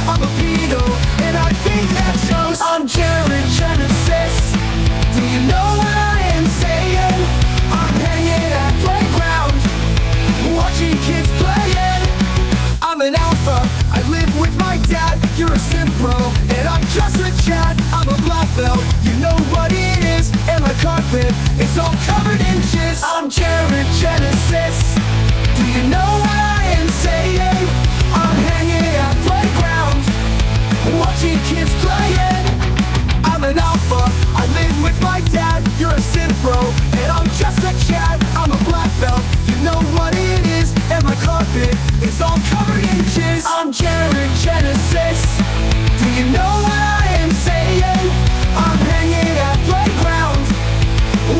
I'm a pedo, and I think that shows. I'm Jetesis. Do you know what I am saying? I'm hanging at playground, watching kids playing. I'm an alpha, I live with my dad. You're a sim pro, and I'm just a chat. I'm a black belt, you know what it is. And my carpet, it's all covered in jizz. I'm Jetesis. Do you know what I am saying? I'm hanging at playground, watching kids playing. I'm an alpha, I live with my dad. You're a sim pro, and I'm just a chat. I'm a black belt, you know what it is. And my carpet is all covered in jizz. I'm Jetesis. Do you know what I am saying? I'm hanging at playground,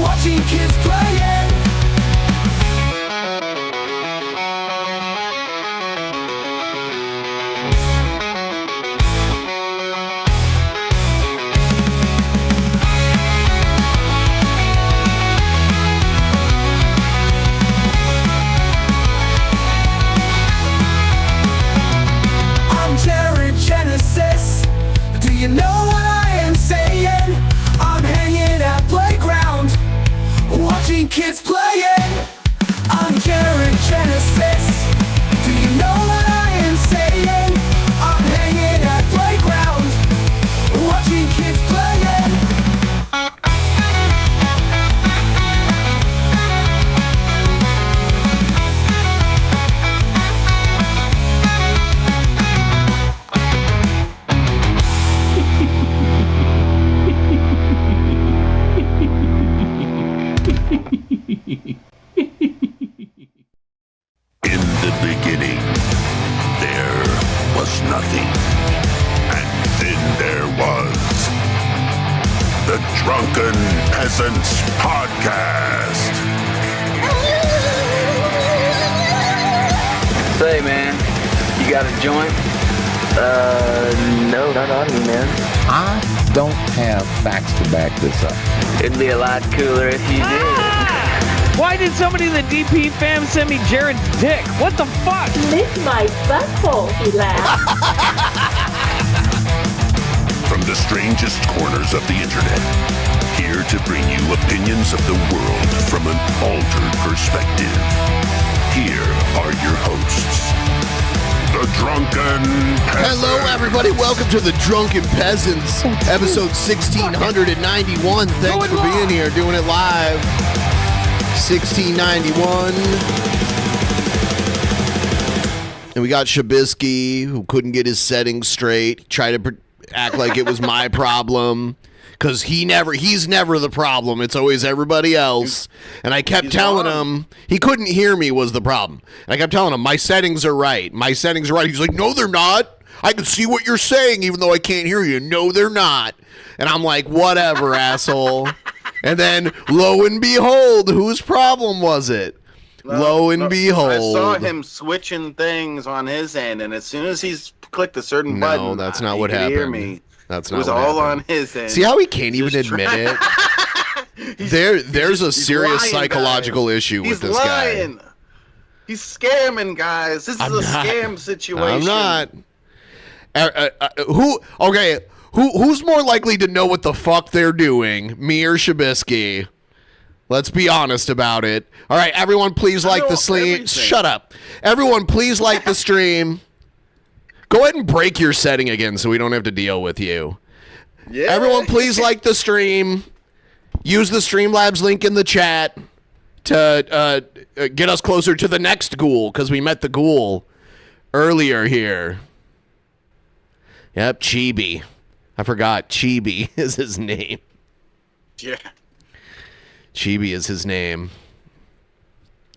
watching kids playing. Jetesis. Do you know what I am saying? I'm hanging at playground, watching kids playing. I'm Jetesis. Do you know what I am saying? I'm hanging at playground, watching kids playing. In the beginning, there was nothing. And then there was the Drunken Peasants Podcast. Say, man, you got a joint? No, not on me, man. I don't have facts to back this up. It'd be a lot cooler if you did. Why did somebody in the DP fam send me Jared's dick? What the fuck? Lick my butthole, he laughed. From the strangest corners of the internet, here to bring you opinions of the world from an altered perspective. Here are your hosts, the Drunken Peasants. Hello, everybody. Welcome to the Drunken Peasants, episode 1691. Thanks for being here, doing it live. 1691. And we got Shabisky, who couldn't get his settings straight. He tried to act like it was my problem. Because he's never the problem. It's always everybody else. And I kept telling him, he couldn't hear me was the problem. And I kept telling him, my settings are right. My settings are right. He's like, no, they're not. I can see what you're saying, even though I can't hear you. No, they're not. And I'm like, whatever, asshole. And then, lo and behold, whose problem was it? Lo and behold. I saw him switching things on his end, and as soon as he's clicked a certain button, no, that's not what happened. Hear me. That's it not was what all happened. on his end. See how he can't even admit it? There's a serious lying, psychological guys. He's with this lying. guy. He's scamming, guys. This is a scam situation. I'm not. Who's more likely to know what the fuck they're doing, me or Shabisky? Let's be honest about it. All right, everyone, please like the stream. Shut up. Everyone, please like the stream. Go ahead and break your setting again so we don't have to deal with you. Yeah. Everyone, please like the stream. Use the Streamlabs link in the chat to get us closer to the next ghoul, because we met the ghoul earlier here. Yep, Chibi. I forgot. Chibi is his name. Yeah. Chibi is his name.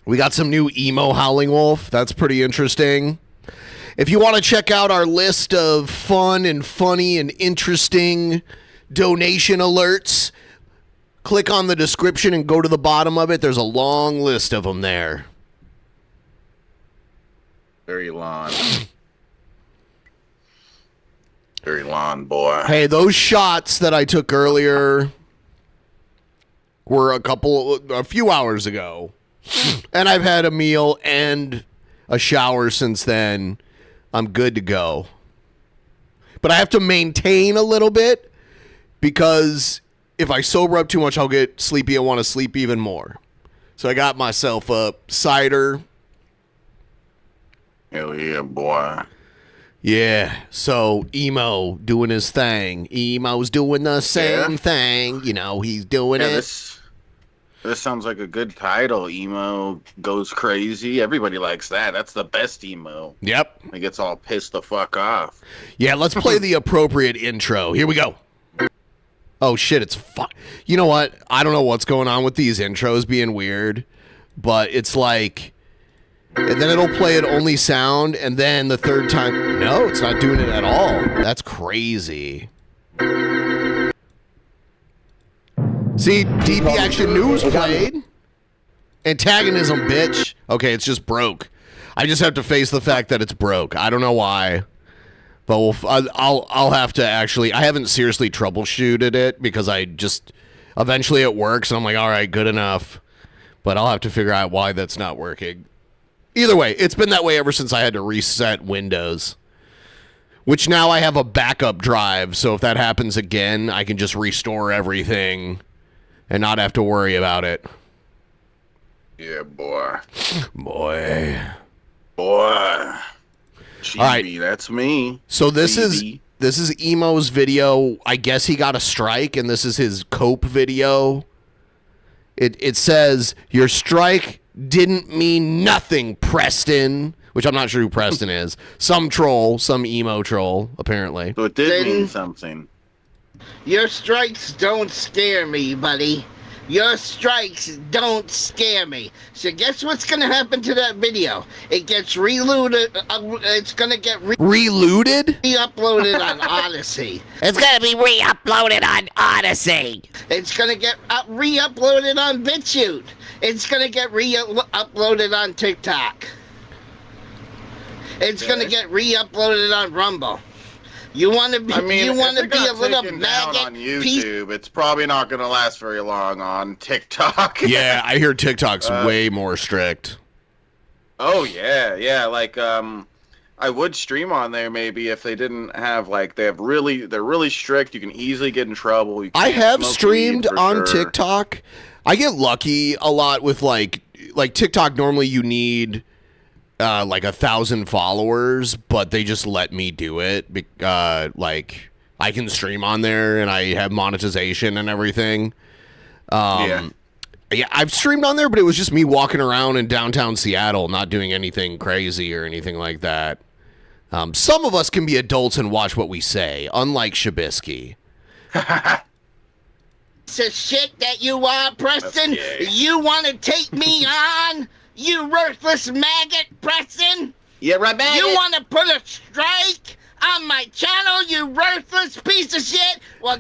We got some new emo Howling Wolf. That's pretty interesting. If you want to check out our list of fun and funny and interesting donation alerts, click on the description and go to the bottom of it. There's a long list of them there. Very long. Very long, boy. Hey, those shots that I took earlier were a few hours ago. And I've had a meal and a shower since then. I'm good to go. But I have to maintain a little bit because if I sober up too much, I'll get sleepy and want to sleep even more. So I got myself a cider. Hell yeah, boy. Yeah, so Emo doing his thing. Emo's doing the same thing. You know, he's doing it. This sounds like a good title. Emo goes crazy. Everybody likes that. That's the best emo. Yep. He gets all pissed the fuck off. Yeah, let's play the appropriate intro. Here we go. Oh, shit, it's You know what? I don't know what's going on with these intros being weird, but it's like... And then it'll play it only sound, and then the third time... No, it's not doing it at all. That's crazy. See, DP Action News played. Antagonism, bitch. Okay, it's just broke. I just have to face the fact that it's broke. I don't know why. But I'll have to actually... I haven't seriously troubleshooted it because I just... Eventually it works, and I'm like, all right, good enough. But I'll have to figure out why that's not working. Either way, it's been that way ever since I had to reset Windows. Which now I have a backup drive, so if that happens again, I can just restore everything and not have to worry about it. Yeah, boy. Boy. Chibi, all right, that's me. So this is Emo's video. I guess he got a strike, and this is his cope video. It says, your strike didn't mean nothing, Preston. Which I'm not sure who Preston is. Some troll, some emo troll, apparently. So it did mean something. Your strikes don't scare me, buddy. Your strikes don't scare me. So guess what's going to happen to that video? It gets reloaded. It's going to get reloaded? Re-uploaded on Odyssey. It's going to be re-uploaded on Odyssey. It's going to get re-uploaded on BitChute. It's going to get re-uploaded on TikTok. It's going to get re-uploaded on Rumble. You want to be? I mean, you want to be a little maggot on YouTube? It's probably not going to last very long on TikTok. Yeah, I hear TikTok's way more strict. Oh yeah. Like I would stream on there maybe if they didn't have like they're really strict. You can easily get in trouble. I have streamed on TikTok. I get lucky a lot with like TikTok. Normally you need. Like 1,000 followers, but they just let me do it. Like I can stream on there and I have monetization and everything. Yeah, I've streamed on there, but it was just me walking around in downtown Seattle, not doing anything crazy or anything like that. Some of us can be adults and watch what we say, unlike Shabisky. It's a shit that you are, Preston. You want to take me on? You worthless maggot, Preston! Yeah, right, maggot! You want to put a strike on my channel, you worthless piece of shit? Well,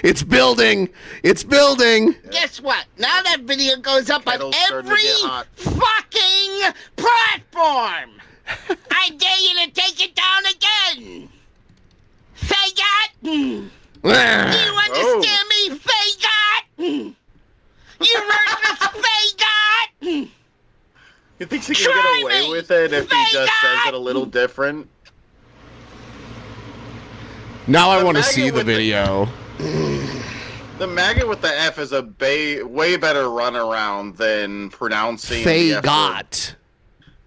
it's building! It's building! Guess what? Now that video goes up on every fucking platform! I dare you to take it down again! Faggot! You understand me, Faggot? You worthless Faggot! You think she can get away with it if he just says it a little different? Now I want to see the video. The maggot with the F is a way better runaround than pronouncing Faggot.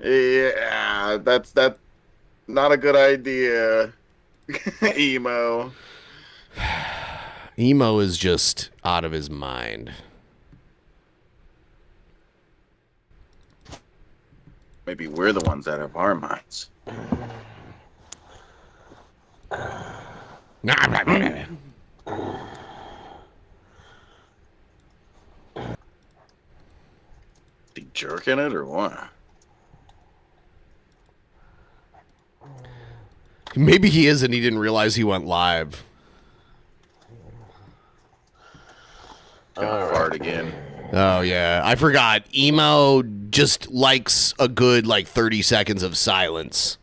Yeah, that's not a good idea. Emo. Emo is just out of his mind. Maybe we're the ones that have our minds. He jerking it or what? Maybe he is and he didn't realize he went live. Gonna fart again. Oh, yeah. I forgot. Emo just likes a good, 30 seconds of silence.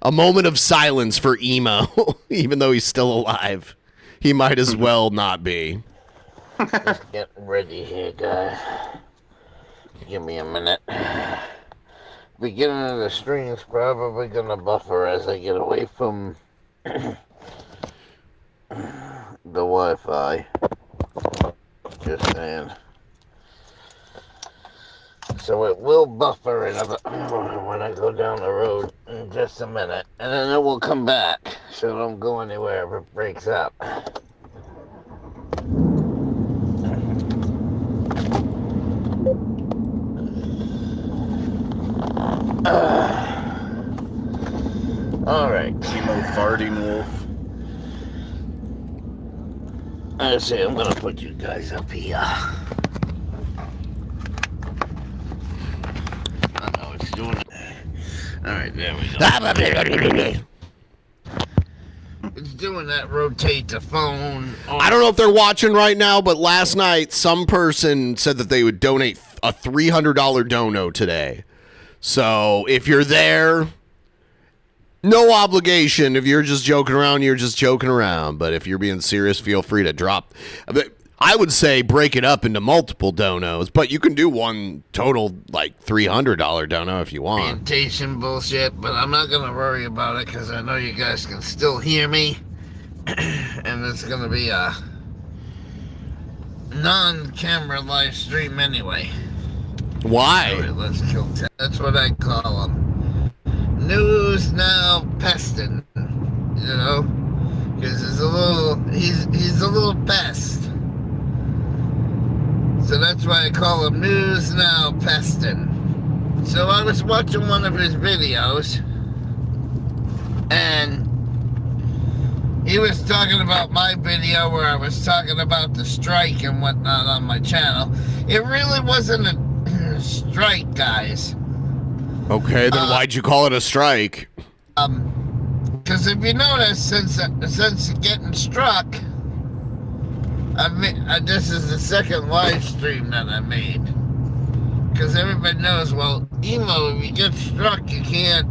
A moment of silence for Emo, even though he's still alive. He might as well not be. Just getting ready here, guys. Give me a minute. Beginning of the stream's probably gonna buffer as I get away from the Wi-Fi. Just saying. So it will buffer it when I go down the road in just a minute, and then it will come back. So don't go anywhere if it breaks up. All right. Emo farting wolf. I see. I'm gonna put you guys up here. I know it's doing it. All right, there we go. It's doing that. Rotate the phone. I don't know if they're watching right now, but last night some person said that they would donate a $300 dono today. So if you're there, no obligation. If you're just joking around, you're just joking around. But if you're being serious, feel free to drop. I would say break it up into multiple donos, but you can do one total like $300 dono if you want. Orientation bullshit, but I'm not gonna worry about it because I know you guys can still hear me, and it's gonna be a non-camera live stream anyway. Why? Right, let's kill 10. That's what I call them. News now pestin', you know, because he's a little pest. So that's why I call him News Now Pestin'. So I was watching one of his videos, and he was talking about my video where I was talking about the strike and whatnot on my channel. It really wasn't a strike, guys. Okay, then why'd you call it a strike? Because if you notice, since getting struck, this is the second live stream that I made. Because everybody knows, well, emo, if you get struck, you can't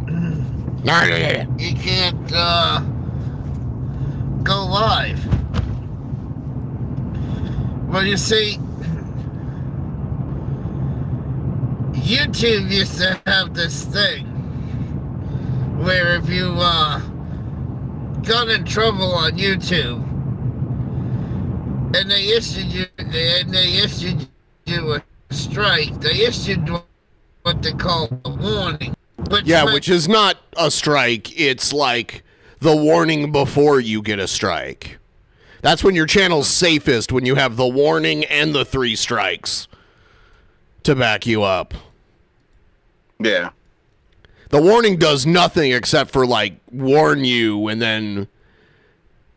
go live. Well, you see, YouTube used to have this thing where if you got in trouble on YouTube and they issued you a strike, they issued what they call a warning. Which is not a strike. It's like the warning before you get a strike. That's when your channel's safest, when you have the warning and the 3 strikes to back you up. Yeah. The warning does nothing except for, like, warn you, and then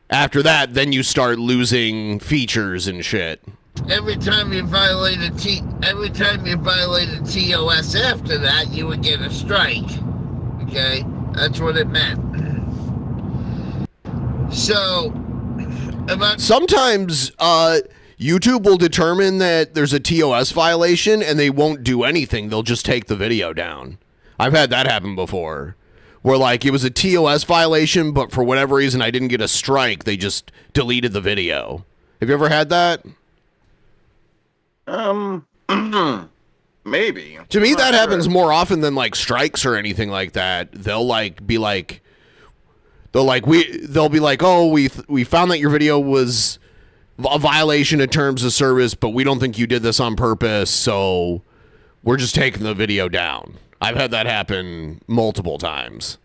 after that, then you start losing features and shit. Every time you violated TOS after that, you would get a strike. Okay? That's what it meant. So, sometimes YouTube will determine that there's a TOS violation and they won't do anything. They'll just take the video down. I've had that happen before. Where, like, it was a TOS violation, but for whatever reason I didn't get a strike. They just deleted the video. Have you ever had that? Maybe. To me, that happens more often than, like, strikes or anything like that. They'll, like, be like... They'll be like, oh, we found that your video was a violation of terms of service, but we don't think you did this on purpose, so we're just taking the video down. I've had that happen multiple times.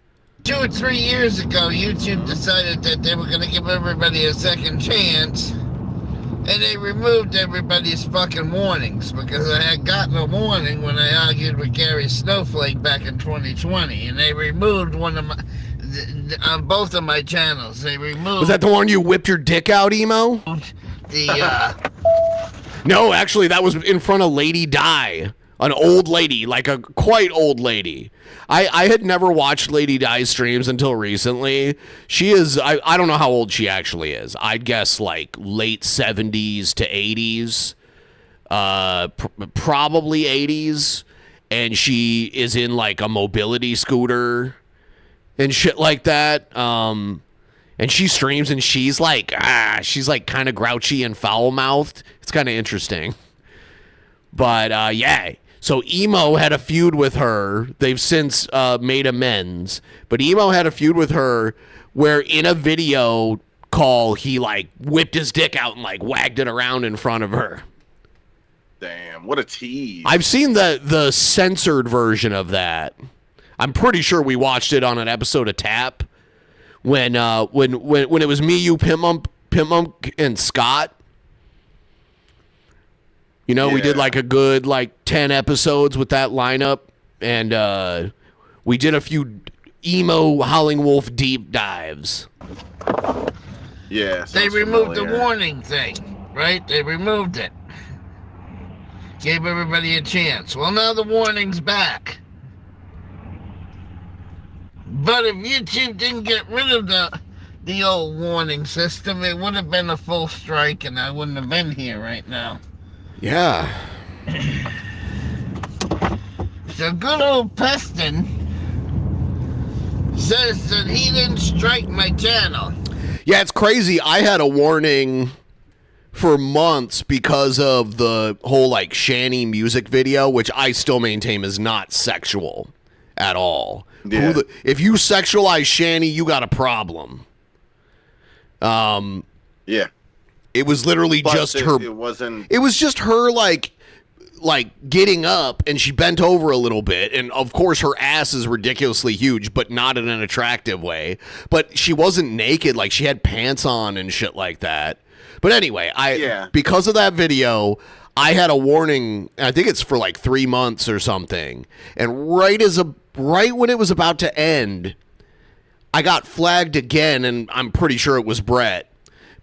2 or 3 years ago, YouTube decided that they were going to give everybody a second chance, and they removed everybody's fucking warnings, because I had gotten a warning when I argued with Gary Snowflake back in 2020, and they removed one of my... on both of my channels, they removed... Was that the one you whipped your dick out, emo? No, actually, that was in front of Lady Di. An old lady, like a quite old lady. I had never watched Lady Di's streams until recently. She is, I don't know how old she actually is. I'd guess like late 70s to 80s. Probably 80s. And she is in like a mobility scooter and shit like that. And she streams and she's like kind of grouchy and foul-mouthed. It's kind of interesting. But yeah, So Emo had a feud with her. They've since made amends. But Emo had a feud with her where in a video call, he like whipped his dick out and like wagged it around in front of her. Damn, what a tease. I've seen the censored version of that. I'm pretty sure we watched it on an episode of Tap when it was me, you, Pimp Monk, and Scott. You know, we did like a good 10 episodes with that lineup, and we did a few Emo Howling Wolf deep dives. Yeah, they removed the warning thing, right? They removed it. Gave everybody a chance. Well, now the warning's back. But if YouTube didn't get rid of the old warning system, it would have been a full strike, and I wouldn't have been here right now. Yeah. So good old Peston says that he didn't strike my channel. Yeah, it's crazy. I had a warning for months because of the whole Shanny music video, which I still maintain is not sexual at all. Yeah. If you sexualize Shanny, you got a problem. Yeah. It was literally just her. It wasn't. It was just her like getting up, and she bent over a little bit, and of course her ass is ridiculously huge, but not in an attractive way. But she wasn't naked; she had pants on and shit like that. But anyway, because of that video, I had a warning. I think it's for 3 months or something. And right when it was about to end, I got flagged again, and I'm pretty sure it was Brett.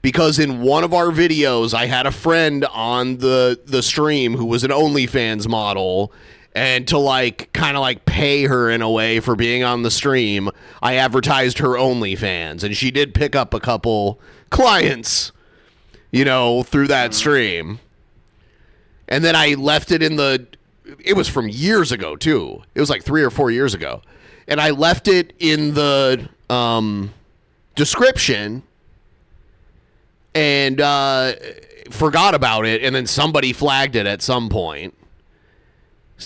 Because in one of our videos, I had a friend on the stream who was an OnlyFans model, and to kind of pay her in a way for being on the stream, I advertised her OnlyFans, and she did pick up a couple clients, through that stream. And then I left it it was from years ago too. It was 3 or 4 years ago. And I left it in the description and forgot about it, and then somebody flagged it at some point.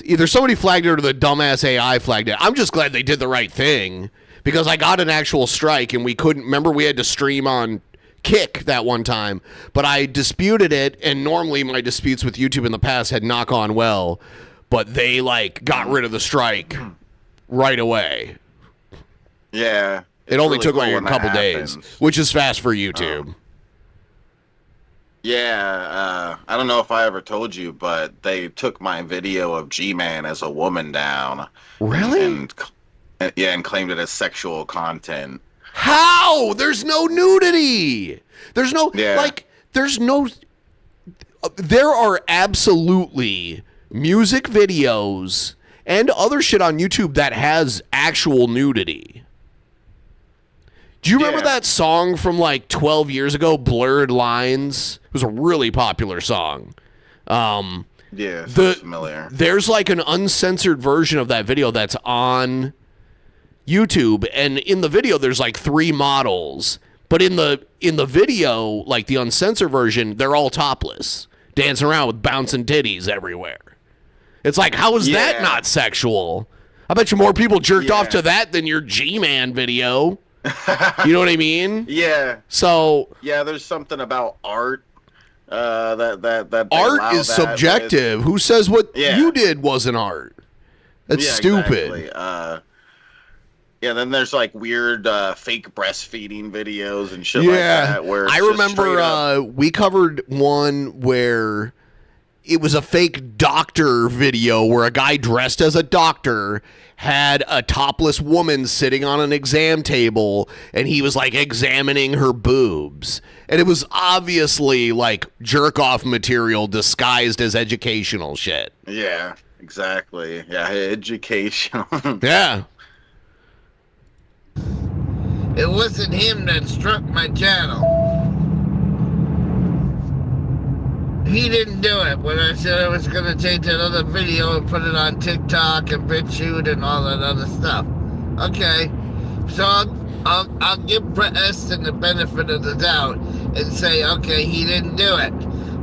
Either somebody flagged it or the dumbass AI flagged it. I'm just glad they did the right thing, because I got an actual strike, and we had to stream on Kick that one time, but I disputed it, and normally my disputes with YouTube in the past had not gone well, but they got rid of the strike right away. Yeah. It only really took cool a couple days, which is fast for YouTube. Yeah, I don't know if I ever told you, but they took my video of G Man as a woman down. Really? And claimed it as sexual content. How? There's no nudity. There's no there are absolutely music videos and other shit on YouTube that has actual nudity. Do you remember that song from 12 years ago, Blurred Lines? It was a really popular song. Yeah, so familiar. There's an uncensored version of that video that's on YouTube, and in the video there's 3 models, but in the video, the uncensored version, they're all topless, dancing around with bouncing titties everywhere. It's how is that not sexual? I bet you more people jerked off to that than your G-Man video. You know what I mean? Yeah. So there's something about art that art is subjective. Who says what you did wasn't art? That's stupid. Exactly. Then there's weird fake breastfeeding videos and shit like that. Where I remember we covered one where it was a fake doctor video where a guy dressed as a doctor had a topless woman sitting on an exam table, and he was examining her boobs. And it was obviously jerk off material disguised as educational shit. Yeah, exactly. Yeah, educational. Yeah. It wasn't him that struck my channel. He didn't do it when I said I was going to take that other video and put it on TikTok and BitChute and all that other stuff. Okay, so I'll give Preston the benefit of the doubt and say, okay, he didn't do it.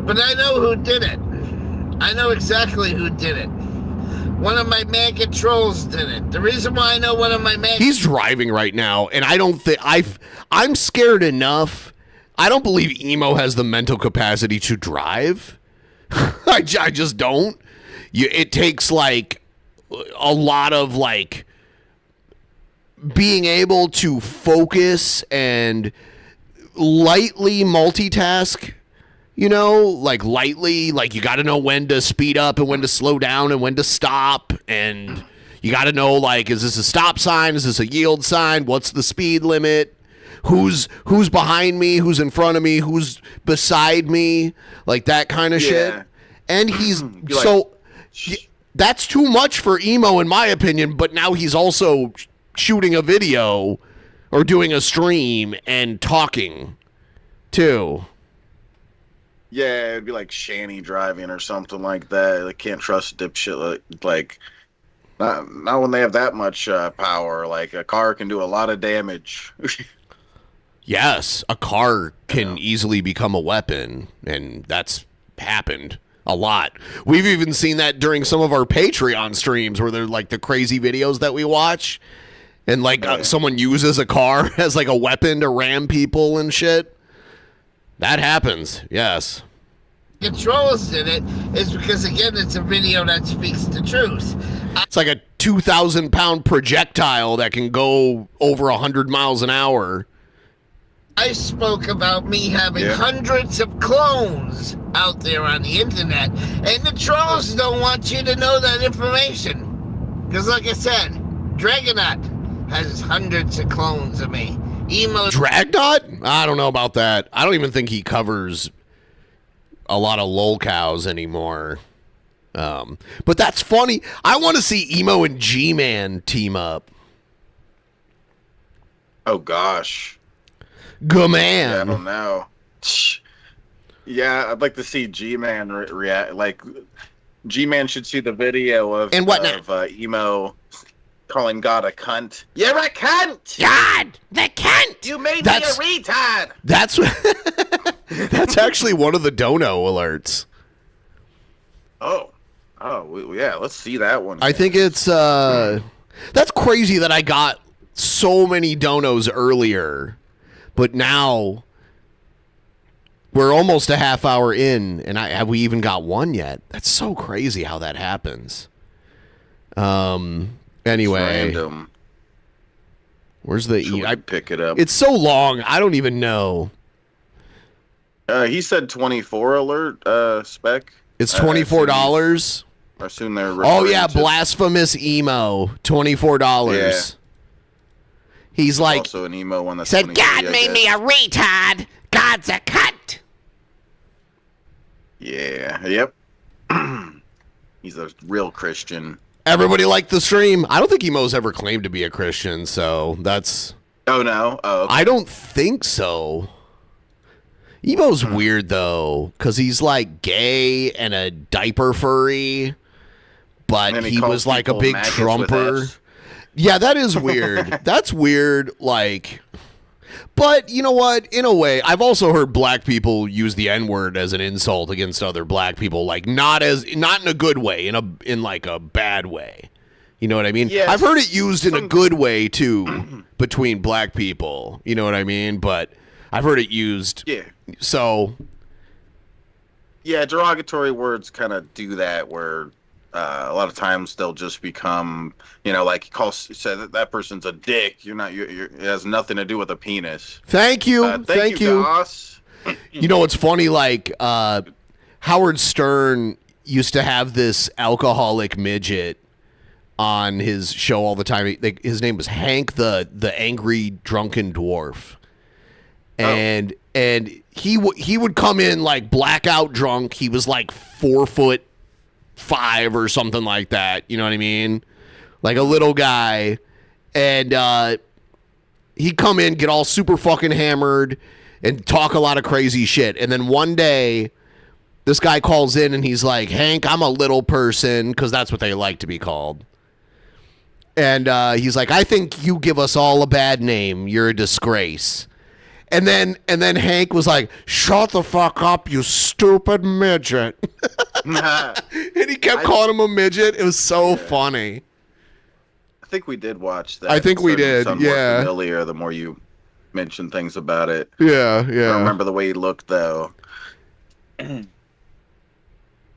But I know who did it. I know exactly who did it. One of my MAGA trolls did it. The reason why I know one of my MAGA... He's driving right now, and I don't think... I'm scared enough. I don't believe Emo has the mental capacity to drive. I just don't. It takes, like, a lot of, like, being able to focus and lightly multitask. You know, like lightly, like you got to know when to speed up and when to slow down and when to stop. And you got to know, like, is this a stop sign? Is this a yield sign? What's the speed limit? Who's behind me? Who's in front of me? Who's beside me? Like that kind of shit. And he's that's too much for Emo, in my opinion. But now he's also shooting a video or doing a stream and talking too. Yeah, it'd be like Shanny driving or something like that. They can't trust dipshit like not when they have that much power. Like a car can do a lot of damage. Yes, a car can easily become a weapon, and that's happened a lot. We've even seen that during some of our Patreon streams where they're like the crazy videos that we watch, and like someone uses a car as like a weapon to ram people and shit. That happens, yes. Trolls did it is because, again, it's a video that speaks the truth. It's like a 2,000-pound projectile that can go over 100 miles an hour. I spoke about me having hundreds of clones out there on the internet, and the trolls don't want you to know that information. Because, like I said, Dragonaut has hundreds of clones of me. Dragnot? I don't know about that. I don't even think he covers a lot of lol cows anymore. But that's funny. I want to see Emo and G Man team up. Oh gosh. G-Man. Yeah, I don't know. Yeah, I'd like to see G Man react. Like G Man should see the video of Emo calling God a cunt. You're a cunt! God! The cunt! You made me a retard! That's actually one of the dono alerts. Oh, yeah, let's see that one. I think it's, that's crazy that I got so many donos earlier, but now we're almost a half hour in, and have we even got one yet? That's so crazy how that happens. Anyway, where's the I pick it up. It's so long, I don't even know. He said 24 alert spec. It's $24. I assume they're. Oh yeah, blasphemous Emo, $24. Yeah. He's like, also an Emo one that said God made me a retard. God's a cunt. Yeah. Yep. He's a real Christian. Everybody liked the stream. I don't think Emo's ever claimed to be a Christian, so that's... Oh, no? Oh, okay. I don't think so. Emo's weird, though, because he's, like, gay and a diaper furry, but he was, like, a big Trumper. Yeah, that is weird. That's weird, like... But, you know what? In a way, I've also heard black people use the N-word as an insult against other black people, like not in a good way, in like a bad way. You know what I mean? Yes. I've heard it used in a good way too between black people. You know what I mean? But I've heard it used. Yeah. So. Yeah, derogatory words kind of do that, where a lot of times they'll just become, you know, like say that person's a dick. It has nothing to do with a penis. Thank you. Thank you. Goss. You know what's funny? Like Howard Stern used to have this alcoholic midget on his show all the time. His name was Hank, the angry drunken dwarf, and he would come in like blackout drunk. He was like 4'5" or something like that. You know what I mean? Like a little guy. And he'd come in, get all super fucking hammered, and talk a lot of crazy shit. And then one day, this guy calls in and he's like, Hank, I'm a little person, because that's what they like to be called. And he's like, I think you give us all a bad name. You're a disgrace. And then Hank was like, shut the fuck up, you stupid midget. And he kept calling him a midget. It was so funny. I think we did watch that. I think we did, yeah. Familiar, the more you mention things about it. Yeah. I don't remember the way he looked, though.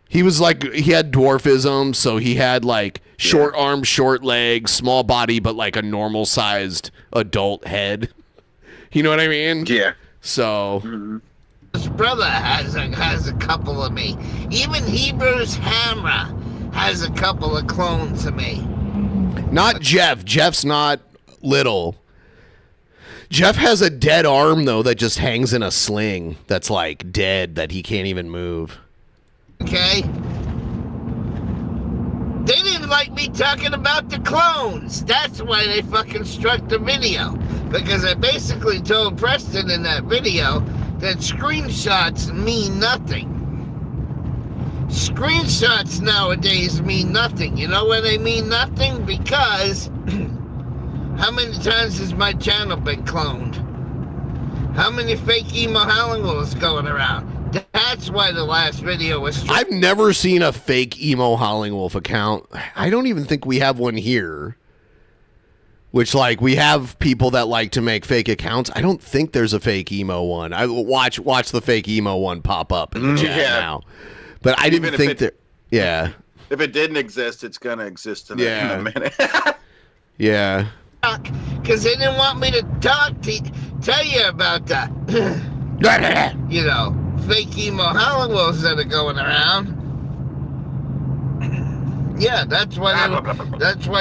He was like, he had dwarfism, so he had like short arms, short legs, small body, but like a normal sized adult head. You know what I mean? Yeah. So. His brother has a couple of me. Even Hebrew's Hammer has a couple of clones of me. Not Jeff. Jeff's not little. Jeff has a dead arm, though, that just hangs in a sling that's like dead, that he can't even move. Okay? They didn't like me talking about the clones. That's why they fucking struck the video. Because I basically told Preston in that video that screenshots mean nothing. Screenshots nowadays mean nothing. You know why they mean nothing? Because how many times has my channel been cloned? How many fake emo Halliwells going around? That's why the last video was... I've never seen a fake emo Howling Wolf account. I don't even think we have one here. Which, like, we have people that like to make fake accounts. I don't think there's a fake emo one. I watch the fake emo one pop up in the chat now. But I didn't think that... Yeah. If it didn't exist, it's going to exist in a minute. Yeah. Because they didn't want me to tell you about that. You know, fake emo Halliwells that are going around. Yeah, that's why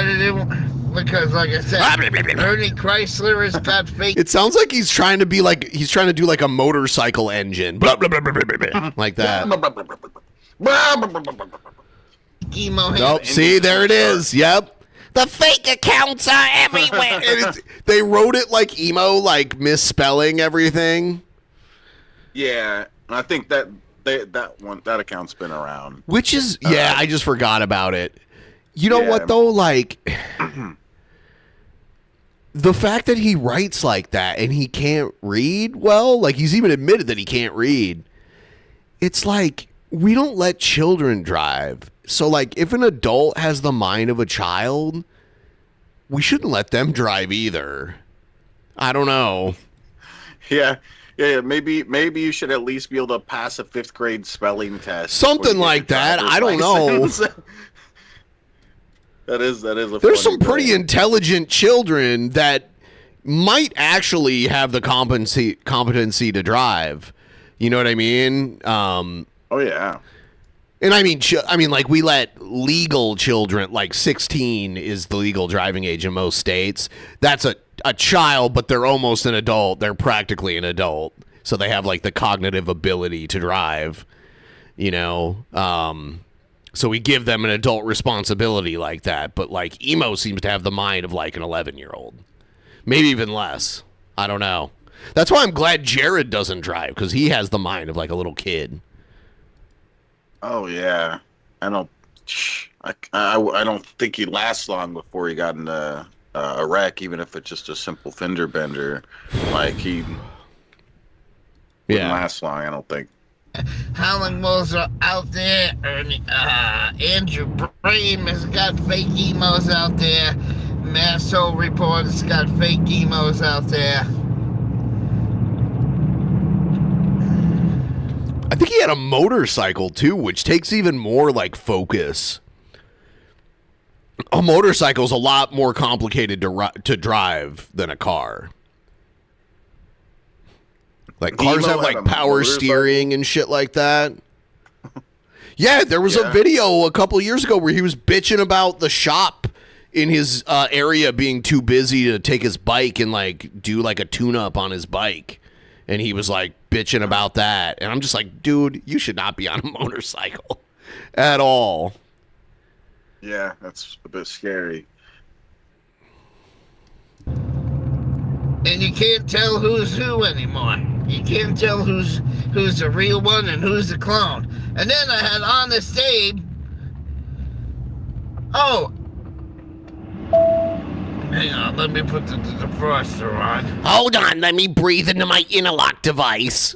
they didn't... Because, like I said, Ernie Chrysler has got fake... It sounds like he's trying to do like a motorcycle engine. Blah, blah, blah, blah, blah, blah, like that. Nope, see, there it is. Yep. The fake accounts are everywhere. They wrote it like emo, like misspelling everything. Yeah, I think that account's been around. Which is, I just forgot about it. You know what, though? Like, the fact that he writes like that and he can't read well, like he's even admitted that he can't read. It's like, we don't let children drive. So, like, if an adult has the mind of a child, we shouldn't let them drive either. I don't know. Yeah. Maybe you should at least be able to pass a 5th grade spelling test. Something like that. I don't know. That is a There's some pretty intelligent children that might actually have the competency to drive. You know what I mean? Oh yeah. And I mean, like, we let legal children, like 16 is the legal driving age in most states. That's a child, but they're almost an adult. They're practically an adult. So they have, like, the cognitive ability to drive, you know? So we give them an adult responsibility like that. But, like, emo seems to have the mind of, like, an 11-year-old. Maybe even less. I don't know. That's why I'm glad Jared doesn't drive, because he has the mind of, like, a little kid. Oh yeah, I don't think he lasts long before he got into a wreck, even if it's just a simple fender bender. Like he wouldn't last long, I don't think. Howling Wolves are out there. Andrew Brame has got fake emos out there. Masshole Report has got fake emos out there. I think he had a motorcycle, too, which takes even more, like, focus. A motorcycle is a lot more complicated to drive than a car. Like, cars have, like, power steering and shit like that. Yeah, there was a video a couple years ago where he was bitching about the shop in his area being too busy to take his bike and, like, do, like, a tune-up on his bike. And he was, like, bitching about that. And I'm just like, dude, you should not be on a motorcycle at all. Yeah, that's a bit scary. And you can't tell who's who anymore. You can't tell who's the real one and who's the clone. And then I had Honest Abe. Oh. Hang on, let me put the defroster on. Hold on, let me breathe into my interlock device.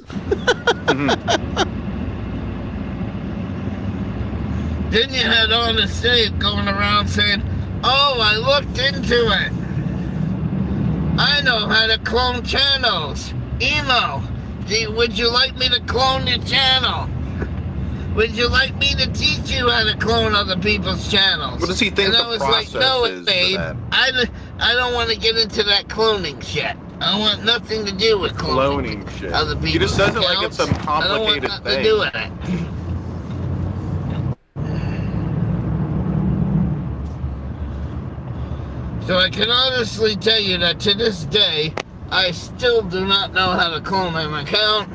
Then you had Honest Dave going around saying, oh, I looked into it. I know how to clone channels. Emo, would you like me to clone your channel? Would you like me to teach you how to clone other people's channels? What does he think and the I was process like, no, is babe, for that? I don't want to get into that cloning shit. I want nothing to do with cloning Shit. other people's He just says it like accounts. it's some complicated I don't want nothing thing. to do with it. So I can honestly tell you that to this day, I still do not know how to clone my account.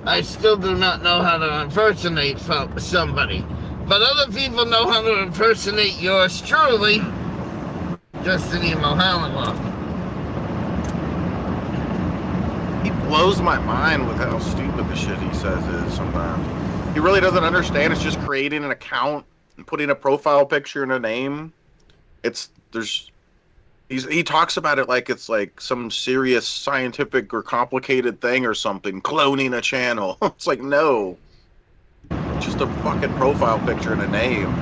I still do not know how to impersonate somebody. But other people know how to impersonate yours truly, Justin Emo Halliwell. He blows my mind with how stupid the shit he says is sometimes. He really doesn't understand. It's just creating an account and putting a profile picture and a name. He talks about it like it's like some serious scientific or complicated thing or something, cloning a channel. It's like, no. It's just a fucking profile picture and a name.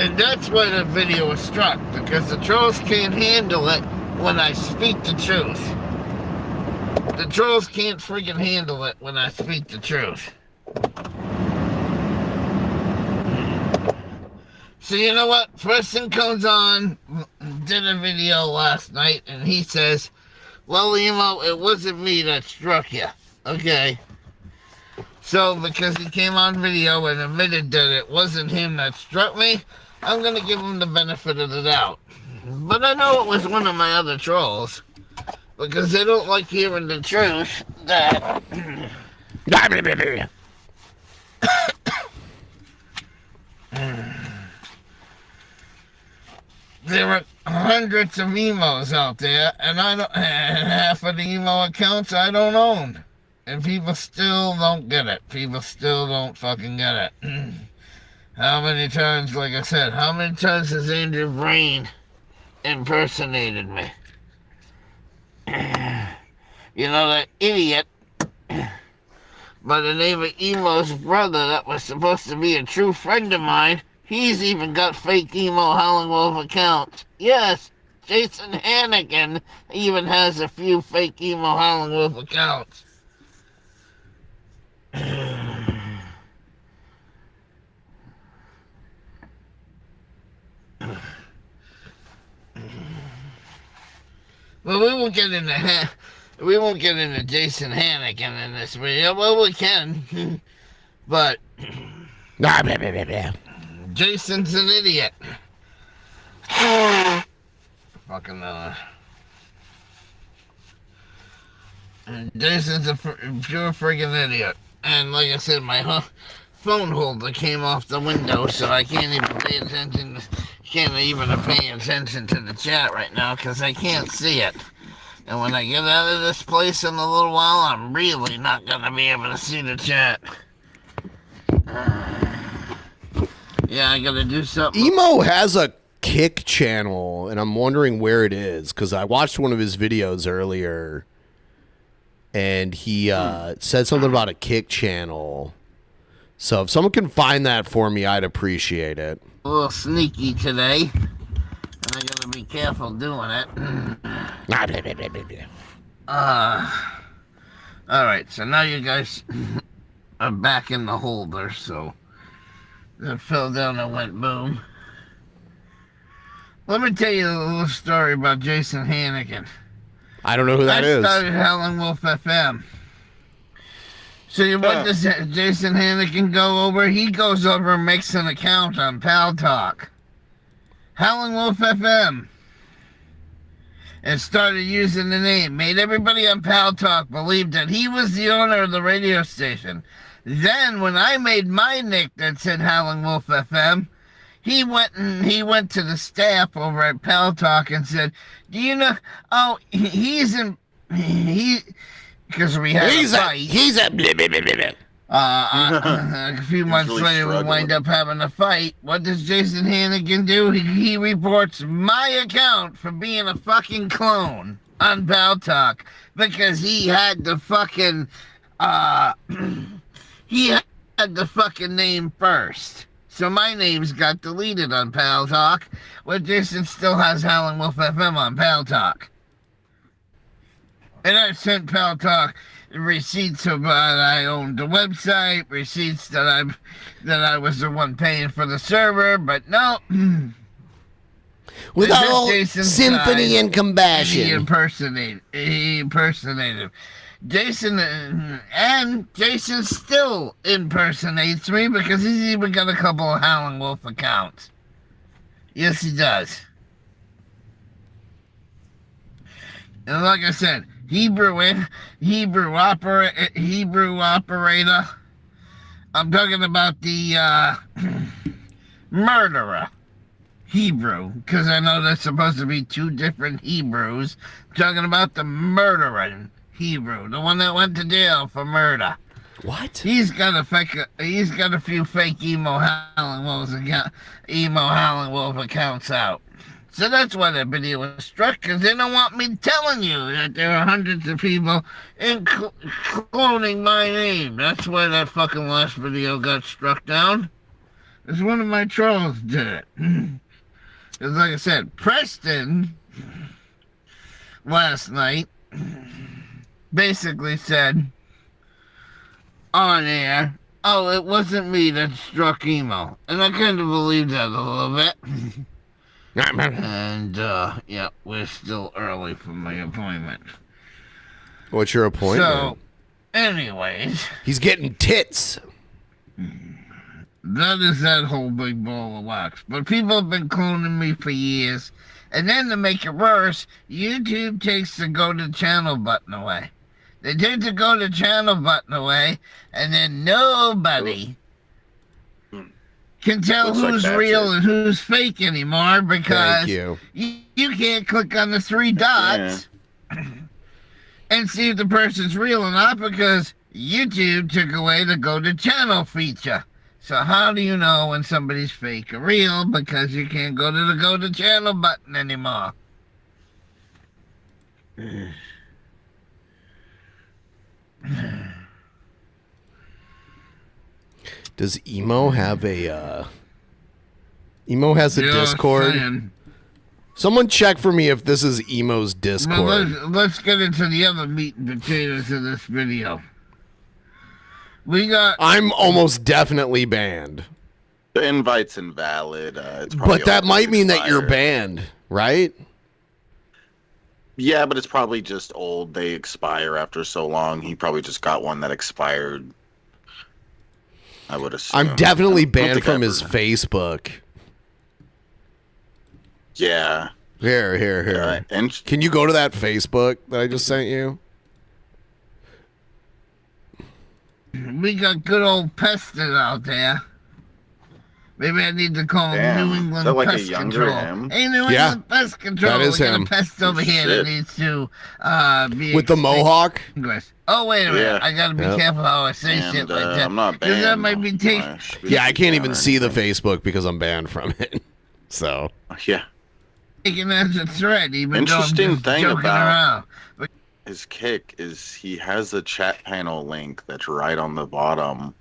And that's why the video was struck, because the trolls can't handle it when I speak the truth. The trolls can't friggin' handle it when I speak the truth. So you know what? Person comes on, did a video last night, and he says, well, Emo, it wasn't me that struck you. Okay. So, because he came on video and admitted that it wasn't him that struck me, I'm going to give him the benefit of the doubt. But I know it was one of my other trolls, because they don't like hearing the truth that... There are hundreds of emos out there, and half of the emo accounts I don't own. And people still don't get it. People still don't fucking get it. How many times, like I said, how many times has Andrew Brain impersonated me? You know, that idiot by the name of Emo's brother that was supposed to be a true friend of mine, he's even got fake Emo Howling Wolf accounts. Yes, Jason Hannigan even has a few fake Emo Howling Wolf accounts. Well, we won't get into Jason Hannigan in this video. Well, we can, but Jason's an idiot. Fucking Jason's a pure friggin' idiot. And like I said, my phone holder came off the window, so I can't even pay attention. Can't even pay attention to the chat right now because I can't see it. And when I get out of this place in a little while, I'm really not gonna be able to see the chat. Yeah, I gotta do something. Emo has a Kick channel, and I'm wondering where it is because I watched one of his videos earlier, and he said something about a Kick channel. So if someone can find that for me, I'd appreciate it. A little sneaky today, and I gotta be careful doing it. Alright, so now you guys are back in the holder, so that fell down and went boom. Let me tell you a little story about Jason Hannigan. I don't know who that is. I started Howling Wolf FM. So what does Jason Hannigan go over? He goes over and makes an account on Pal Talk. Howling Wolf FM. And started using the name. Made everybody on Pal Talk believe that he was the owner of the radio station. Then when I made my nick that said Howling Wolf FM, he went to the staff over at Pal Talk and said, do you know, because we had a fight. A few months later, we wind up having a fight. What does Jason Hannigan do? He reports my account for being a fucking clone on Pal Talk because he had the fucking he had the fucking name first. So my name's got deleted on Pal Talk, but Jason still has Howling Wolf FM on Pal Talk. And I sent Pal Talk receipts of I owned the website, receipts that I was the one paying for the server, but no. With all symphony and compassion. He impersonated Jason, and Jason still impersonates me because he's even got a couple of Howling Wolf accounts. Yes, he does. And like I said, Hebrew operator. I'm talking about the murderer. Hebrew, because I know there's supposed to be two different Hebrews. I'm talking about the murdering Hebrew, the one that went to jail for murder. What? He's got a few fake emo Howling Wolf accounts out. So that's why that video was struck, because they don't want me telling you that there are hundreds of people cloning my name. That's why that fucking last video got struck down. Because one of my trolls did it. Because like I said, Preston last night basically said on air, oh, it wasn't me that struck emo. And I kind of believe that a little bit. And, yeah, we're still early for my appointment. What's your appointment? So, anyways. He's getting tits. That is that whole big ball of wax. But people have been cloning me for years. And then to make it worse, YouTube takes the go to channel button away. They take the go to channel button away, and then nobody can tell who's real and who's fake anymore because you can't click on the three dots and see if the person's real or not because YouTube took away the go to channel feature. So how do you know when somebody's fake or real? Because you can't go to the go to channel button anymore. Does Emo have a Emo has a Discord? Saying. Someone check for me if this is Emo's Discord. Well, let's get into the other meat and potatoes of this video. I'm almost definitely banned. The invite's invalid. But that might mean that you're banned, right? Yeah, but it's probably just old. They expire after so long. He probably just got one that expired. I would assume. I'm definitely banned from his Facebook. Yeah. Here. Can you go to that Facebook that I just sent you? We got good old Peston out there. Maybe I need to call him New England like Pest Control. Hey, New England Pest Control. That is we him. got a pest over here that needs to be with the mohawk. Oh, wait a minute. I gotta be careful how I say shit like that. I'm not banned. Because that might be Yeah, I can't even see the Facebook because I'm banned from it. So. Yeah. Taking as a threat, even Interesting though I'm just thing joking about around. But his kick is he has a chat panel link that's right on the bottom.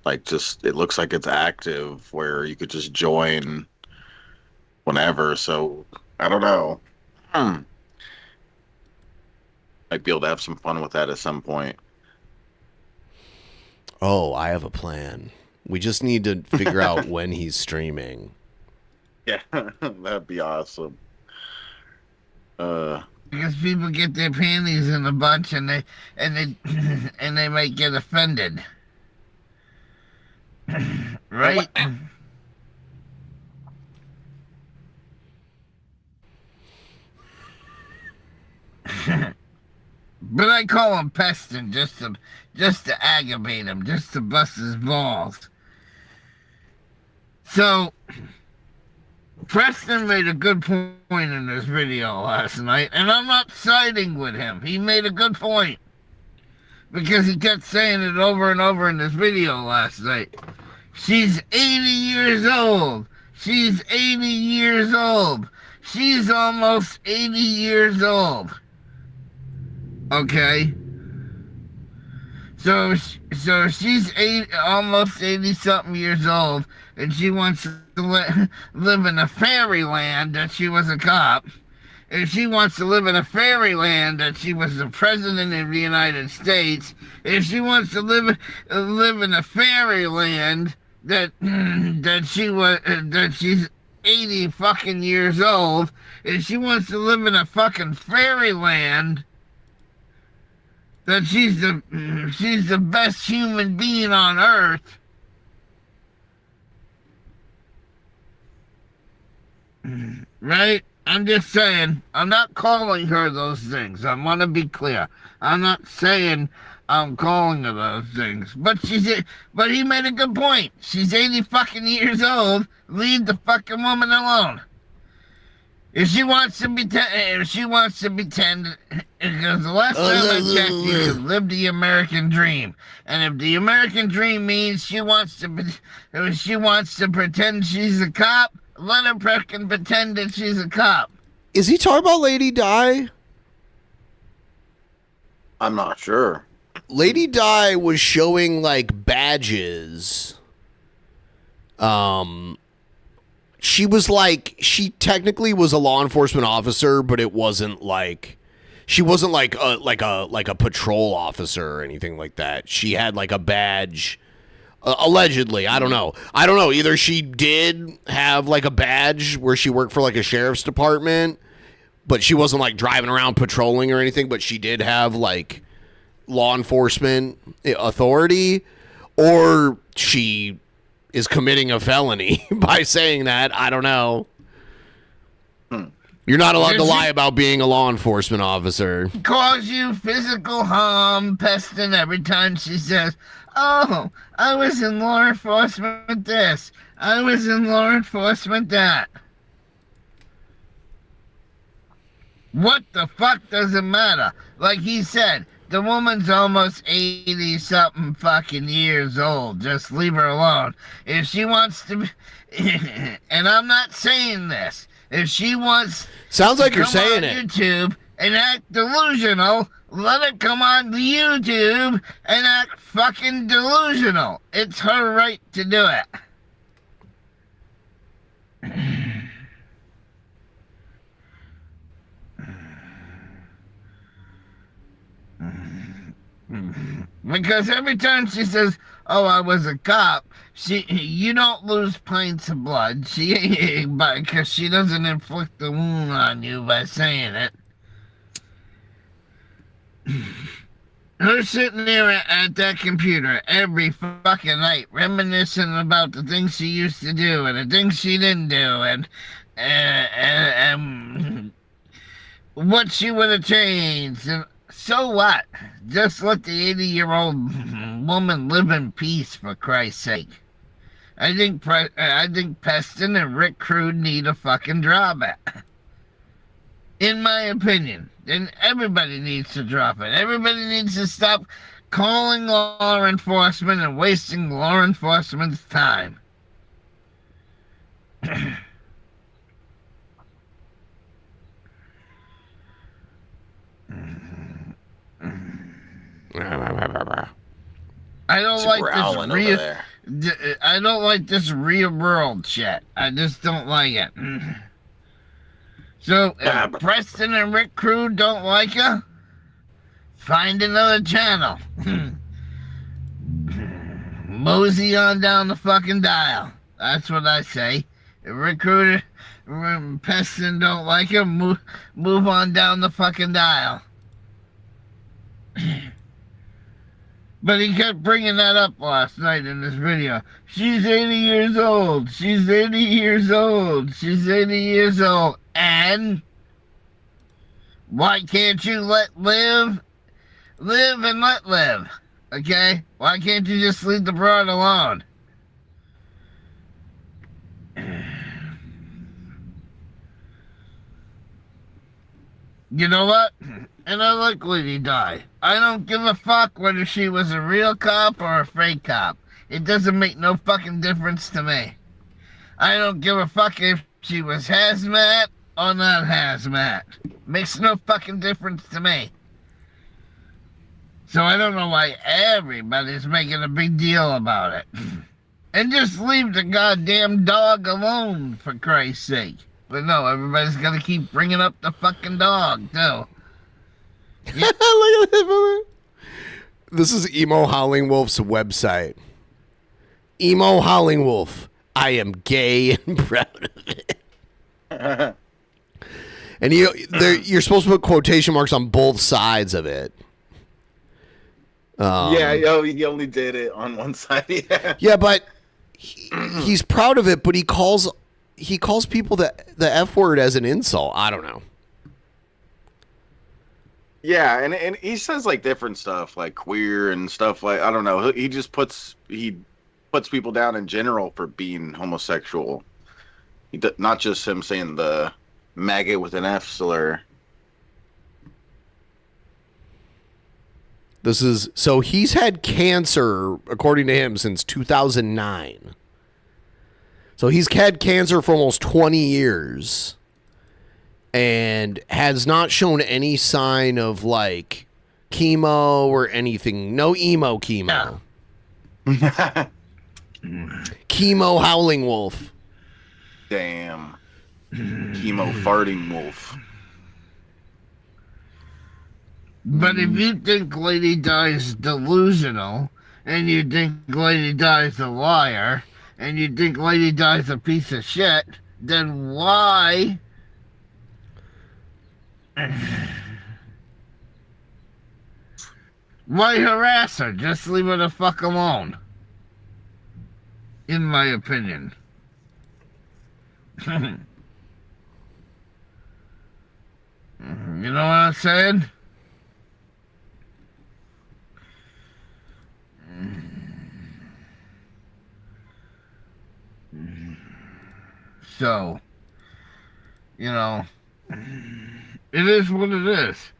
Like, just, it looks like it's active where you could just join whenever. So, I don't know. Might be able to have some fun with that at some point. Oh, I have a plan. We just need to figure out when he's streaming. Yeah, that'd be awesome. because people get their panties in a bunch and they might get offended. Right? But I call him Peston just to aggravate him, just to bust his balls. So Preston made a good point in this video last night, and I'm not siding with him. He made a good point because he kept saying it over and over in this video last night. She's 80 years old. She's 80 years old. She's almost 80 years old. Okay? So she's almost 80-something years old, and she wants to live in a fairyland that she was a cop. If she wants to live in a fairyland that she was the president of the United States, if she wants to live in a fairyland that she's 80 fucking years old, if she wants to live in a fucking fairyland that she's the best human being on earth, right? I'm just saying, I'm not calling her those things. I want to be clear. I'm not saying I'm calling her those things. But he made a good point. She's 80 fucking years old. Leave the fucking woman alone. If she wants to be because the last time I checked, you could live the American dream. And if the American dream means she wants to pretend she's a cop, let her fucking pretend that she's a cop. Is he talking about Lady Di? I'm not sure. Lady Di was showing like badges. She technically was a law enforcement officer, but it wasn't like she wasn't like a patrol officer or anything like that. She had like a badge. Allegedly, I don't know. Either she did have like a badge where she worked for like a sheriff's department, but she wasn't like driving around patrolling or anything, but she did have like law enforcement authority, or she is committing a felony by saying that. I don't know. You're not allowed to lie about being a law enforcement officer. Cause you physical harm, pesting every time she says, "Oh, I was in law enforcement this. I was in law enforcement that." What the fuck does it matter? Like he said, the woman's almost 80-something fucking years old. Just leave her alone. If she wants to be, and I'm not saying this, if she wants Sounds like you're come saying on it. YouTube and act delusional, let her come on the YouTube and act fucking delusional. It's her right to do it. Because every time she says, "Oh, I was a cop," you don't lose pints of blood. Because she doesn't inflict the wound on you by saying it. Her sitting there at that computer every fucking night, reminiscing about the things she used to do and the things she didn't do, and what she would have changed. And so what? Just let the 80-year-old woman live in peace, for Christ's sake. I think Peston and Rick Crude need a fucking drawback. In my opinion. And everybody needs to drop it. Everybody needs to stop calling law enforcement and wasting law enforcement's time. I don't like this real world shit. I just don't like it. So, if Preston and Rick Crew don't like her, find another channel. Mosey on down the fucking dial. That's what I say. If Rick Crew and Preston don't like her, move on down the fucking dial. But he kept bringing that up last night in this video. She's 80 years old. She's 80 years old. She's 80 years old. And why can't you live and let live? Okay? Why can't you just leave the broad alone? You know what? And I like Lady Di. I don't give a fuck whether she was a real cop or a fake cop. It doesn't make no fucking difference to me. I don't give a fuck if she was hazmat or not hazmat. Makes no fucking difference to me. So I don't know why everybody's making a big deal about it. And just leave the goddamn dog alone, for Christ's sake. But no, everybody's got to keep bringing up the fucking dog, too. Look at this. This is Emo Howling Wolf's website. Emo Howling Wolf. I am gay and proud of it. And you're supposed to put quotation marks on both sides of it. Yeah, he only did it on one side. Yeah, yeah, but he's proud of it. But he calls people the F word as an insult. I don't know. Yeah, and he says like different stuff, like queer and stuff like, I don't know. He just puts people down in general for being homosexual. Not just him saying the maggot with an F slur. So he's had cancer, according to him, since 2009. So he's had cancer for almost 20 years and has not shown any sign of like chemo or anything. No emo chemo. Chemo Howling Wolf. Damn. Chemo farting wolf. But if you think Lady Di's delusional, and you think Lady Di's a liar, and you think Lady Di's a piece of shit, then why... why harass her? Just leave her the fuck alone. In my opinion. You know what I'm saying? So, you know, it is what it is.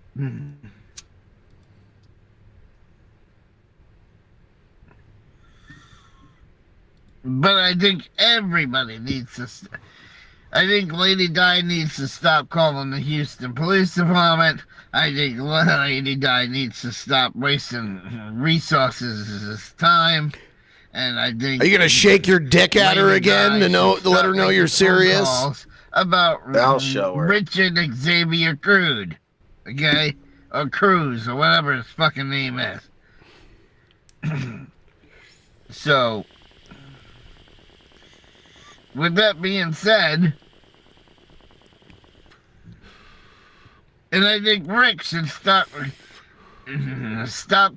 But I think everybody needs to... I think Lady Di needs to stop calling the Houston Police Department. I think Lady Di needs to stop wasting resources, time. And I think... Are you going to shake your dick at her again to let her know you're serious? About I'll show her. Richard Xavier Crude. Okay? Or Cruz, or whatever his fucking name is. So... with that being said, and I think Rick should stop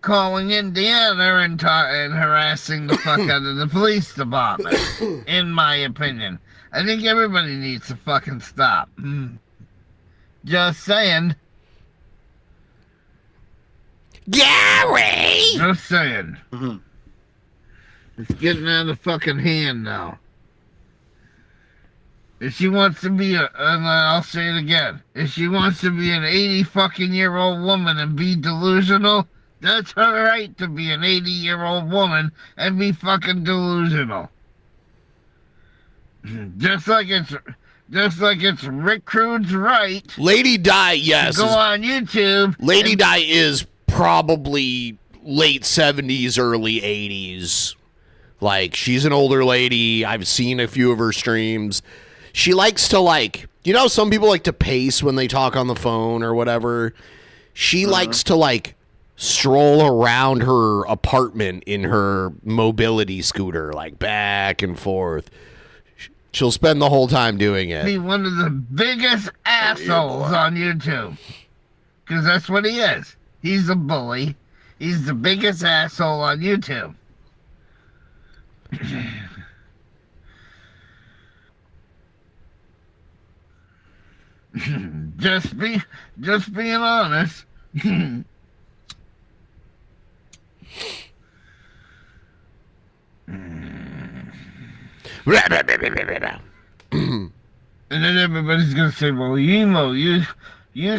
calling Indiana and harassing the fuck out of the police department, in my opinion. I think everybody needs to fucking stop. Just saying. Gary! Just saying. It's getting out of fucking hand now. If she wants to be and I'll say it again, if she wants to be an 80-fucking-year-old woman and be delusional, that's her right to be an 80-year-old woman and be fucking delusional. Just like it's Rick Crude's right. Lady Di, yes. To go on YouTube. Lady Di is probably late 70s, early 80s. Like, she's an older lady. I've seen a few of her streams. She likes to some people like to pace when they talk on the phone or whatever. She likes to stroll around her apartment in her mobility scooter, like back and forth. She'll spend the whole time doing it. Be one of the biggest assholes on YouTube. Because that's what he is. He's a bully. He's the biggest asshole on YouTube. Just being honest. And then everybody's gonna say, "Well, Emo, you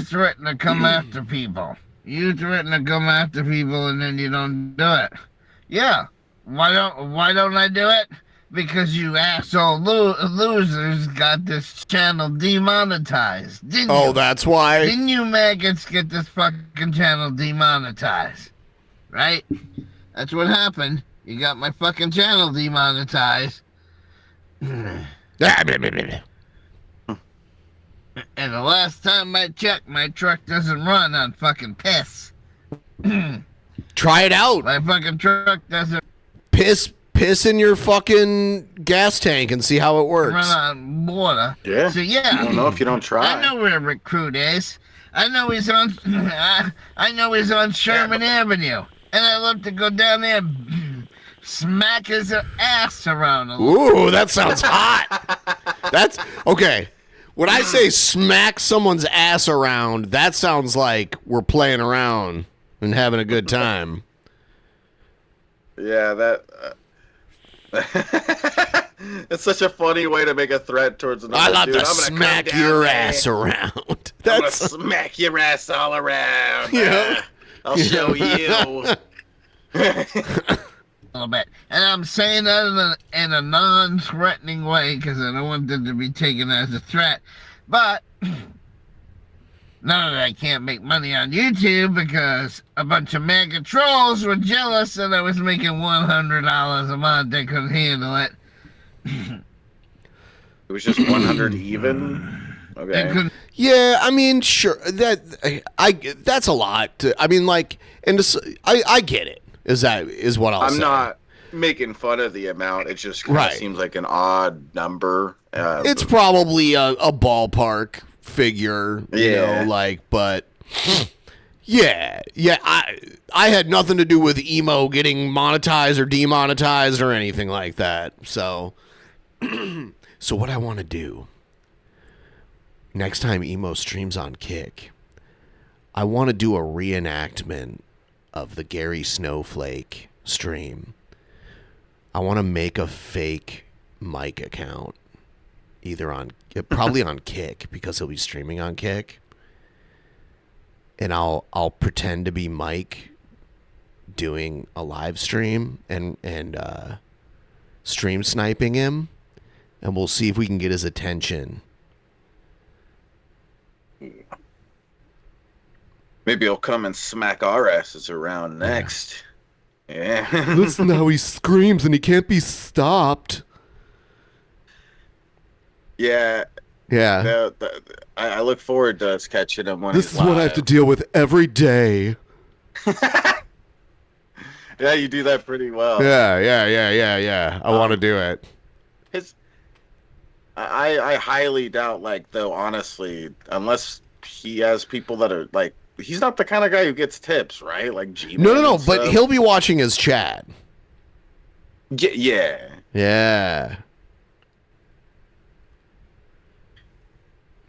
threaten to come after people. You threaten to come after people, and then you don't do it." Yeah. Why don't I do it? Because you asshole losers got this channel demonetized, didn't you? Oh, that's why? Didn't you maggots get this fucking channel demonetized? right? That's what happened. You got my fucking channel demonetized. And the last time I checked, my truck doesn't run on fucking piss. Try it out. My fucking truck doesn't Piss in your fucking gas tank and see how it works. run on water. Yeah. So yeah. I don't know if you don't try. I know where Recruit is. I know he's on I know he's on Sherman Avenue. And I love to go down there and smack his ass around a little. Ooh, that sounds hot. That's okay. When I say smack someone's ass around, that sounds like we're playing around and having a good time. Yeah, that. It's such a funny way to make a threat towards another I love dude. to I'm gonna smack come down your there. ass around. I'm That's gonna smack your ass all around. Yeah. I'll show you. A little bit. And I'm saying that in a non-threatening way because I don't want it to be taken as a threat. But now that I can't make money on YouTube because a bunch of mega trolls were jealous that I was making $100 a month, they couldn't handle it. It was just 100 even. They Okay. couldn't. yeah. I mean, sure. That's a lot. I mean, like, and I get it. Is what I'll say. I'm not making fun of the amount. It just kind of Right. seems like an odd number. It's probably a ballpark figure, you Yeah. know, like, but yeah. I had nothing to do with emo getting monetized or demonetized or anything like that. So, so what I want to do next time emo streams on Kick, I want to do a reenactment of the Gary Snowflake stream. I want to make a fake mic account, probably on Kick because he'll be streaming on Kick, and I'll pretend to be Mike doing a live stream and stream sniping him, and we'll see if we can get his attention. Maybe he'll come and smack our asses around next. Yeah. Listen how he screams and he can't be stopped. Yeah. Yeah. I look forward to us catching him when This he's is what I have to live. deal with every day. Yeah, you do that pretty well. Yeah. I want to do it. I highly doubt, like, though, honestly, unless he has people that are, like, he's not the kind of guy who gets tips, right? Like, G Man. No, but he'll be watching his chat. Yeah. Yeah.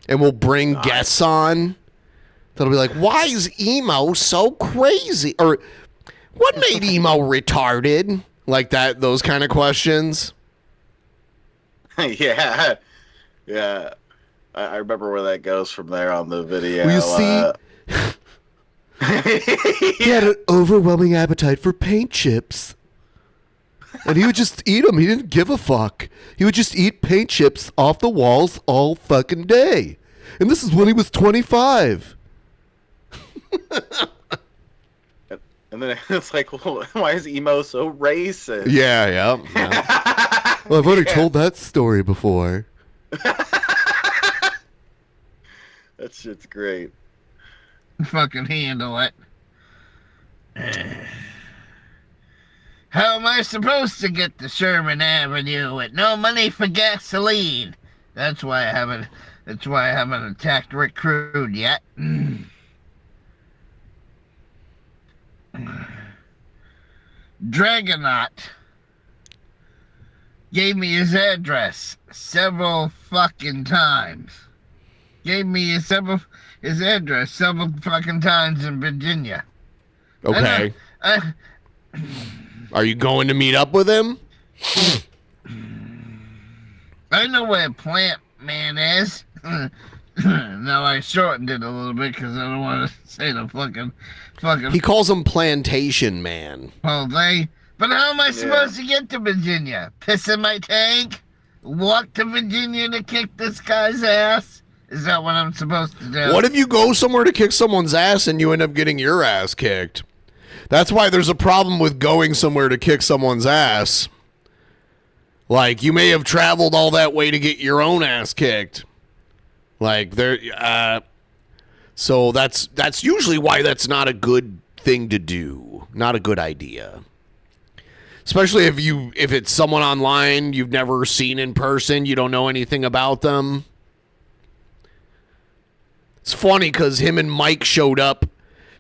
And we'll bring guests on that'll be like, why is emo so crazy? Or what made emo retarded? Like that, those kind of questions. Yeah. Yeah. I remember where that goes from there on the video. Well, you see, he had an overwhelming appetite for paint chips. And he would just eat them. He didn't give a fuck. He would just eat paint chips off the walls all fucking day. And this is when he was 25. And then it's like, well, why is emo so racist? Yeah. Well, I've already told that story before. That shit's great. Fucking handle it. How am I supposed to get to Sherman Avenue with no money for gasoline? That's why I haven't attacked Recruit yet. Dragonaut gave me his address several fucking times. Gave me his address several fucking times in Virginia. Okay. Are you going to meet up with him? I know where Plant Man is. Now I shortened it a little bit because I don't want to say the fucking. He calls him Plantation Man. Well, but how am I supposed to get to Virginia? Piss in my tank? Walk to Virginia to kick this guy's ass? Is that what I'm supposed to do? What if you go somewhere to kick someone's ass and you end up getting your ass kicked? That's why there's a problem with going somewhere to kick someone's ass. Like, you may have traveled all that way to get your own ass kicked. Like, so that's usually why that's not a good thing to do. Not a good idea. Especially if it's someone online you've never seen in person, you don't know anything about them. It's funny because him and Mike showed up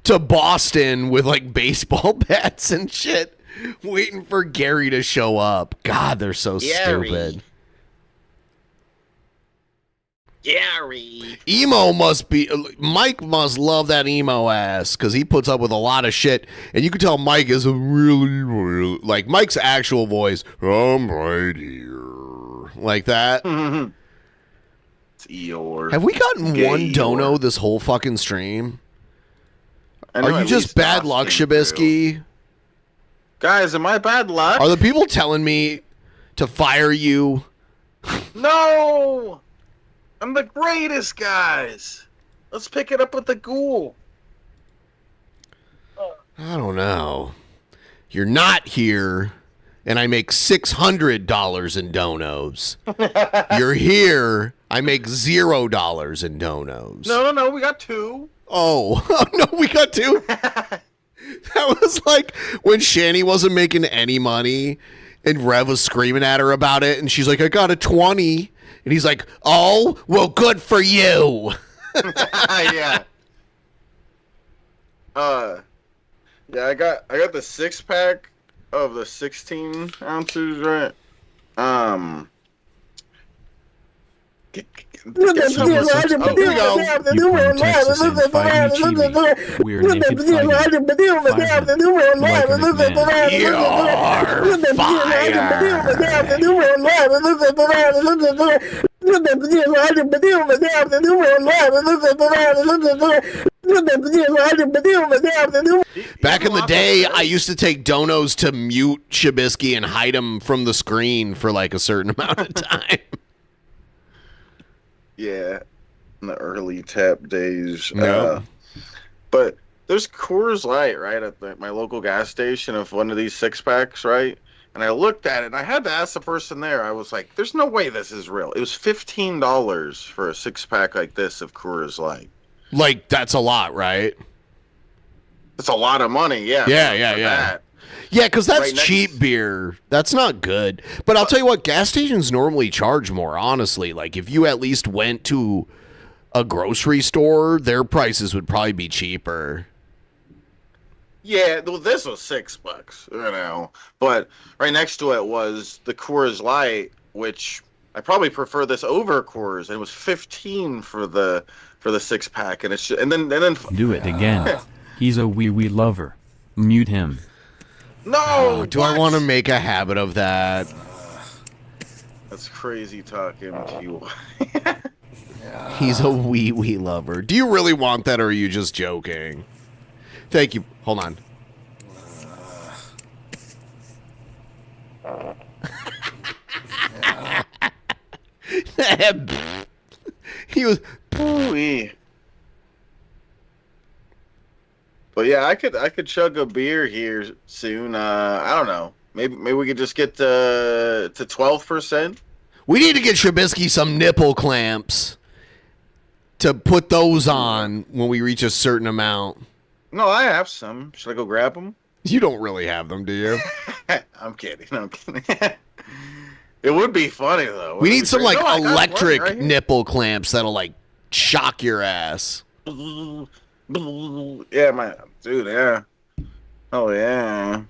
to Boston with like baseball bats and shit, waiting for Gary to show up. God, they're so stupid. Gary. Mike must love that emo ass because he puts up with a lot of shit, and you can tell Mike is a really like Mike's actual voice. I'm right here, like that. It's Eeyore. Have we gotten Gay one dono Eeyore. this whole fucking stream? I know Are you at just least bad Dustin luck, too. Shabisky? Guys, am I bad luck? Are the people telling me to fire you? No! I'm the greatest, guys. Let's pick it up with the ghoul. I don't know. You're not here, and I make $600 in donos. You're here, I make $0 in donos. No, we got 2. Oh, no, we got 2? That was like when Shani wasn't making any money, and Rev was screaming at her about it, and she's like, I got a 20. And he's like, oh, well, good for you. Yeah. Yeah, I got the 6-pack of the 16 ounces, right? Here we go. You from Texas and fighting Chile. We're naked fighting. Back in the day, I used to take donos to mute Shabisky and hide him from the screen for like a certain amount of time. Yeah, in the early tap days. No. But there's Coors Light, right, at my local gas station of one of these 6-packs, right? And I looked at it, and I had to ask the person there. I was like, there's no way this is real. It was $15 for a 6-pack like this of Coors Light. Like, that's a lot, right? That's a lot of money, yeah. Yeah. That. Yeah, because that's Right next- cheap beer. That's not good. But I'll tell you what, gas stations normally charge more, honestly. Like, if you at least went to a grocery store, their prices would probably be cheaper. Yeah, well, this was $6, you know. But right next to it was the Coors Light, which I probably prefer this over Coors. And it was $15 for the 6-pack, and it's and then Do it again. He's a wee lover. Mute him. no. Do I want to make a habit of that? That's crazy talking to you. He's a wee lover. Do you really want that, or are you just joking? Thank you. Hold on. He was. Ooh-wee. But yeah, I could chug a beer here soon. I don't know. Maybe we could just get to 12%. We need to get Shabisky some nipple clamps to put those on when we reach a certain amount. No, I have some. Should I go grab them? You don't really have them, do you? I'm kidding. It would be funny though. We need some like No, I got one electric right here. nipple clamps that'll like shock your ass. Yeah, dude. Yeah. Oh yeah.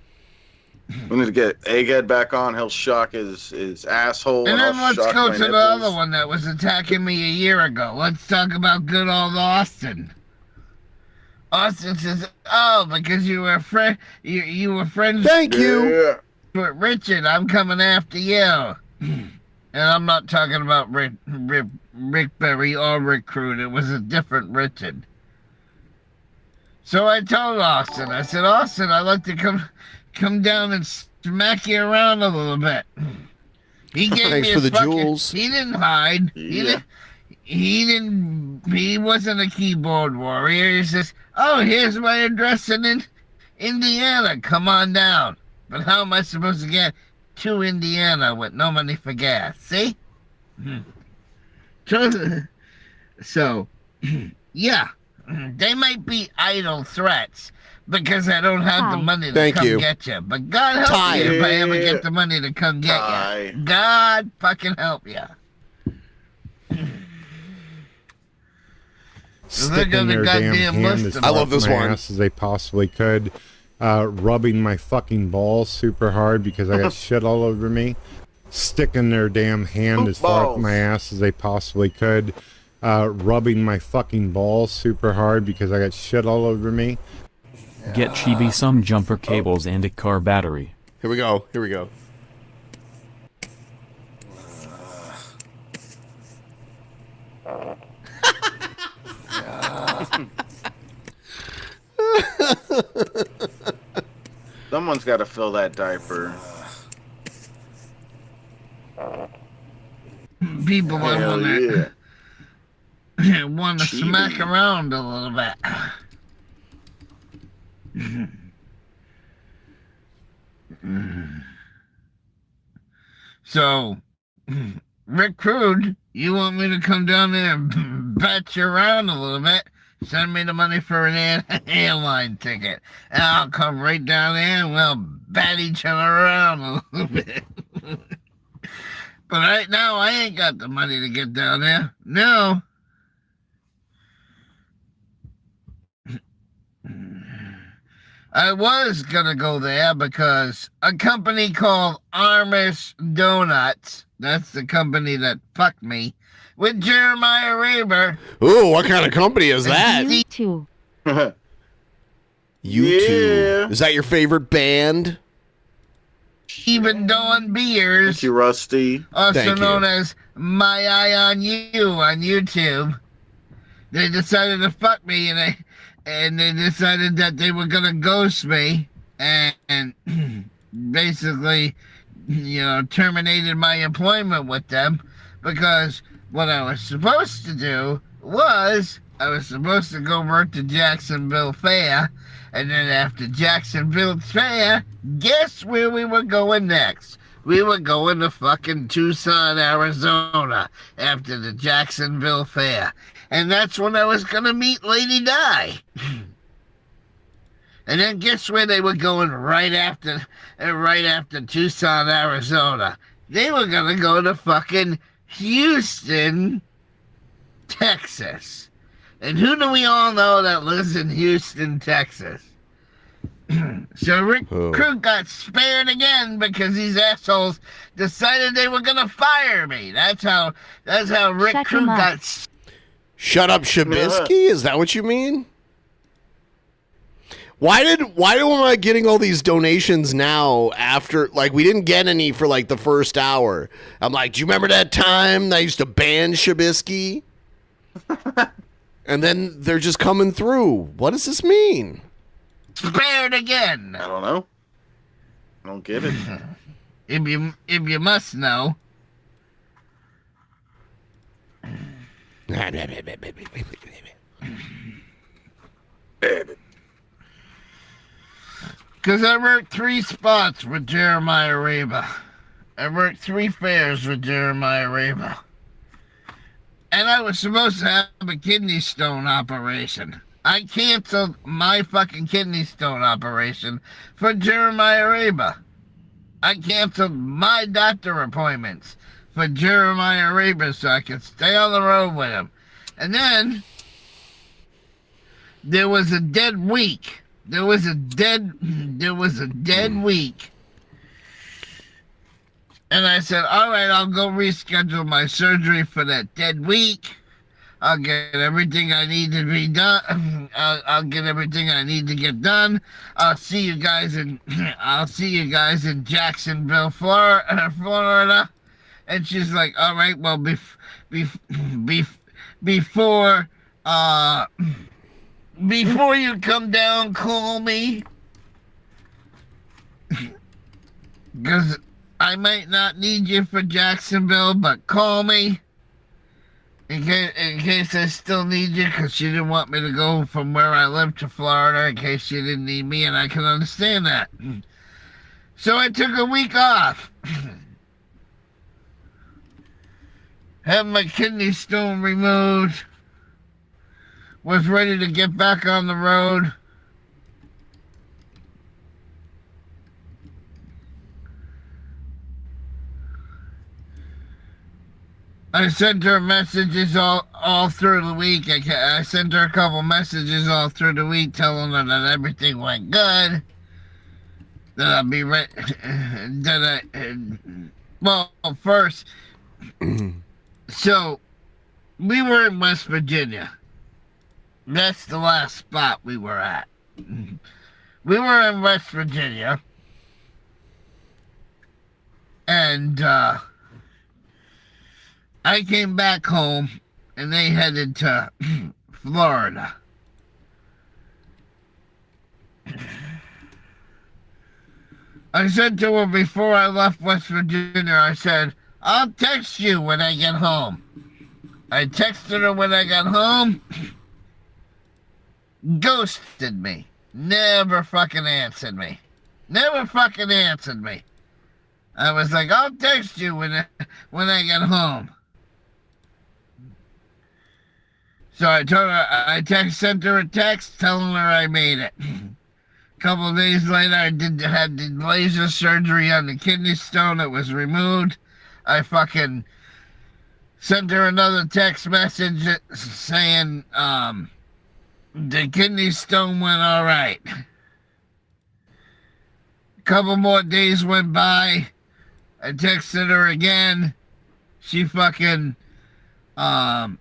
We need to get Egghead back on. He'll shock his asshole. And then I'll let's shock go my to the nipples. other one that was attacking me a year ago. Let's talk about good old Austin. Austin says, "Oh, because you were you were friends Thank you. Yeah. with Richard, I'm coming after you." And I'm not talking about Rick Berry or Rick Crude. It was a different Richard. So I told Austin, I said, Austin, I'd like to come down and smack you around a little bit. He gave Thanks me for his the jewels. He didn't hide. Yeah. He wasn't a keyboard warrior. He says, oh, here's my address and Indiana, come on down. But how am I supposed to get to Indiana with no money for gas? See? So, yeah, they might be idle threats because I don't have the money to come get you. But God help you if I ever get the money to come get you. God fucking help you. Sticking their damn hand as far up my ass as they possibly could, rubbing my fucking balls super hard because I got shit all over me, sticking their damn hand as far up my ass as they possibly could, rubbing my fucking balls super hard because I got shit all over me. Get Chibi some jumper cables and a car battery. Here we go. Here we go. Someone's got to fill that diaper. People want to smack around a little bit. So, Rick Crude, you want me to come down there and bat you around a little bit? Send me the money for an airline ticket, and I'll come right down there and we'll bat each other around a little bit. But right now, I ain't got the money to get down there. No. I was gonna go there because a company called Armis Donuts, that's the company that fucked me, with Jeremiah Reber. Ooh, what kind of company is that? U2. U2. Yeah. Is that your favorite band? Even Dawn Beers. Thank you, Rusty. Also known as My Eye on You on YouTube. They decided to fuck me and they decided that they were gonna ghost me and basically, terminated my employment with them because what I was supposed to do was I was supposed to go work to Jacksonville Fair, and then after Jacksonville Fair, guess where we were going next? We were going to fucking Tucson, Arizona after the Jacksonville Fair. And that's when I was gonna meet Lady Di. And then guess where they were going right after Tucson, Arizona? They were gonna go to fucking Houston, Texas. And who do we all know that lives in Houston, Texas? So Rick Crew got spared again because these assholes decided they were gonna fire me. That's how Rick Crew got. Shut up, Shabisky? Is that what you mean? Why am I getting all these donations now after, like, we didn't get any for, like, the first hour? I'm like, do you remember that time I used to ban Shabisky? And then they're just coming through. What does this mean? Spared again. I don't know. I don't get it. If you must know. Because I worked 3 spots with Jeremiah Reba. I worked 3 fairs with Jeremiah Reba. And I was supposed to have a kidney stone operation. I canceled my fucking kidney stone operation for Jeremiah Reba. I canceled my doctor appointments for Jeremiah Reba so I could stay on the road with him. And then there was a dead week. There was a dead week. And I said, all right, I'll go reschedule my surgery for that dead week. I'll get everything I need to be done. I'll get everything I need to get done. I'll see you guys in Jacksonville, Florida. And she's like, all right, well, before you come down, call me. Because I might not need you for Jacksonville, but call me. in case I still need you, because she didn't want me to go from where I live to Florida, in case she didn't need me, and I can understand that. So I took a week off. Had my kidney stone removed. Was ready to get back on the road. I sent her messages all through the week. I sent her a couple messages all through the week telling her that everything went good. That I'd be ready. Well, first, so we were in West Virginia. That's the last spot we were at. We were in West Virginia. And, I came back home, and they headed to Florida. I said to her before I left West Virginia, I said, I'll text you when I get home. I texted her when I got home. Ghosted me. Never fucking answered me. Never fucking answered me. I was like, I'll text you when I get home. So I told her, sent her a text telling her I made it. A couple of days later, I had the laser surgery on the kidney stone. It was removed. I fucking sent her another text message saying, the kidney stone went all right. A couple more days went by. I texted her again. She fucking, I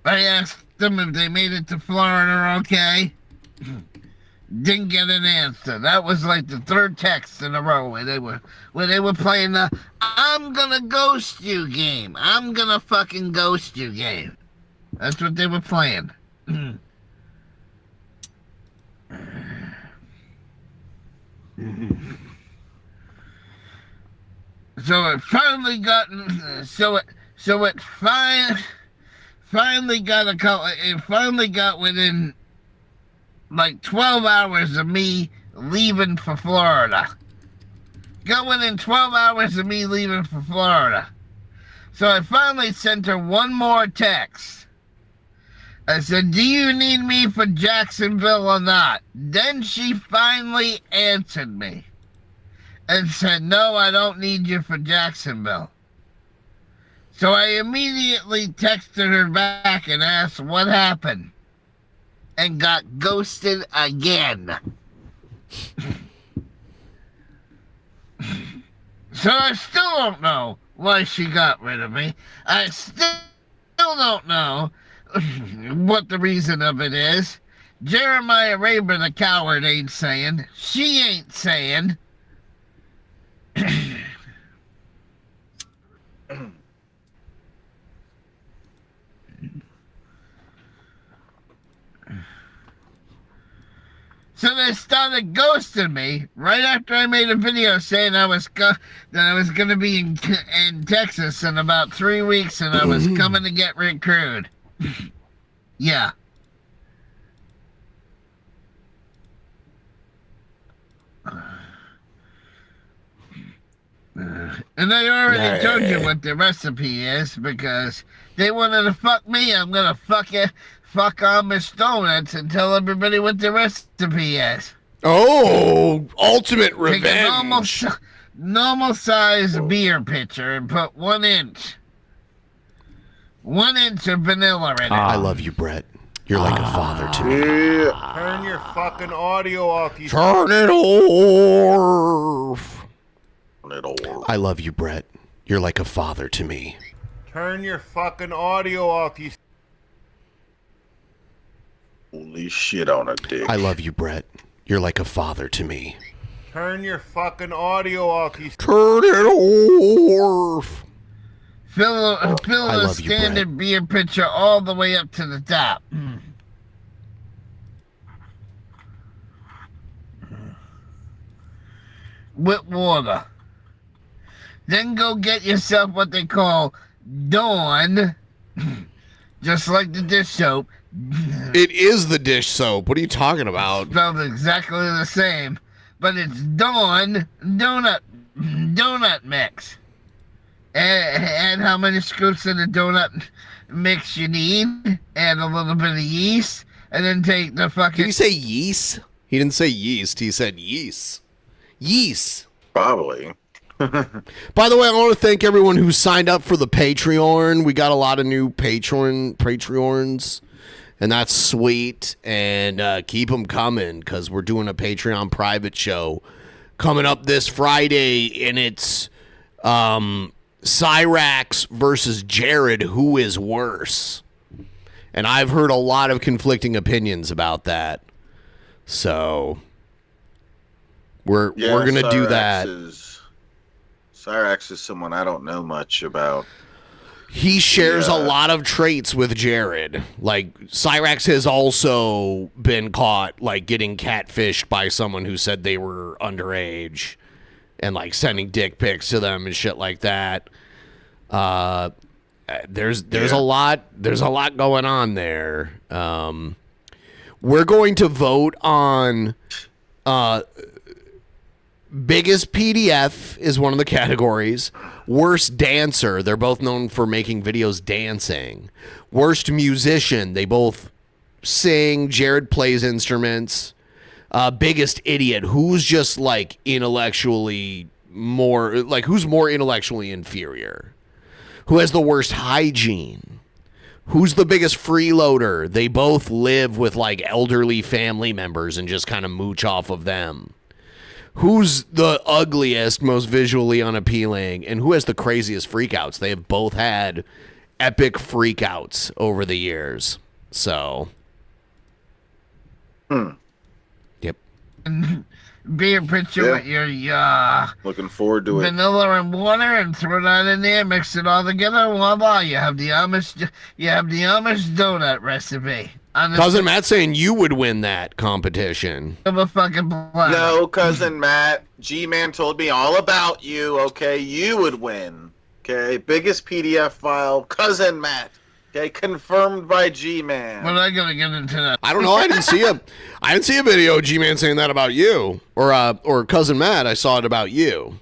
asked them if they made it to Florida okay. Didn't get an answer. That was like the third text in a row where they were playing the I'm gonna ghost you game. I'm gonna fucking ghost you game. That's what they were playing. So it finally got finally got within like 12 hours of me leaving for Florida. Got within 12 hours of me leaving for Florida. So I finally sent her one more text. I said, do you need me for Jacksonville or not? Then she finally answered me and said, no, I don't need you for Jacksonville. So I immediately texted her back and asked what happened and got ghosted again. So I still don't know why she got rid of me. I still don't know what the reason of it is. Jeremiah Raber, the coward, ain't saying. She ain't saying. So they started ghosting me right after I made a video saying that I was going to be in Texas in about 3 weeks and I was coming to get recruited. Yeah. And I already told you what the recipe is because they wanted to fuck me. I'm going to fuck on Miss Donuts and tell everybody what the recipe is. Oh, ultimate revenge. Take a normal size beer pitcher and put 1 inch. 1 inch of vanilla in it. I love you, Brett. You're like a father to me. Yeah. Turn your fucking audio off. You Turn it off. I love you, Brett. You're like a father to me. Turn your fucking audio off. You Holy shit on a dick. I love you, Brett. You're like a father to me. turn your fucking audio off. You turn it off. Fill a standard beer pitcher all the way up to the top. With water. Then go get yourself what they call Dawn, just like the dish soap. It is the dish soap. What are you talking about? Spelled exactly the same, but it's Dawn donut mix. Add how many scoops of the donut mix you need. Add a little bit of yeast, and then take the fucking... Did he say yeast? He didn't say yeast. He said yeast. Yeast. Probably. By the way, I want to thank everyone who signed up for the Patreon. We got a lot of new Patreons, and that's sweet. And keep them coming, because we're doing a Patreon private show coming up this Friday, and it's Cyrax versus Jared. Who is worse? And I've heard a lot of conflicting opinions about that. So we're gonna do that. Cyrax is someone I don't know much about. He shares a lot of traits with Jared. Like, Cyrax has also been caught, like, getting catfished by someone who said they were underage and, like, sending dick pics to them and shit like that. There's a lot going on there. We're going to vote on biggest PDF is one of the categories. Worst dancer, they're both known for making videos dancing. Worst musician, they both sing. Jared plays instruments. Biggest idiot, who's just like intellectually more, like who's more intellectually inferior? Who has the worst hygiene? Who's the biggest freeloader? They both live with like elderly family members and just kind of mooch off of them. Who's the ugliest, most visually unappealing, and who has the craziest freakouts? They have both had epic freakouts over the years. So, yep. Be a picture with your looking forward to it. Vanilla and water, and throw that in there, mix it all together, voila! You have the Amish donut recipe. Cousin Matt saying you would win that competition. A fucking no, Cousin Matt. G Man told me all about you. Okay, you would win. Okay, biggest PDF file, Cousin Matt. Okay, confirmed by G Man. Well, I gotta get into that. I don't know. I didn't see a video of G Man saying that about you or Cousin Matt. I saw it about you.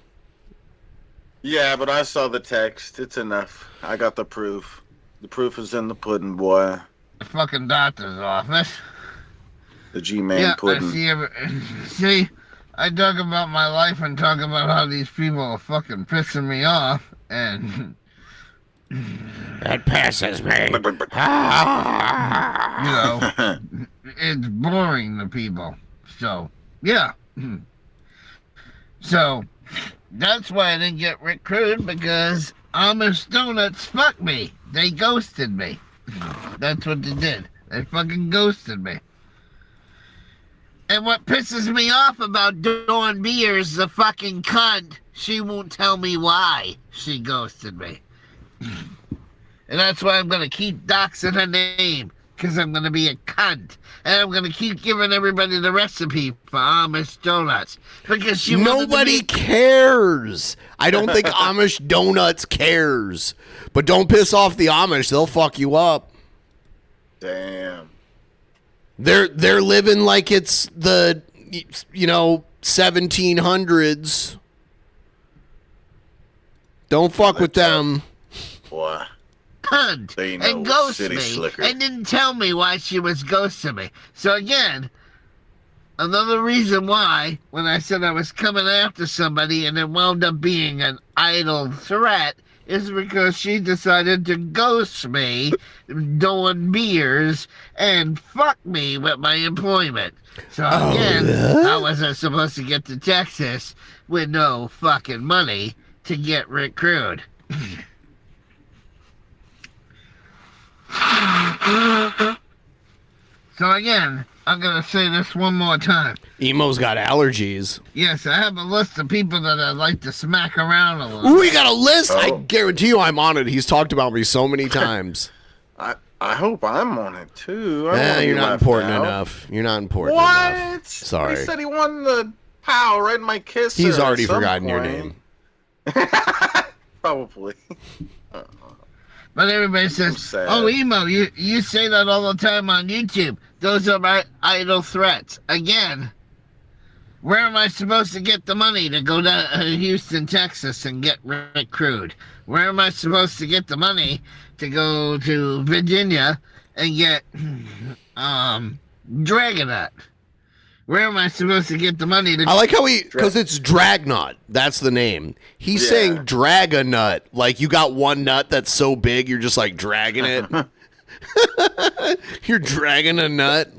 Yeah, but I saw the text. It's enough. I got the proof. The proof is in the pudding, boy. Fucking doctor's office. The G-Man pudding. See, I talk about my life and talk about how these people are fucking pissing me off, and that passes me. You know, it's boring to people. So, yeah. So, that's why I didn't get Rick Crude, because Amish Donuts fucked me. They ghosted me. That's what they did. They fucking ghosted me. And what pisses me off about Dawn Beer is the fucking cunt. She won't tell me why she ghosted me. And that's why I'm going to keep doxing her name. Because I'm going to be a cunt. And I'm going to keep giving everybody the recipe for Amish donuts. Because nobody cares. I don't think Amish Donuts cares. But don't piss off the Amish. They'll fuck you up. Damn. They're living like it's the 1700s. Don't fuck with them. Boy. Cunt and ghosted me and didn't tell me why she was ghosting me. So again, another reason why when I said I was coming after somebody and it wound up being an idle threat is because she decided to ghost me doing beers and fuck me with my employment. So again, how was I supposed to get to Texas with no fucking money to get Rick Crude? So again, I'm going to say this one more time. Emo's got allergies. Yes, I have a list of people that I'd like to smack around a little. Ooh, you got a list? Oh. I guarantee you I'm on it. He's talked about me so many times. I hope I'm on it too. You're not important enough. You're not important enough. Sorry. He said he won the POW right in my kiss. He's already forgotten your name. Probably. But everybody says, "Oh, emo, you say that all the time on YouTube. Those are my idle threats." Again, where am I supposed to get the money to go to Houston, Texas, and get recruited? Where am I supposed to get the money to go to Virginia and get Dragonut? Where am I supposed to get the money to... I like how because it's Dragnut. That's the name. He's saying Dragonut. Like, you got one nut that's so big, you're just, like, dragging it. You're dragging a nut.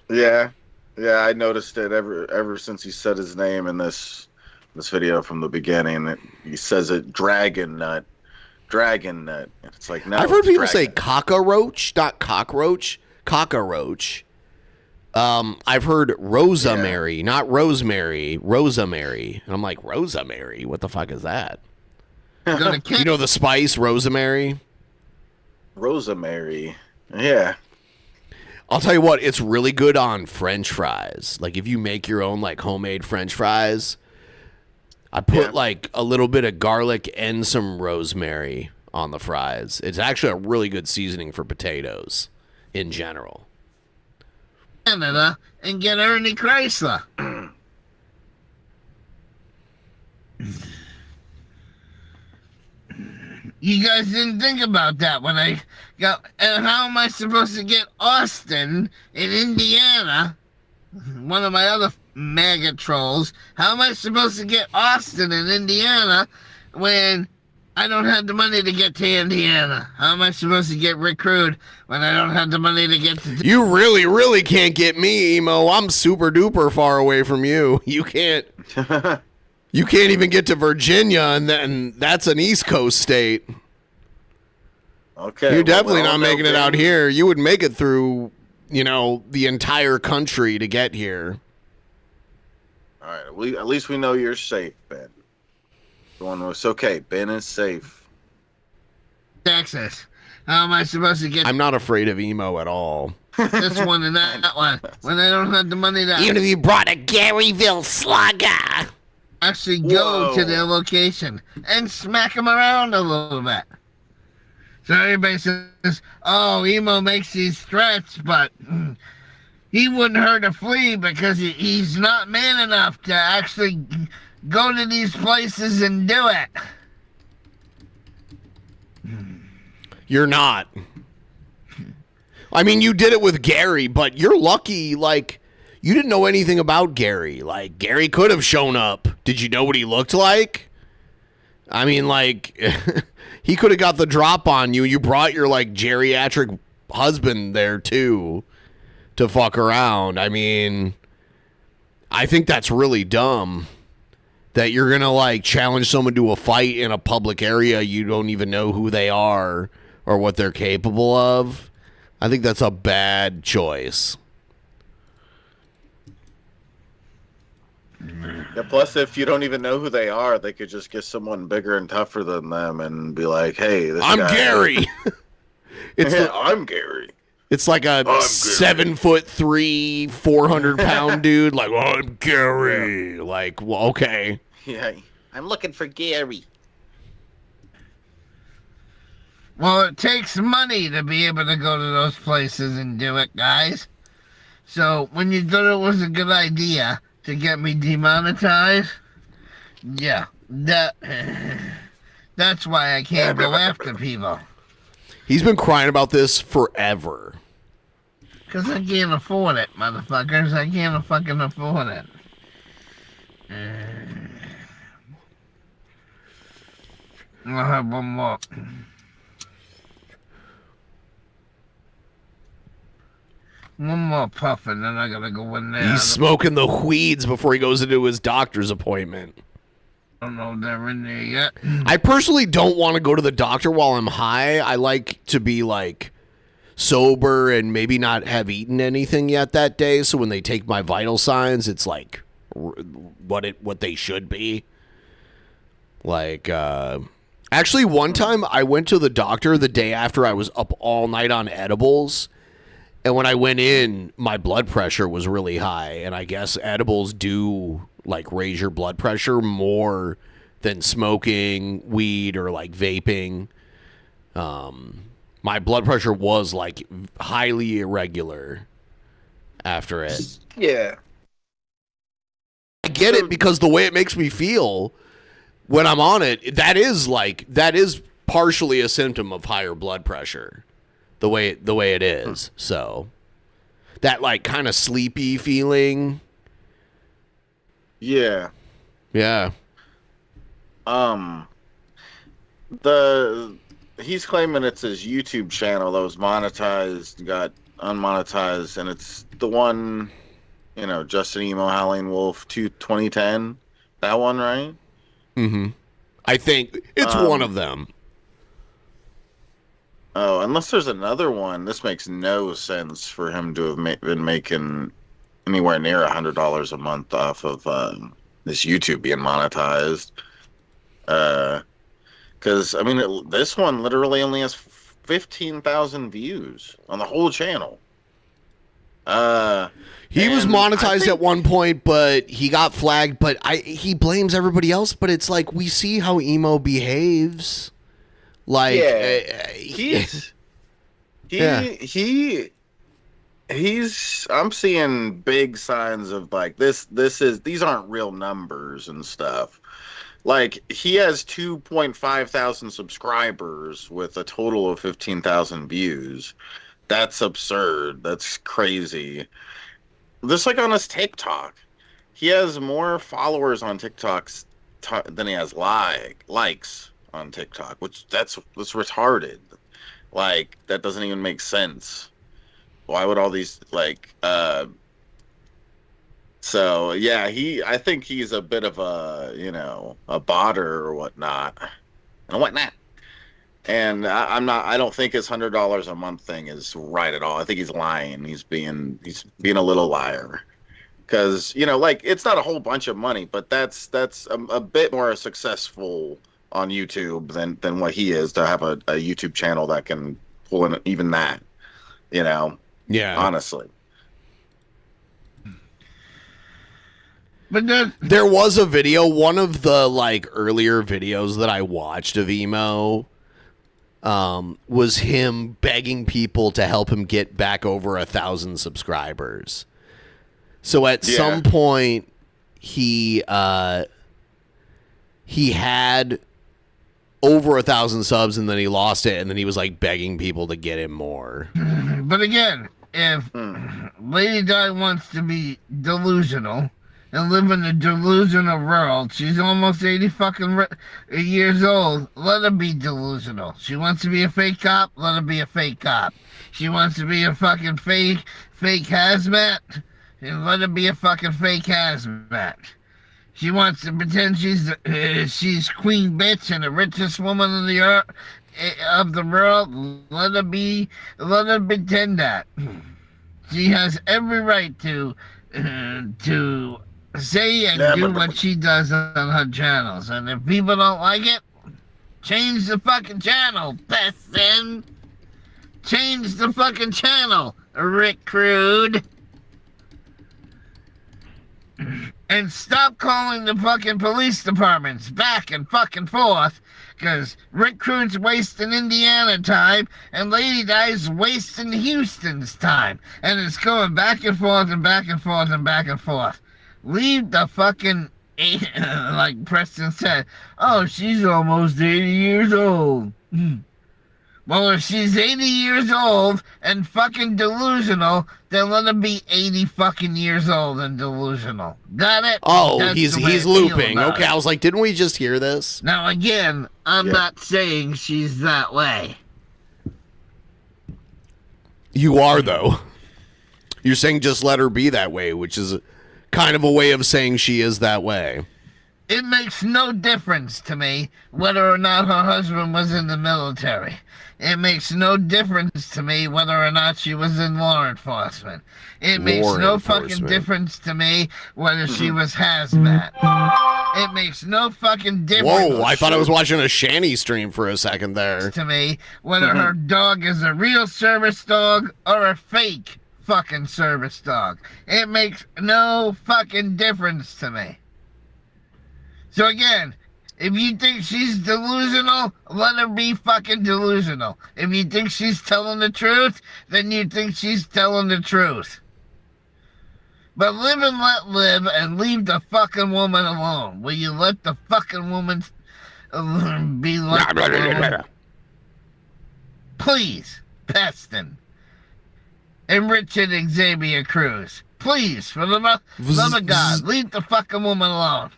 Yeah. Yeah, I noticed it ever since he said his name in this video from the beginning. He says it Dragon Nut. Dragon Nut. It's like, no, I've heard people say cockroach, not cockroach. Cockroach. I've heard Rosemary, not Rosemary, Rosemary. And I'm like, Rosemary? What the fuck is that? You know the spice, Rosemary? Rosemary. Yeah. I'll tell you what, it's really good on French fries. Like, if you make your own, like, homemade French fries, I put, like, a little bit of garlic and some rosemary on the fries. It's actually a really good seasoning for potatoes in general. Canada and get Ernie Chrysler. You guys didn't think about that when I got... And how am I supposed to get Austin in Indiana? One of my other MAGA trolls. How am I supposed to get Austin in Indiana when I don't have the money to get to Indiana? How am I supposed to get recruited when I don't have the money to get to... You really, really can't get me, Emo. I'm super duper far away from you. You can't... You can't even get to Virginia, and that's an East Coast state. Okay. You're definitely not making it out here. You would make it through, you know, the entire country to get here. All right. At least we know you're safe, Ben. It's okay. Ben is safe. Texas. How am I supposed to get... I'm not afraid of Emo at all. This one and that one. When I don't have the money to... Even if you brought a Garyville slugger. Actually go to their location and smack them around a little bit. So everybody says, "Oh, Emo makes these threats, but he wouldn't hurt a flea because he's not man enough to actually go to these places and do it." You're not. I mean, you did it with Gary, but you're lucky, like... You didn't know anything about Gary. Like, Gary could have shown up. Did you know what he looked like? I mean, like, he could have got the drop on you. You brought your, like, geriatric husband there, too, to fuck around. I mean, I think that's really dumb that you're going to, like, challenge someone to a fight in a public area you don't even know who they are or what they're capable of. I think that's a bad choice. Yeah, plus, if you don't even know who they are, they could just get someone bigger and tougher than them and be like, "Hey, I'm Gary." I'm Gary. It's like a 7'3", 400-pound dude. Like, I'm Gary. Yeah. Like, well, okay. Yeah, I'm looking for Gary. Well, it takes money to be able to go to those places and do it, guys. So when you thought it was a good idea to get me demonetized, yeah, that's why I can't go after people. He's been crying about this forever. Because I can't afford it, motherfuckers. I can't fucking afford it. I'll have one more. One more puff and then I gotta go in there. He's smoking the weeds before he goes into his doctor's appointment. I don't know if they're in there yet. I personally don't want to go to the doctor while I'm high. I like to be, like, sober and maybe not have eaten anything yet that day. So when they take my vital signs, it's like what they should be. Like, actually, one time I went to the doctor the day after I was up all night on edibles. And when I went in, my blood pressure was really high. And I guess edibles do, like, raise your blood pressure more than smoking weed or like vaping. My blood pressure was like highly irregular after it. Yeah. I get it because the way it makes me feel when I'm on it, that is partially a symptom of higher blood pressure. The way it is. So that like kind of sleepy feeling. Yeah. Yeah. He's claiming it's his YouTube channel that was monetized, got unmonetized, and it's the one, Justin Emo Howling Wolf 2010. That one, right? Mm-hmm. I think it's one of them. Oh, unless there's another one. This makes no sense for him to have been making anywhere near $100 a month off of this YouTube being monetized. Because, this one literally only has 15,000 views on the whole channel. He was monetized at one point, but he got flagged. But he blames everybody else. But it's like we see how emo behaves. Like he's I'm seeing big signs of like these aren't real numbers and stuff. Like he has 2.5 thousand subscribers with a total of 15,000 views. That's absurd. That's crazy. Just like on his TikTok, he has more followers on TikTok than he has likes on TikTok, which that's retarded. Like that doesn't even make sense. Why would all these so yeah, I think he's a bit of a a botter or whatnot. And I don't think his $100 a month thing is right at all. I think he's lying. He's being a little liar. Because it's not a whole bunch of money, but that's a bit more successful on YouTube than what he is to have a YouTube channel that can pull in even that. Yeah. Honestly. But there was a video, one of the earlier videos that I watched of emo was him begging people to help him get back over 1,000 subscribers. So at some point he had over 1,000 subs and then he lost it, and then he was begging people to get him more. But again, if Lady Di wants to be delusional and live in a delusional world, she's almost 80 fucking years old. Let her be delusional. She wants to be a fake cop. Let her be a fake cop. She wants to be a fucking fake hazmat. And let her be a fucking fake hazmat. She wants to pretend she's queen bitch and the richest woman in the earth, of the world. Let her pretend that. She has every right to say and do what she does on her channels. And if people don't like it, change the fucking channel, peasant. Change the fucking channel, Rick Crude. And stop calling the fucking police departments back and fucking forth, because Rick Crude's wasting Indiana time and Lady Di's wasting Houston's time. And it's going back and forth and back and forth and back and forth. Leave the fucking, like Preston said, oh, she's almost 80 years old. Well, if she's 80 years old and fucking delusional, then let her be 80 fucking years old and delusional. Got it? Oh, he's looping. Okay, I was like, didn't we just hear this? Now, again, I'm not saying she's that way. You are, though. You're saying just let her be that way, which is kind of a way of saying she is that way. It makes no difference to me whether or not her husband was in the military. It makes no difference to me whether or not she was in law enforcement. It makes no fucking difference to me whether she was hazmat. It makes no fucking difference. Whoa, I thought I was watching a Shanny stream for a second there. To me, whether her dog is a real service dog or a fake fucking service dog. It makes no fucking difference to me. So again, If you think she's delusional, let her be fucking delusional. If you think she's telling the truth, then you think she's telling the truth. But live and let live and leave the fucking woman alone. Will you let the fucking woman be left alone? Please, Peston. And Richard Xavier Cruz. Please, for the love of God, leave the fucking woman alone.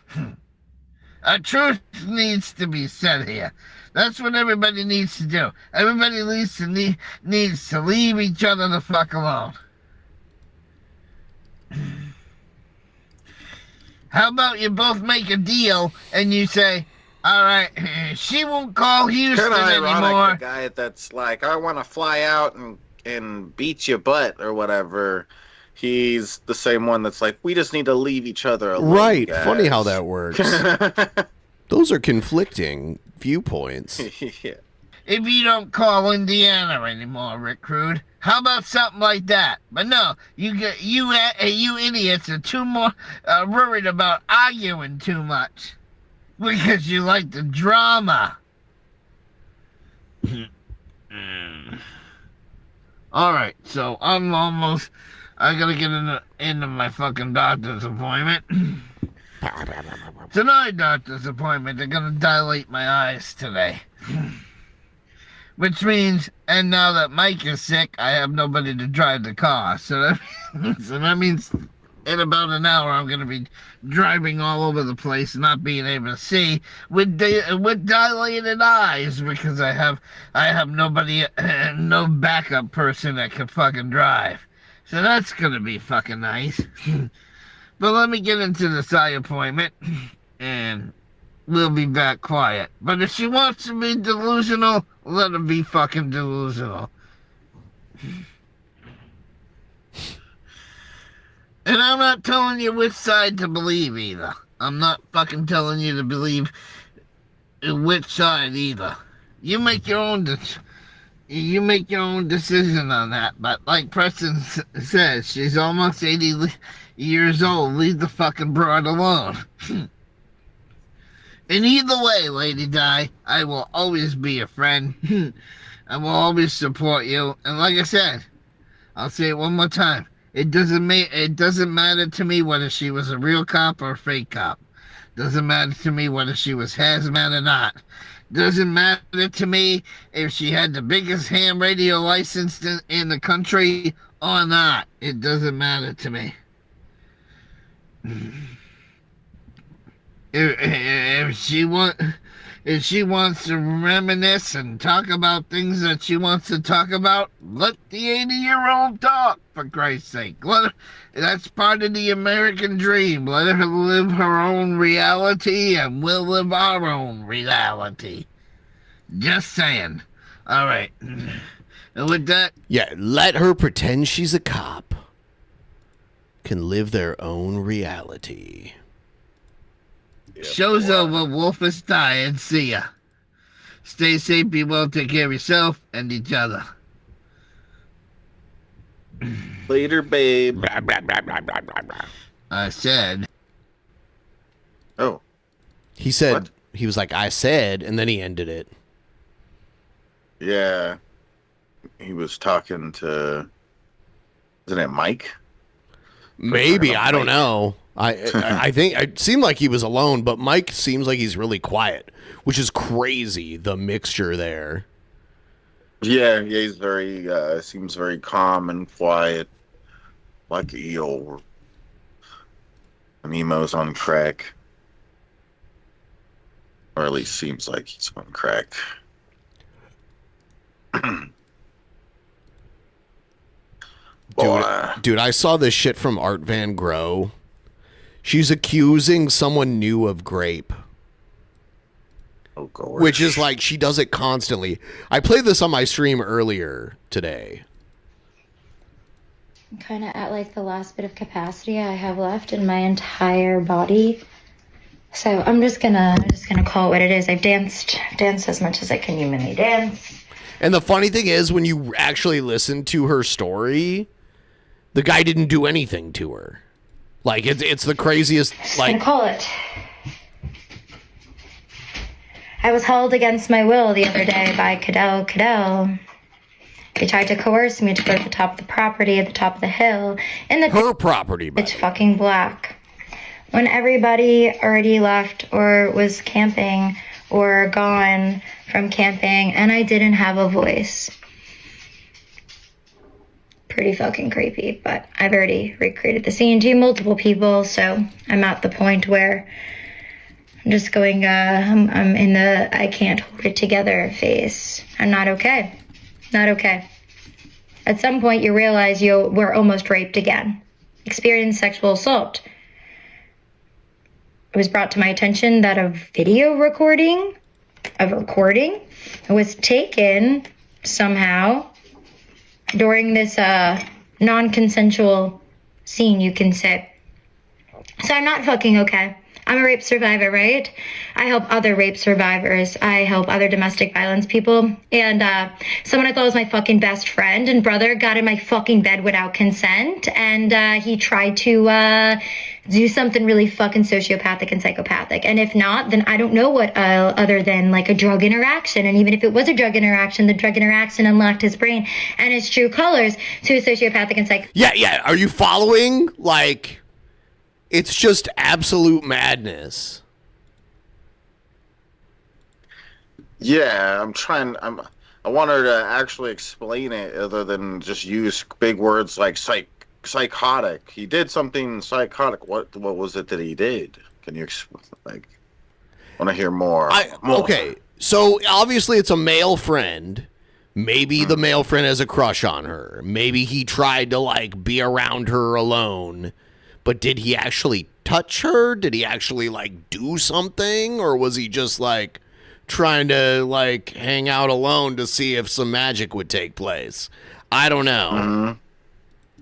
A truth needs to be said here. That's what everybody needs to do. Everybody needs to leave each other the fuck alone. How about you both make a deal and you say, all right, she won't call Houston Kinda ironic, anymore. the guy that's like, I want to fly out and beat your butt or whatever. He's the same one that's like, we just need to leave each other alone. Right. Guys. Funny how that works. Those are conflicting viewpoints. Yeah. If you don't call Indiana anymore, Rick Crude, how about something like that? But no, you idiots are too more worried about arguing too much because you like the drama. All right, so I gotta get into my fucking doctor's appointment. Tonight, doctor's appointment, they're gonna dilate my eyes today. Which means, and now that Mike is sick, I have nobody to drive the car. So that means in about an hour, I'm going to be driving all over the place, not being able to see with dilated eyes because I have nobody, no backup person that can fucking drive. So that's going to be fucking nice. But let me get into this eye appointment, and we'll be back quiet. But if she wants to be delusional, let her be fucking delusional. And I'm not telling you which side to believe either. I'm not fucking telling you to believe which side either. You make your own decision on that. But like Preston says, she's almost 80 years old. Leave the fucking broad alone. And either way, Lady Di, I will always be a friend. I will always support you. And like I said, I'll say it one more time. It doesn't matter to me whether she was a real cop or a fake cop. Doesn't matter to me whether she was hazmat or not. Doesn't matter to me if she had the biggest ham radio license in the country or not. It doesn't matter to me. If she wants to reminisce and talk about things that she wants to talk about, let the 80-year-old talk, for Christ's sake. That's part of the American dream. Let her live her own reality, and we'll live our own reality. Just saying. All right. And with that... Yeah, let her pretend she's a cop. Can live their own reality. Show's over. Wolf is tired. See ya. Stay safe. Be well. Take care of yourself and each other. Later, babe. I said. Oh. He said, what? He was like, I said, and then he ended it. Yeah. He was talking to, isn't it Mike? Maybe. I don't know. I think it seemed like he was alone, but Mike seems like he's really quiet, which is crazy, the mixture there. Yeah, he's very, seems very calm and quiet, like an eel. Nemo's on crack. Or at least seems like he's on crack. Dude, I saw this shit from Art Van Gogh. She's accusing someone new of grape. Oh, gosh. Which is like, she does it constantly. I played this on my stream earlier today. I'm kind of at like the last bit of capacity I have left in my entire body. So I'm just gonna call it what it is. I've danced as much as I can humanly dance. And the funny thing is, when you actually listen to her story, the guy didn't do anything to her. Like, it's the craziest, like... Gonna call it. I was held against my will the other day by Cadell. He tried to coerce me to go to the top of the property, at the top of the hill, in the her property, pitch fucking black. When everybody already left or was camping or gone from camping, and I didn't have a voice. Pretty fucking creepy, but I've already recreated the scene to multiple people, so I'm at the point where I'm just going, I'm in the I can't hold it together phase. I'm not okay. Not okay. At some point you realize you were almost raped again. Experienced sexual assault. It was brought to my attention that a video recording was taken somehow during this non-consensual scene, you can say. So I'm not fucking okay. I'm a rape survivor, right? I help other rape survivors. I help other domestic violence people. And someone I thought was my fucking best friend and brother got in my fucking bed without consent. And he tried to do something really fucking sociopathic and psychopathic. And if not, then I don't know what other than like a drug interaction. And even if it was a drug interaction, the drug interaction unlocked his brain and his true colors to a sociopathic and psych. Yeah. Are you following? Like, it's just absolute madness. Yeah, I want her to actually explain it other than just use big words like psychotic. He did something psychotic. What was it that he did? Can you explain? Like, want to hear more? Okay, so obviously it's a male friend. Maybe the male friend has a crush on her. Maybe he tried to like be around her alone. But did he actually touch her? Did he actually like do something? Or was he just like trying to like hang out alone to see if some magic would take place? I don't know.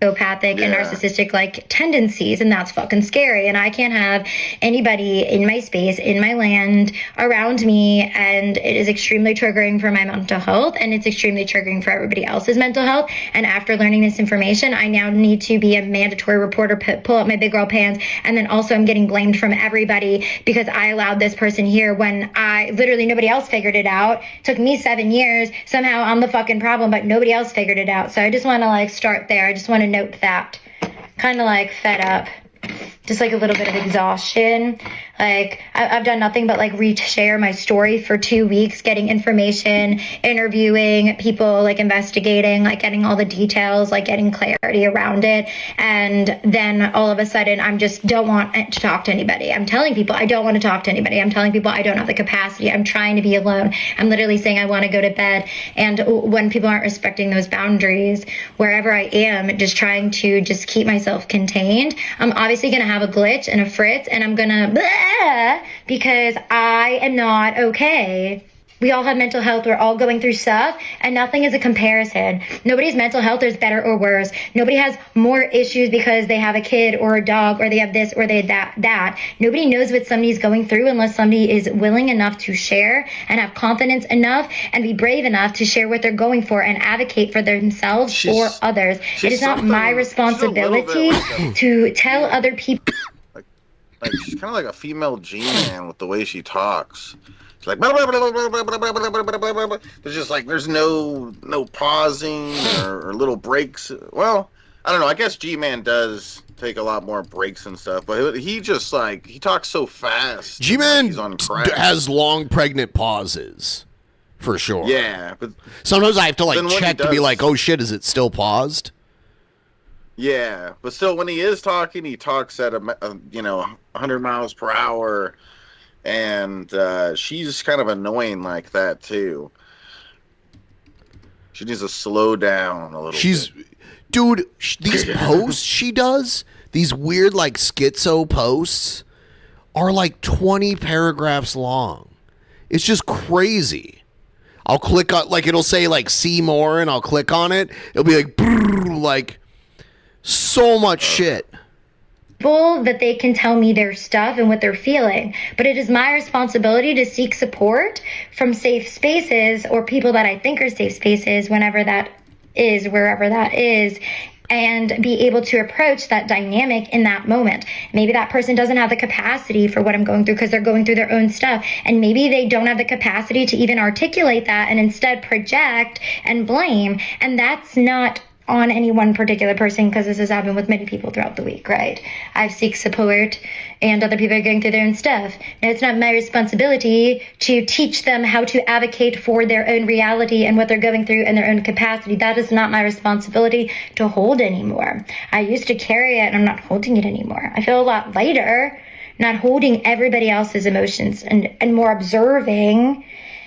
Psychopathic and narcissistic like tendencies, and that's fucking scary. And I can't have anybody in my space, in my land, around me, and it is extremely triggering for my mental health, and it's extremely triggering for everybody else's mental health. And after learning this information, I now need to be a mandatory reporter, pull up my big girl pants, and then also I'm getting blamed from everybody because I allowed this person here when I literally nobody else figured it out. It took me 7 years. Somehow I'm the fucking problem, but nobody else figured it out. So I just want to like start there. I just want to note that. Kind of like fed up. Just like a little bit of exhaustion. Like I've done nothing but like reshare my story for 2 weeks, getting information, interviewing people, like investigating, like getting all the details, like getting clarity around it. And then all of a sudden I'm just don't want to talk to anybody. I'm telling people I don't want to talk to anybody. I'm telling people I don't have the capacity. I'm trying to be alone. I'm literally saying I want to go to bed. And when people aren't respecting those boundaries, wherever I am, just trying to just keep myself contained, I'm obviously going to have a glitch and a fritz, and I'm going to because I am not okay. We all have mental health. We're all going through stuff, and nothing is a comparison. Nobody's mental health is better or worse. Nobody has more issues because they have a kid or a dog or they have this or they have that. Nobody knows what somebody's going through unless somebody is willing enough to share and have confidence enough and be brave enough to share what they're going for and advocate for themselves or others. It is not my responsibility to tell other people. Like she's kind of like a female G Man with the way she talks. It's like blah, blah, blah, blah, blah, blah, blah, blah, blah, blah, blah. There's just like there's no pausing or little breaks. Well, I don't know. I guess G Man does take a lot more breaks and stuff, but he just like he talks so fast. G Man like he's on crack. has long pregnant pauses, for sure. Yeah, but sometimes I have to like check to be like, oh shit, is it still paused? Yeah, but still, when he is talking, he talks at 100 miles per hour, and she's kind of annoying like that too. She needs to slow down a little. Dude, these posts she does, these weird like schizo posts, are like 20 paragraphs long. It's just crazy. I'll click on like it'll say like see more, and I'll click on it. It'll be like brrr, like. So much shit. That they can tell me their stuff and what they're feeling, but it is my responsibility to seek support from safe spaces or people that I think are safe spaces whenever that is, wherever that is, and be able to approach that dynamic in that moment. Maybe that person doesn't have the capacity for what I'm going through because they're going through their own stuff. And maybe they don't have the capacity to even articulate that and instead project and blame. And that's not on any one particular person, because this has happened with many people throughout the week, right? I've seek support and other people are going through their own stuff. Now, it's not my responsibility to teach them how to advocate for their own reality and what they're going through in their own capacity. That is not my responsibility to hold anymore. I used to carry it and I'm not holding it anymore. I feel a lot lighter not holding everybody else's emotions and more observing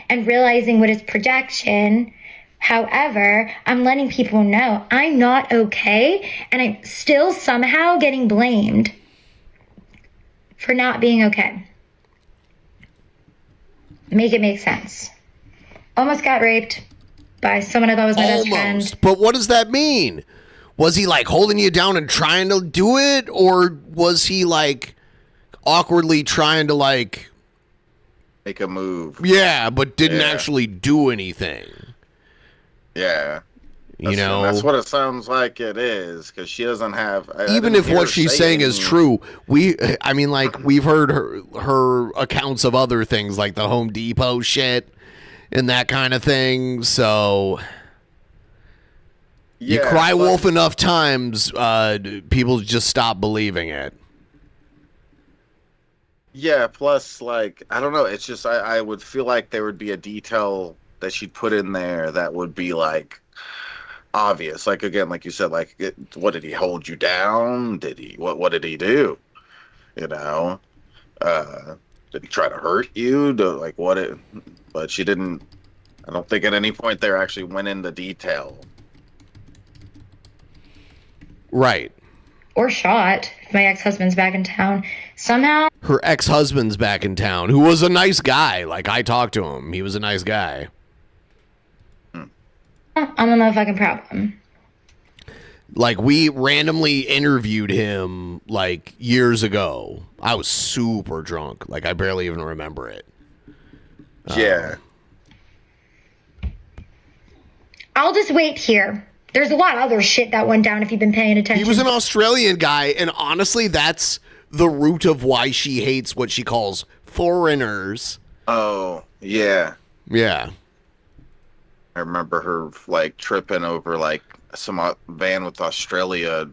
and realizing what is projection. However, I'm letting people know I'm not okay, and I'm still somehow getting blamed for not being okay. Make it make sense. Almost got raped by someone I thought was my best friend. But what does that mean? Was he like holding you down and trying to do it? Or was he like awkwardly trying to like make a move? Yeah, but didn't actually do anything. Yeah. You know, that's what it sounds like it is, because she doesn't have. Even if what she's saying is true, I mean, like, we've heard her accounts of other things, like the Home Depot shit and that kind of thing. So you cry wolf enough times, people just stop believing it. Yeah. Plus, like, I don't know. It's just I would feel like there would be a detail that she'd put in there that would be like obvious. Like, again, like you said, like, what did he hold you down? Did he, what did he do? You know, did he try to hurt you? But she didn't, I don't think at any point there actually went into detail. Right. Or shot. If my ex-husband's back in town. Somehow. Her ex-husband's back in town, who was a nice guy. Like, I talked to him. He was a nice guy. I'm a motherfucking problem. Like, we randomly interviewed him, like, years ago. I was super drunk. Like, I barely even remember it. Yeah. I'll just wait here. There's a lot of other shit that went down if you've been paying attention. He was an Australian guy, and honestly, that's the root of why she hates what she calls foreigners. Oh, yeah. Yeah. I remember her, like, tripping over, like, some van with Australia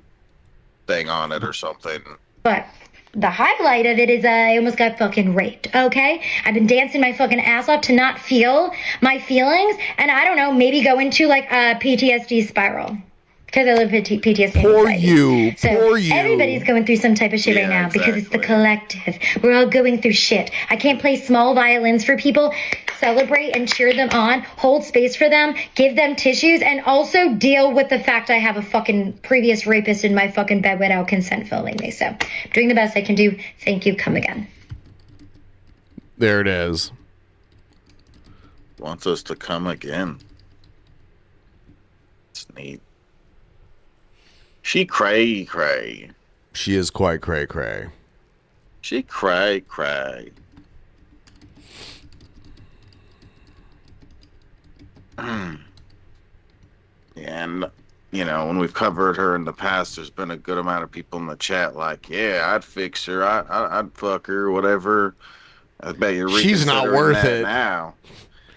thing on it or something. But the highlight of it is I almost got fucking raped, okay? I've been dancing my fucking ass off to not feel my feelings, and I don't know, maybe go into, like, a PTSD spiral. Because I live with PTSD. Poor you. So poor you. Everybody's going through some type of shit right now because it's the collective. We're all going through shit. I can't play small violins for people. Celebrate and cheer them on. Hold space for them. Give them tissues. And also deal with the fact I have a fucking previous rapist in my fucking bed without consent filming me. So I'm doing the best I can do. Thank you. Come again. There it is. Wants us to come again. It's neat. She cray. She is quite cray. She cray. And, you know, when we've covered her in the past, there's been a good amount of people in the chat like, yeah, I'd fix her. I'd fuck her, whatever. I bet you're She's not worth it now.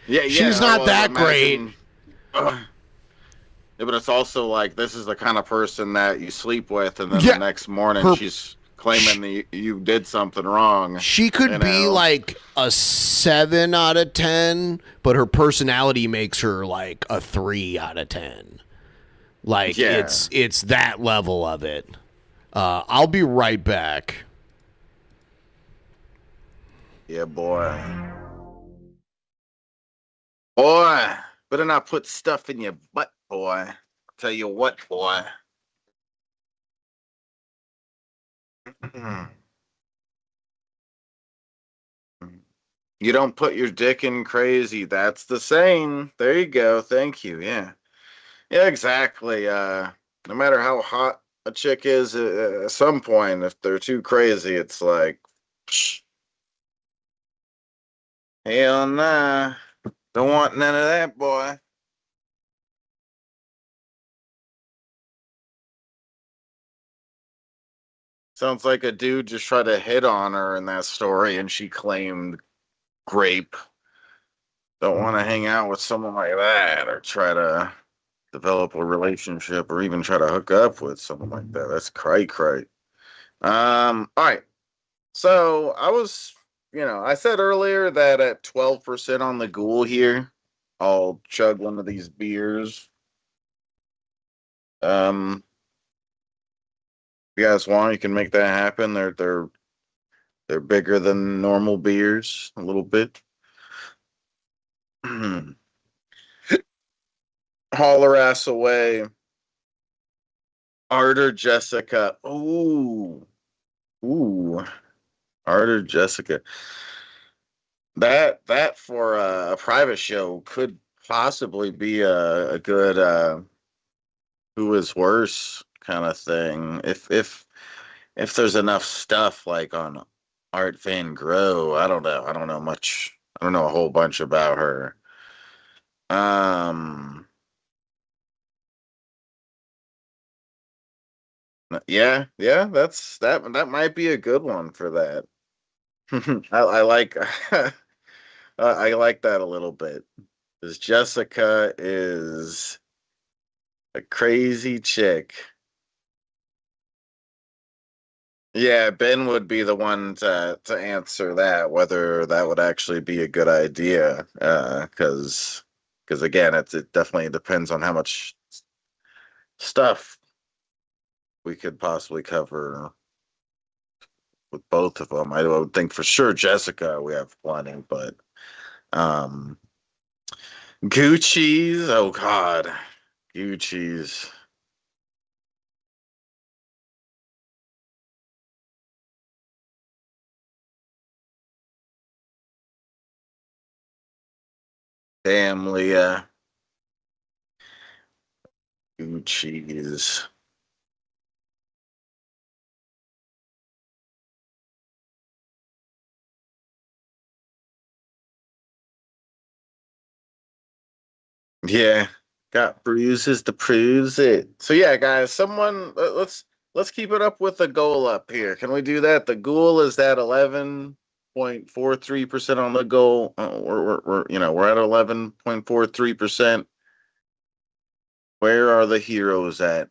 Yeah, she's not that great. Yeah, but it's also like, this is the kind of person that you sleep with, and then the next morning she's claiming that you did something wrong. She could be like a 7 out of 10, but her personality makes her like a 3 out of 10. Like, it's that level of it. I'll be right back. Yeah, boy. Boy, better not put stuff in your butt, boy. Tell you what, boy. You don't put your dick in crazy. That's the saying. There you go. Thank you. Yeah. Yeah, exactly. No matter how hot a chick is, at some point, if they're too crazy, it's like, psh. Hell nah. Don't want none of that, boy. Sounds like a dude just tried to hit on her in that story, and she claimed grape. Don't want to hang out with someone like that, or try to develop a relationship, or even try to hook up with someone like that. That's cray. All right. So I said earlier that at 12% on the ghoul here, I'll chug one of these beers. If you guys want, you can make that happen. They're bigger than normal beers a little bit. Holler ass away. Arter Jessica. Ooh. Arter Jessica. That for a private show could possibly be a good who is worse kind of thing. If there's enough stuff like on Art Van Gogh, I don't know much. I don't know a whole bunch about her. Yeah, that might be a good one for that. I like I like that a little bit. Because Jessica is a crazy chick. Yeah, Ben would be the one to answer that, whether that would actually be a good idea. Because again, it definitely depends on how much stuff we could possibly cover with both of them. I would think for sure Jessica we have plenty, but Gucci's, oh god, Gucci's. Damn, Leah. Gucci's. Yeah, got bruises to prove it. So yeah, guys, someone let's keep it up with the goal up here. Can we do that? The goal is at 11.43% on the goal. We're at 11.43%. Where are the heroes at?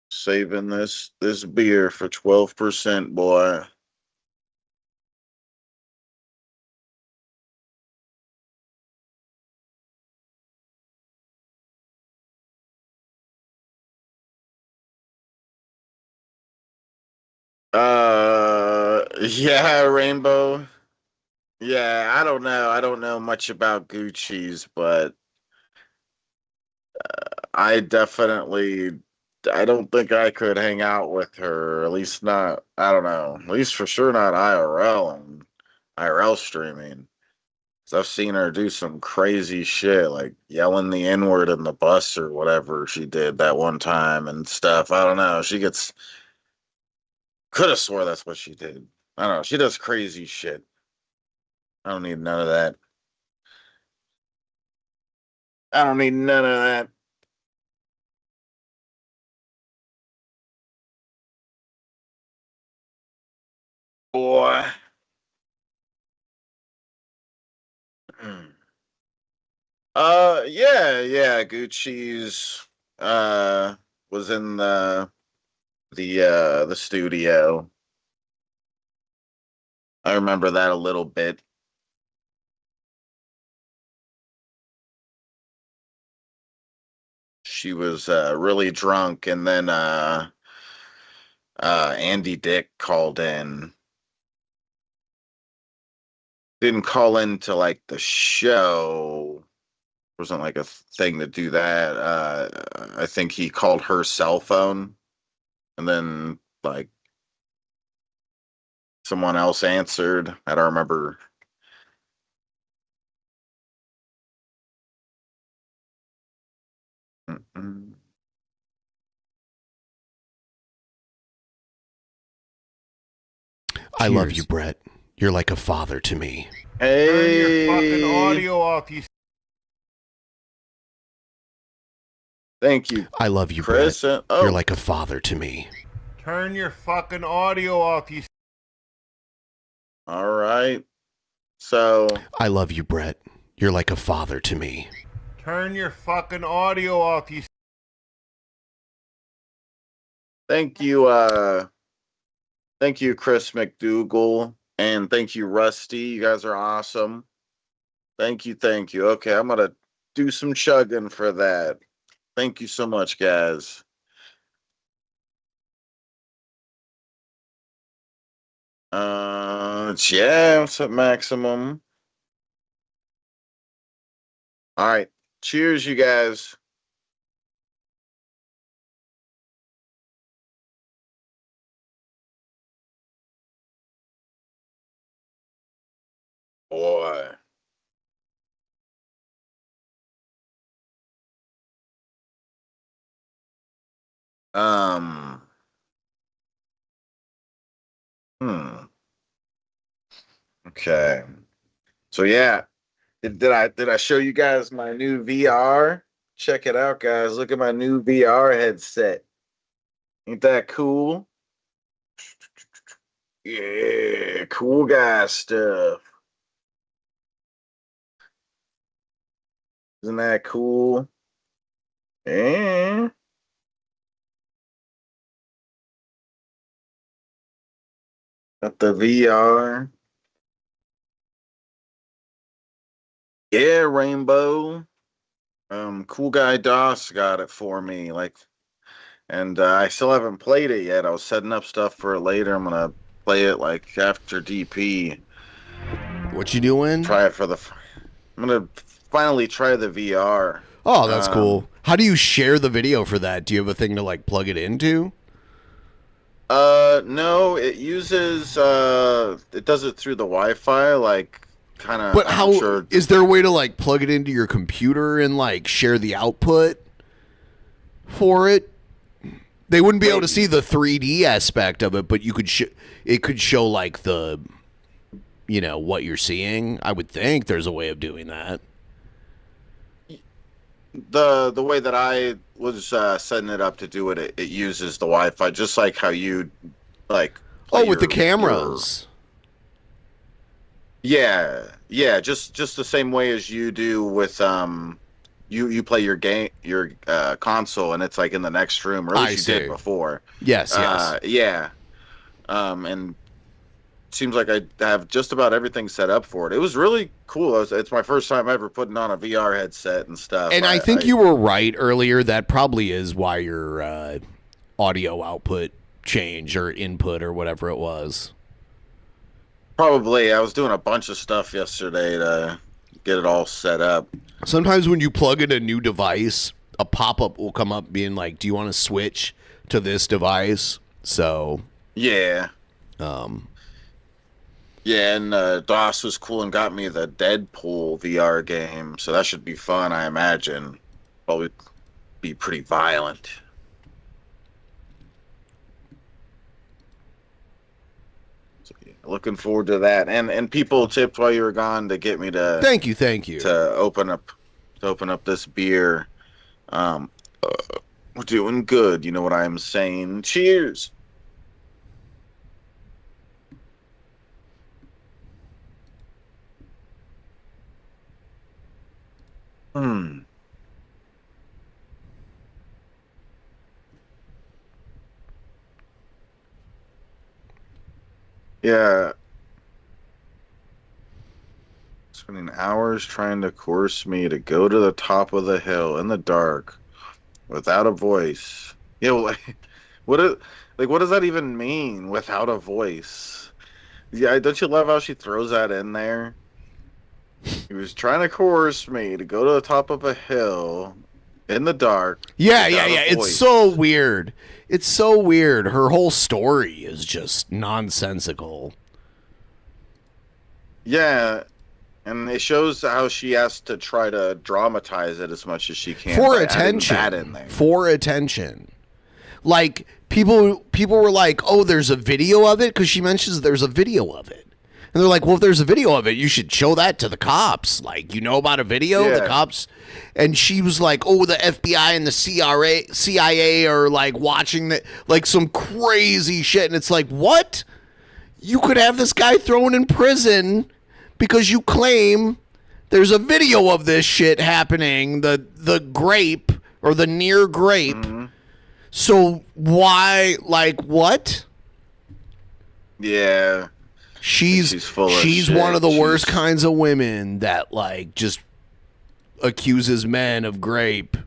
Saving this beer for 12%, boy. Yeah, Rainbow. Yeah, I don't know. I don't know much about Gucci's, but I don't think I could hang out with her. At least not, I don't know. At least for sure not IRL and IRL streaming. 'Cause I've seen her do some crazy shit, like yelling the N-word in the bus or whatever she did that one time and stuff. I don't know. Could have swore that's what she did. I don't know. She does crazy shit. I don't need none of that. I don't need none of that. Boy. Yeah, Gucci's was in the studio. I remember that a little bit. She was really drunk, and then Andy Dick called in. Didn't call into like the show. Wasn't like a thing to do that. I think he called her cell phone, and then like someone else answered. I don't remember. Mm-mm. I love you, Brett. You're like a father to me. Hey. Turn your fucking audio off, you Thank you. I love you, Chris. Brett. You're like a father to me. Turn your fucking audio off, you. All right. So. I love you, Brett. You're like a father to me. Turn your fucking audio off, you. Thank you, Chris McDougal, and thank you, Rusty. You guys are awesome. Thank you. Okay, I'm gonna do some chugging for that. Thank you so much, guys. It's at maximum. All right. Cheers, you guys. Boy. Okay. So yeah. Did I show you guys my new VR? Check it out, guys. Look at my new VR headset. Ain't that cool? Yeah, cool guy stuff. Isn't that cool? Yeah. Got the VR. Yeah, Rainbow. Cool guy DOS got it for me. And I still haven't played it yet. I was setting up stuff for it later. I'm gonna play it like after DP. What you doing? Try it for the. I'm gonna finally try the VR. Oh, that's cool. How do you share the video for that? Do you have a thing to like plug it into? No. It uses it does it through the Wi-Fi, like kind of. But how is there a way to like plug it into your computer and like share the output for it? They wouldn't be able to see the 3D aspect of it, but you could it could show like the, what you're seeing. I would think there's a way of doing that. The way that I was setting it up to do it, it uses the Wi-Fi, just like how you like. With the cameras. Yeah, just the same way as you do with you play your game, your console, and it's like in the next room, or at least you did before. Yes. Yeah. And it seems like I have just about everything set up for it. It was really cool. It's my first time ever putting on a VR headset and stuff. And I think you were right earlier. That probably is why your audio output changed or input or whatever it was. Probably. I was doing a bunch of stuff yesterday to get it all set up. Sometimes when you plug in a new device, a pop-up will come up being like, do you want to switch to this device? So yeah. Yeah, and DOS was cool and got me the Deadpool VR game, so that should be fun, I imagine. Probably be pretty violent. So, yeah, looking forward to that. And people tipped while you were gone to get me to Thank you. To open up this beer. We're doing good, you know what I'm saying. Cheers. Yeah. Spending hours trying to coerce me to go to the top of the hill in the dark without a voice. What does that even mean, without a voice? Yeah, don't you love how she throws that in there? He was trying to coerce me to go to the top of a hill in the dark. Yeah. It's so weird. It's so weird. Her whole story is just nonsensical. Yeah, and it shows how she has to try to dramatize it as much as she can for by attention. adding that in there. For attention. Like people were like, "Oh, there's a video of it," because she mentions there's a video of it. And they're like, well, if there's a video of it, you should show that to the cops. Like, you know about a video? Yeah. The cops. And she was like, oh, the FBI and the CIA are like watching that, like some crazy shit. And it's like, what? You could have this guy thrown in prison because you claim there's a video of this shit happening, the grape or the near grape. Mm-hmm. So why, like, what? Yeah. She's full of shit. One of the worst kinds of women that, like, just accuses men of grape.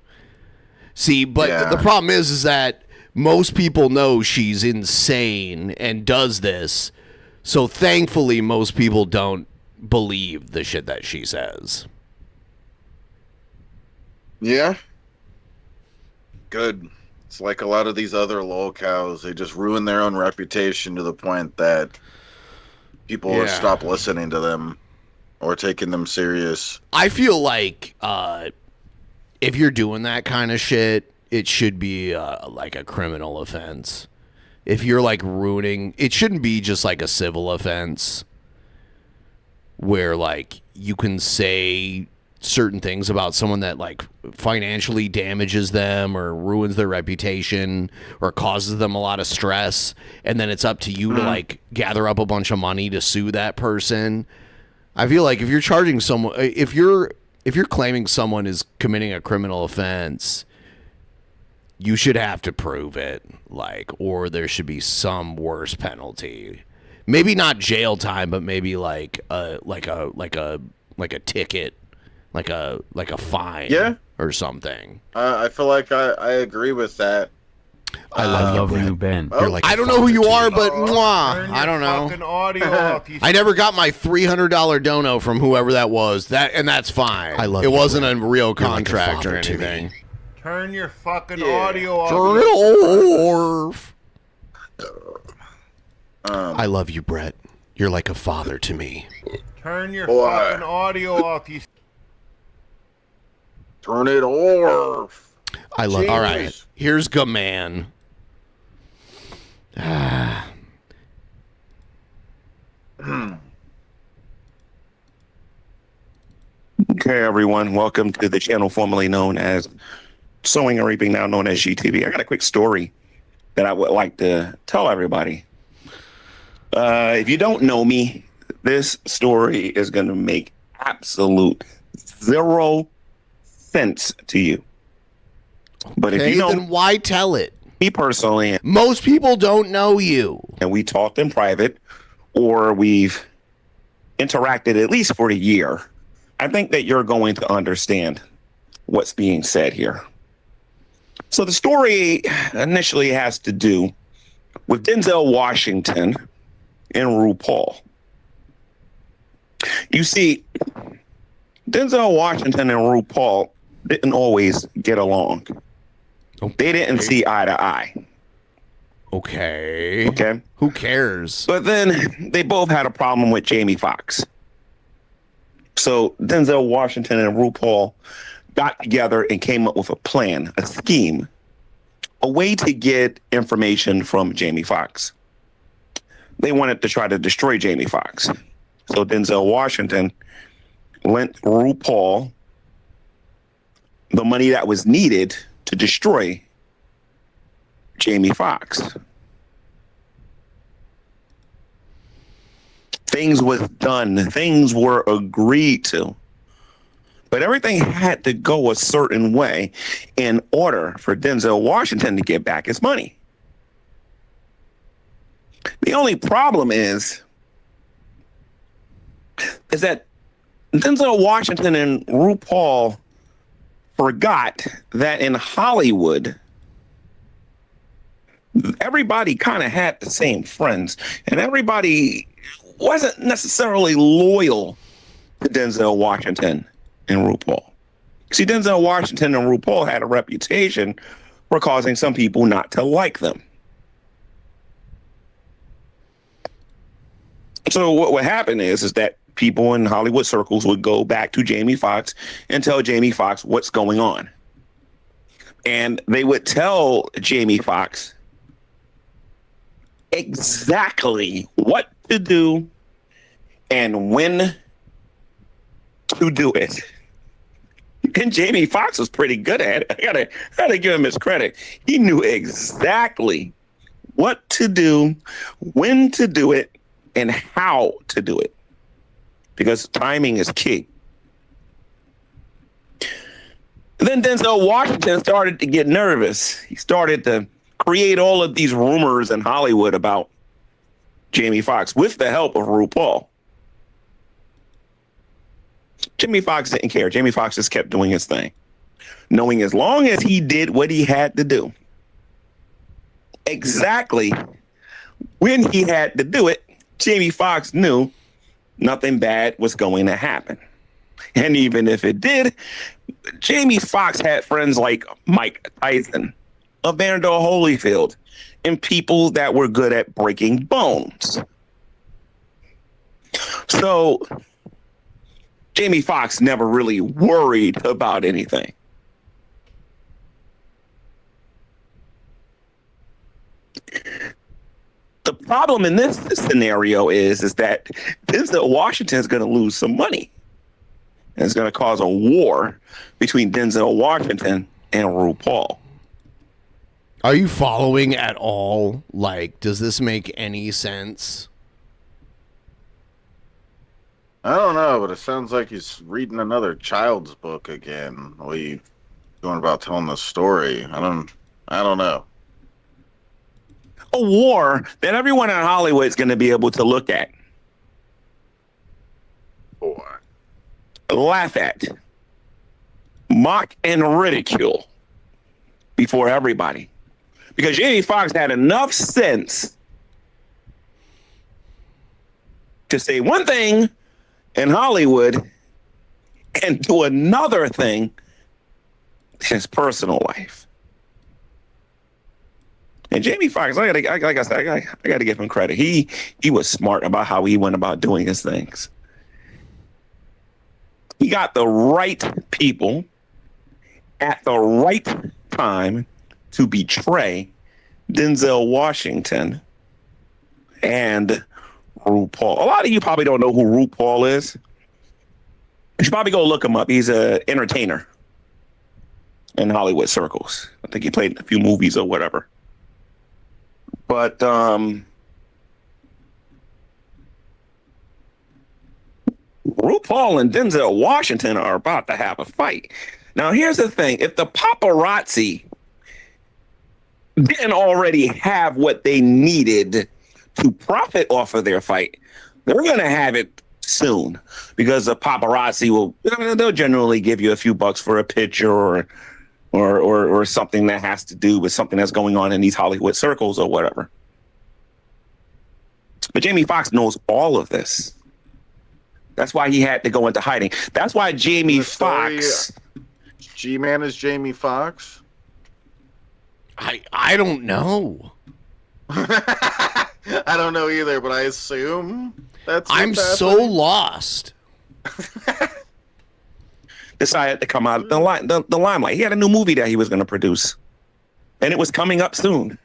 See, but the problem is that most people know she's insane and does this. So thankfully, most people don't believe the shit that she says. Yeah. Good. It's like a lot of these other lolcows. They just ruin their own reputation to the point that people will stop listening to them or taking them serious. I feel like if you're doing that kind of shit, it should be like a criminal offense. If you're like ruining, it shouldn't be just like a civil offense where like you can say certain things about someone that like financially damages them or ruins their reputation or causes them a lot of stress, and then it's up to you to like gather up a bunch of money to sue that person. I feel like if you're charging someone, if you're claiming someone is committing a criminal offense, you should have to prove it, like, or there should be some worse penalty. Maybe not jail time, but maybe like a ticket, like a fine, or something. I feel like I agree with that. I love you, Ben. You're like, I don't know who you are, but mwah, I don't know. I never got my $300 dono from whoever that was. That's fine. I love it. It wasn't a real contract or anything. Turn your fucking audio off. Turn it off. I love you, Brett. You're like a father to me. Turn your fucking audio off. You. Turn it off. I love. All right, here's G Man. Okay, everyone, welcome to the channel formerly known as Sowing and Reaping, now known as GTV. I got a quick story that I would like to tell everybody. If you don't know me, this story is going to make absolute zero sense to you. But if you don't, then why tell it? Me personally, most people don't know you. And we talked in private, or we've interacted at least for a year. I think that you're going to understand what's being said here. So the story initially has to do with Denzel Washington and RuPaul. You see, Denzel Washington and RuPaul didn't always get along. They didn't see eye to eye. Okay. Okay. Who cares? But then they both had a problem with Jamie Foxx. So Denzel Washington and RuPaul got together and came up with a plan, a scheme, a way to get information from Jamie Foxx. They wanted to try to destroy Jamie Foxx. So Denzel Washington lent RuPaul the money that was needed to destroy Jamie Foxx. Things was done. Things were agreed to. But everything had to go a certain way in order for Denzel Washington to get back his money. The only problem is that Denzel Washington and RuPaul forgot that in Hollywood, everybody kind of had the same friends, and everybody wasn't necessarily loyal to Denzel Washington and RuPaul. See, Denzel Washington and RuPaul had a reputation for causing some people not to like them. So what would happen is that people in Hollywood circles would go back to Jamie Foxx and tell Jamie Foxx what's going on. And they would tell Jamie Foxx exactly what to do and when to do it. And Jamie Foxx was pretty good at it. I gotta give him his credit. He knew exactly what to do, when to do it, and how to do it. Because timing is key. Then Denzel Washington started to get nervous. He started to create all of these rumors in Hollywood about Jamie Foxx with the help of RuPaul. Jamie Foxx didn't care. Jamie Foxx just kept doing his thing, knowing as long as he did what he had to do, exactly when he had to do it, Jamie Foxx knew nothing bad was going to happen. And even if it did, Jamie Foxx had friends like Mike Tyson, Evander Holyfield, and people that were good at breaking bones. So Jamie Foxx never really worried about anything. The problem in this scenario is that Denzel Washington is going to lose some money. And it's going to cause a war between Denzel Washington and RuPaul. Are you following at all? Like, does this make any sense? I don't know, but it sounds like he's reading another child's book again. What are you going about telling the story? I don't know. A war that everyone in Hollywood is going to be able to look at, laugh at, mock, and ridicule before everybody. Because Jamie Foxx had enough sense to say one thing in Hollywood and do another thing in his personal life. And Jamie Foxx, like I said, I got to give him credit. He was smart about how he went about doing his things. He got the right people at the right time to betray Denzel Washington and RuPaul. A lot of you probably don't know who RuPaul is. You should probably go look him up. He's an entertainer in Hollywood circles. I think he played in a few movies or whatever. But RuPaul and Denzel Washington are about to have a fight. Now, here's the thing. If the paparazzi didn't already have what they needed to profit off of their fight, they're going to have it soon, because the paparazzi they'll generally give you a few bucks for a picture or something that has to do with something that's going on in these Hollywood circles or whatever. But Jamie Foxx knows all of this. That's why he had to go into hiding. That's why Jamie Foxx. G Man is Jamie Foxx? I don't know. I don't know either, but I assume that's what's I'm so happening. lost. Decided to come out of the limelight. He had a new movie that he was going to produce, and it was coming up soon.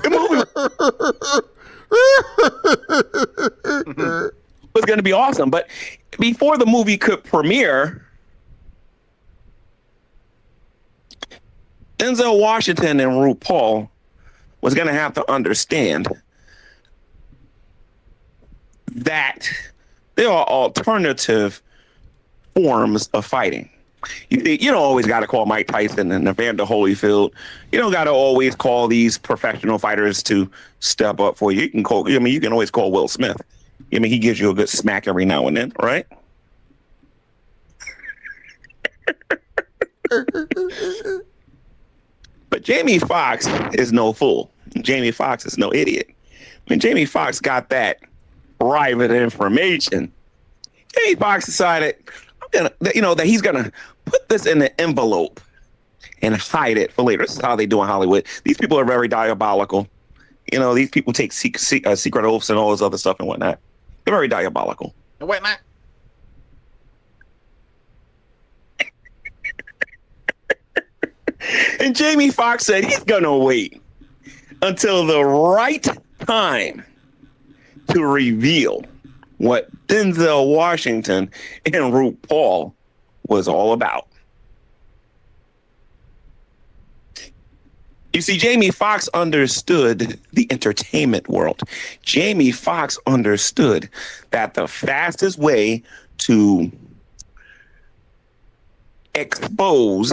The movie was going to be awesome, but before the movie could premiere, Denzel Washington and RuPaul was going to have to understand that there are alternative forms of fighting. You don't always got to call Mike Tyson and Evander Holyfield. You don't got to always call these professional fighters to step up for you. You can call. You can always call Will Smith. He gives you a good smack every now and then, right? But Jamie Foxx is no fool. Jamie Foxx is no idiot. When Jamie Foxx got that private information, Jamie Foxx decided, that he's gonna put this in an envelope and hide it for later. This is how they do in Hollywood. These people are very diabolical. These people take secret oaths and all this other stuff and whatnot. They're very diabolical. And whatnot. And Jamie Foxx said he's going to wait until the right time to reveal what Denzel Washington and RuPaul was all about. You see, Jamie Foxx understood the entertainment world. Jamie Foxx understood that the fastest way to expose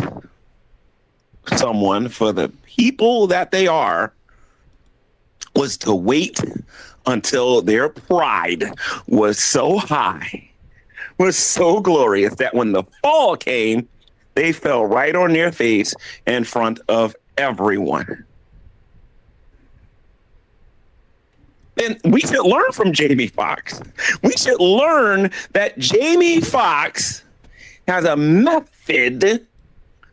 someone for the people that they are was to wait until their pride was so high, was so glorious that when the fall came, they fell right on their face in front of everyone. And we should learn from Jamie Foxx. We should learn that Jamie Foxx has a method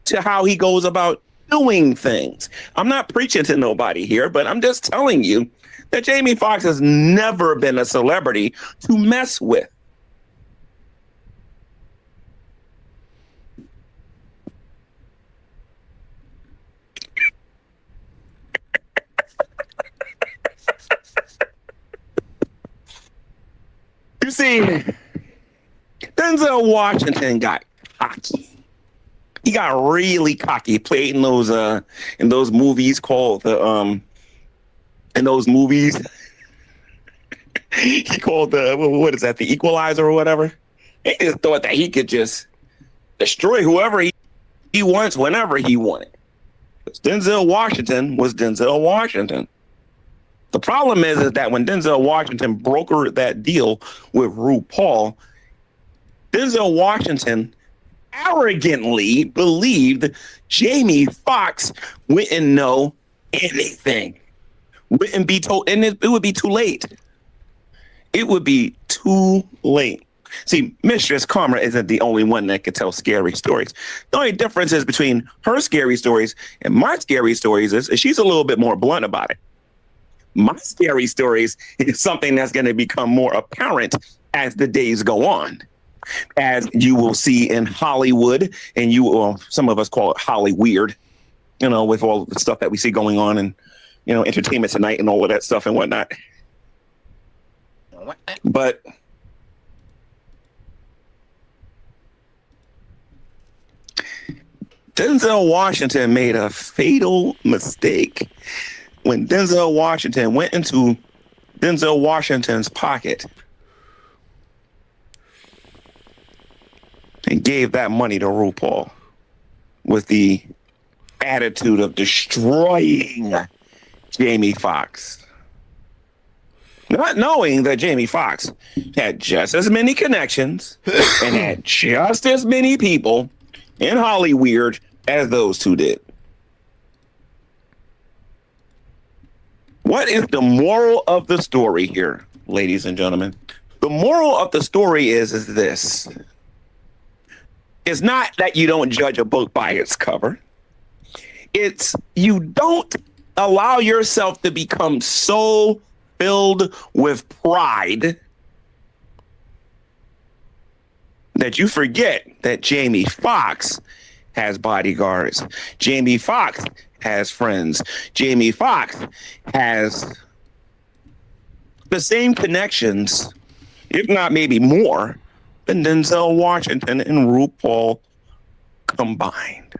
to how he goes about doing things. I'm not preaching to nobody here, but I'm just telling you that Jamie Foxx has never been a celebrity to mess with. You see, Denzel Washington got cocky. He got really cocky. He played in those movies called he called what is that, The Equalizer or whatever. He just thought that he could just destroy whoever he wants whenever he wanted. Denzel Washington was Denzel Washington. The problem is that when Denzel Washington brokered that deal with RuPaul, Denzel Washington arrogantly believed Jamie Foxx wouldn't know anything, wouldn't be told, and it would be too late. It would be too late. See, Mistress Karma isn't the only one that can tell scary stories. The only difference is between her scary stories and my scary stories is she's a little bit more blunt about it. My scary stories is something that's going to become more apparent as the days go on. As you will see in Hollywood, and some of us call it Holly weird, with all the stuff that we see going on and, Entertainment Tonight and all of that stuff and whatnot. But Denzel Washington made a fatal mistake when Denzel Washington went into Denzel Washington's pocket and gave that money to RuPaul with the attitude of destroying Jamie Foxx. Not knowing that Jamie Foxx had just as many connections and had just as many people in Hollywood as those two did. What is the moral of the story here, ladies and gentlemen? The moral of the story is this. It's not that you don't judge a book by its cover. It's you don't allow yourself to become so filled with pride that you forget that Jamie Foxx has bodyguards. Jamie Foxx has friends. Jamie Foxx has the same connections, if not maybe more, than Denzel Washington and RuPaul combined.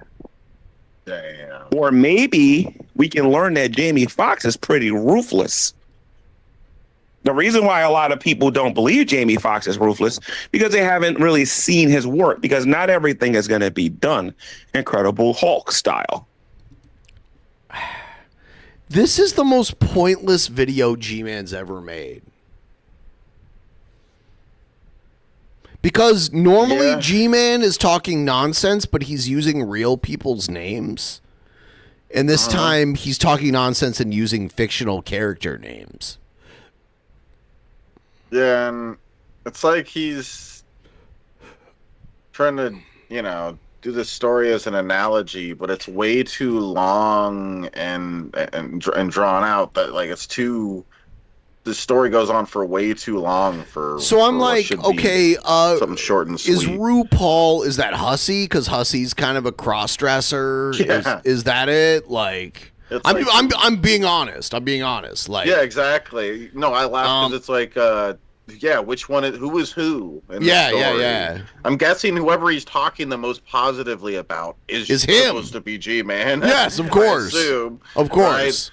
Damn. Or maybe we can learn that Jamie Foxx is pretty ruthless. The reason why a lot of people don't believe Jamie Foxx is ruthless because they haven't really seen his work, because not everything is going to be done Incredible Hulk style. This is the most pointless video G-Man's ever made. Because normally G-Man is talking nonsense, but he's using real people's names. And this time he's talking nonsense and using fictional character names. Yeah, and it's like he's trying to, do this story as an analogy, but it's way too long and drawn out. That it's too the story goes on for way too long for. So I'm for what like, should be okay, something short and sweet. is RuPaul, is that Hussy? Because Hussy's kind of a cross-dresser. Yeah. Is that it? Like, It's I'm being honest. I'm being honest. Like, yeah, exactly. No, I laugh because it's like, yeah, which one? Who is who? In Yeah, the yeah, story. yeah. I'm guessing whoever he's talking the most positively about is him. supposed to be G Man. Yes, of course. I assume, of course. right?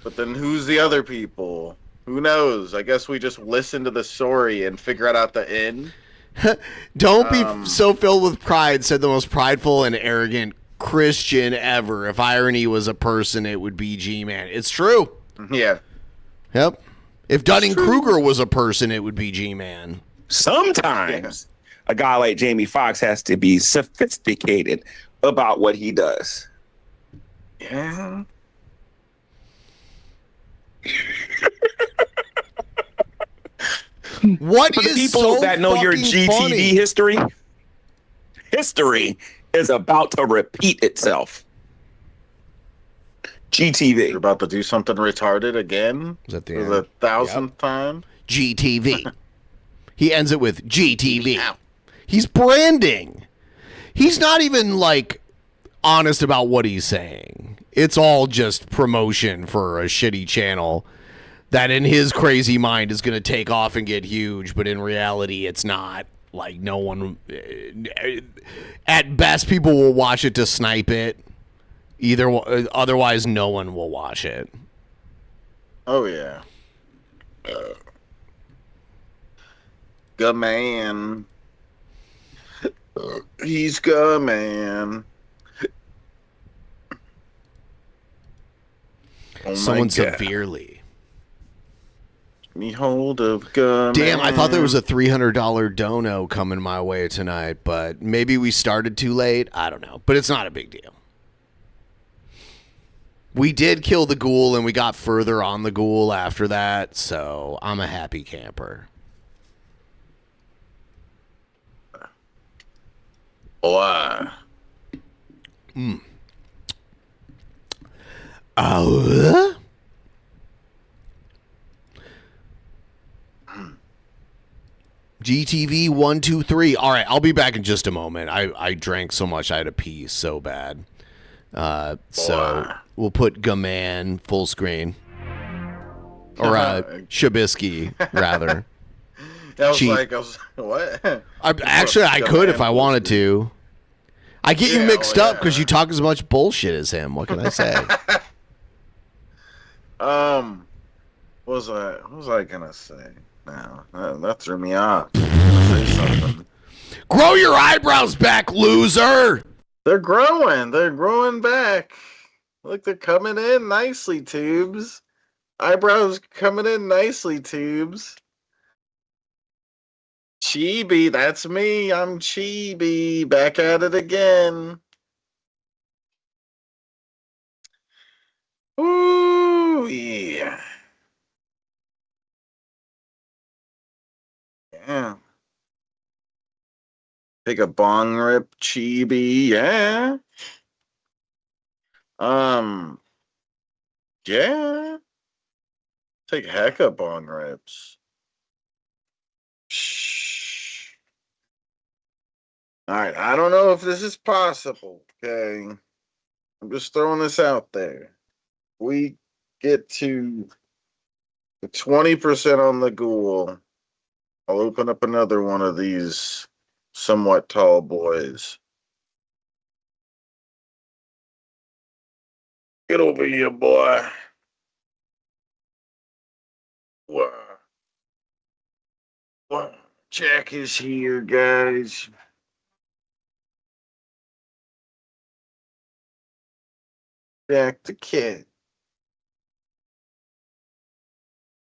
But then who's the other people? Who knows? I guess we just listen to the story and figure out the end. Don't be so filled with pride, said the most prideful and arrogant Christian ever. If irony was a person, it would be G Man. It's true. Yeah. Yep. If Dunning-Kruger was a person, it would be G Man. Sometimes a guy like Jamie Foxx has to be sophisticated about what he does. Yeah. What For the is people so that know your fucking GTV funny? history is about to repeat itself. GTV. You're about to do something retarded again? Is that the for end? the 1000th time? GTV. He ends it with GTV. He's branding. He's not even like honest about what he's saying. It's all just promotion for a shitty channel that in his crazy mind is going to take off and get huge, but in reality it's not. Like, no one, at best people will watch it to snipe it. Otherwise no one will watch it. Oh, yeah. Good man. He's good man. Oh Someone my God. severely. Me hold of good Damn, I thought there was man. a $300 dono coming my way tonight, but maybe we started too late. I don't know, but it's not a big deal. We did kill the ghoul, and we got further on the ghoul after that, so I'm a happy camper. Boy. Oh. GTV 123. All right, I'll be back in just a moment. I drank so much I had to pee so bad. So we'll put Gaman full screen. Or Shabisky, rather. I was Cheap. like, what? I could if I wanted to. I get you mixed up because you talk as much bullshit as him. What can I say? What was I gonna say? No, that threw me off. Say something. Grow your eyebrows back, loser! They're growing. They're growing back. Look, they're coming in nicely, Tubes. Eyebrows coming in nicely, Tubes. Chibi, that's me. I'm Chibi. Back at it again. Ooh, yeah. Yeah. Take a bong rip, Chibi. Yeah. Yeah. Take hecka bong rips. Shh. All right. I don't know if this is possible. Okay. I'm just throwing this out there. We get to the 20% on the ghoul. I'll open up another one of these somewhat tall boys. Get over here, boy. What? Jack is here, guys. Jack the cat.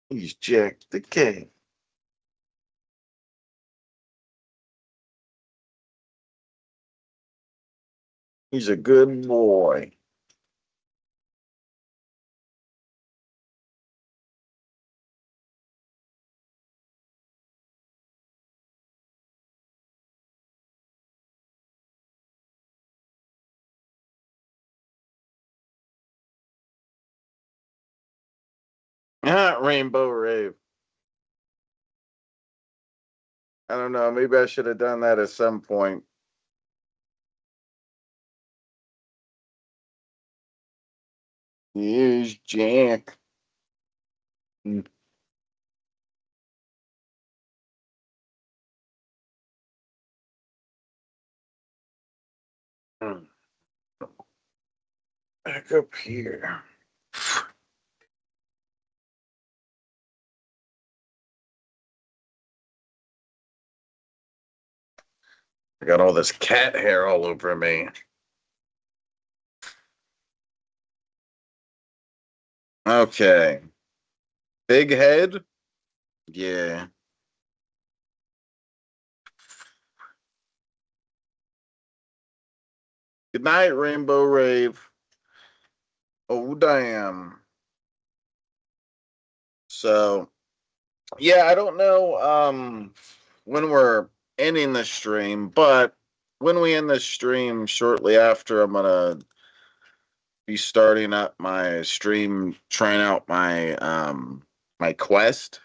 He's Jack the cat. He's a good boy. Rainbow Rave. I don't know. Maybe I should have done that at some point. Here's Jack. Back up here. I got all this cat hair all over me. Okay. Big head? Yeah. Good night, Rainbow Rave. Oh, damn. So, yeah, I don't know when we're ending the stream, but when we end the stream shortly after, I'm gonna be starting up my stream, trying out my my quest.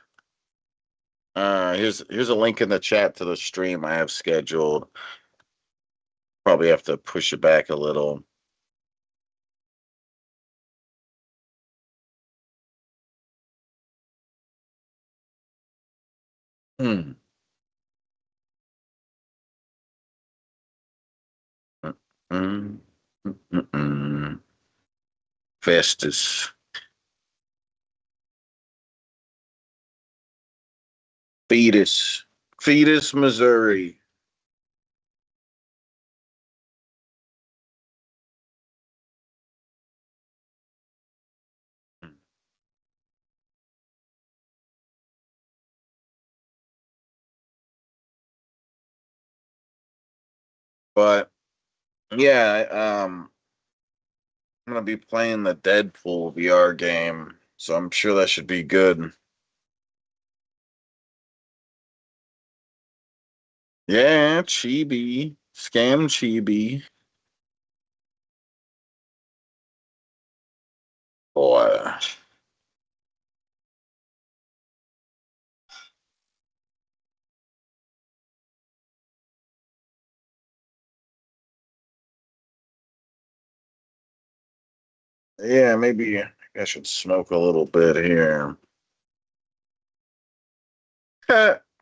Here's a link in the chat to the stream I have scheduled. Probably have to push it back a little. Hmm. Mm-mm. Mm-mm. Festus. Fetus, Missouri. But yeah, I'm gonna be playing the Deadpool VR game, so I'm sure that should be good. Yeah, Chibi. Scam Chibi. Boy. Yeah, maybe I should smoke a little bit here.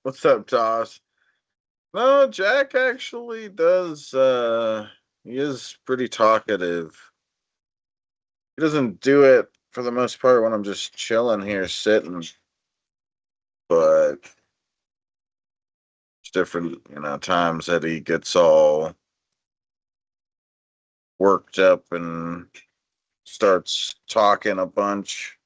What's up, Toss? No, Jack actually does he is pretty talkative. He doesn't do it for the most part when I'm just chilling here sitting. But it's different, times that he gets all worked up and starts talking a bunch.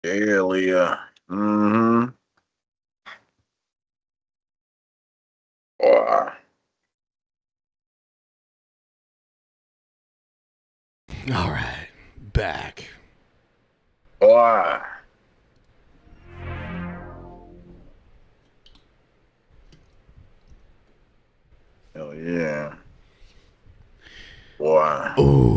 Yeah, Leah. Mm-hmm. Wow. All right, back. Wow. Hell yeah. Wow. Ooh.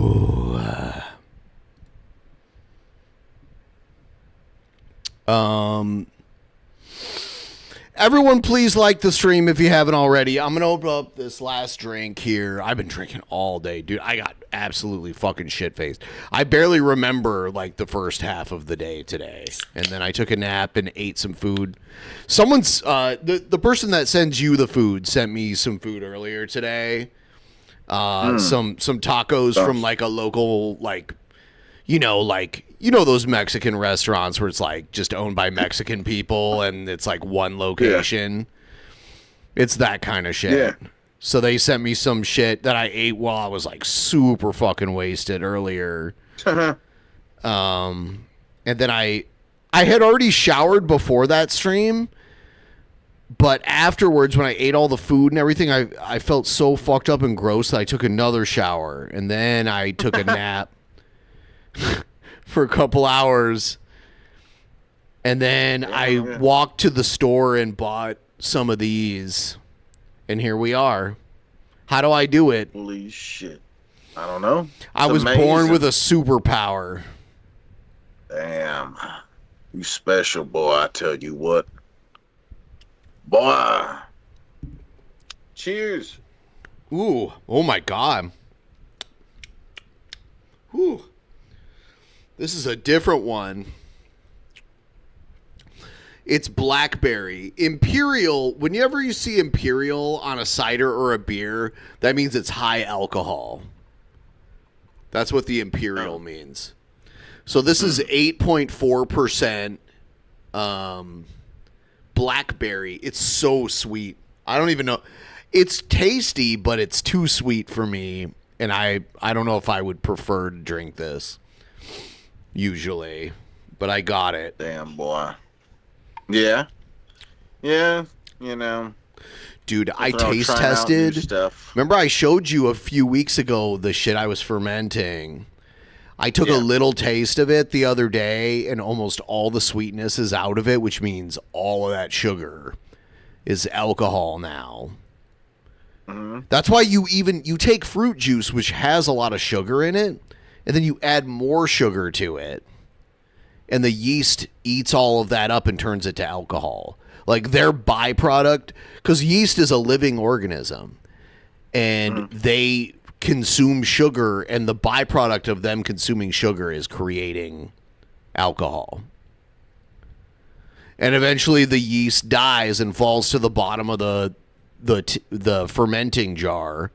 Everyone, please like the stream if you haven't already. I'm gonna open up this last drink here. I've been drinking all day, dude. I got absolutely fucking shit-faced. I barely remember like the first half of the day today, and then I took a nap and ate some food. Someone's the person that sends you the food sent me some food earlier today. Some tacos from like a local like those Mexican restaurants where it's like just owned by Mexican people and it's like one location. Yeah. It's that kind of shit. Yeah. So they sent me some shit that I ate while I was like super fucking wasted earlier. And then I had already showered before that stream, but afterwards when I ate all the food and everything, I felt so fucked up and gross that I took another shower and then I took a nap. For a couple hours, and then I walked to the store and bought some of these, And here we are. How do I do it? Holy shit. I don't know. I was born with a superpower. Damn. You special, boy, I tell you what. Boy. Cheers. Ooh. Oh, my God. Ooh. This is a different one. It's blackberry. Imperial, whenever you see Imperial on a cider or a beer, that means it's high alcohol. That's what the Imperial means. So this is 8.4% blackberry. It's so sweet. I don't even know. It's tasty, but it's too sweet for me. And I don't know if I would prefer to drink this usually. But I got it. Damn, boy. Yeah. Yeah, you know. Dude, I taste tested. Remember I showed you a few weeks ago the shit I was fermenting. I took a little taste of it the other day, and almost all the sweetness is out of it, which means all of that sugar is alcohol now. Mm-hmm. That's why you take fruit juice, which has a lot of sugar in it, and then you add more sugar to it. And the yeast eats all of that up and turns it to alcohol. Like their byproduct, because yeast is a living organism, and they consume sugar, and the byproduct of them consuming sugar is creating alcohol. And eventually the yeast dies and falls to the bottom of the fermenting jar,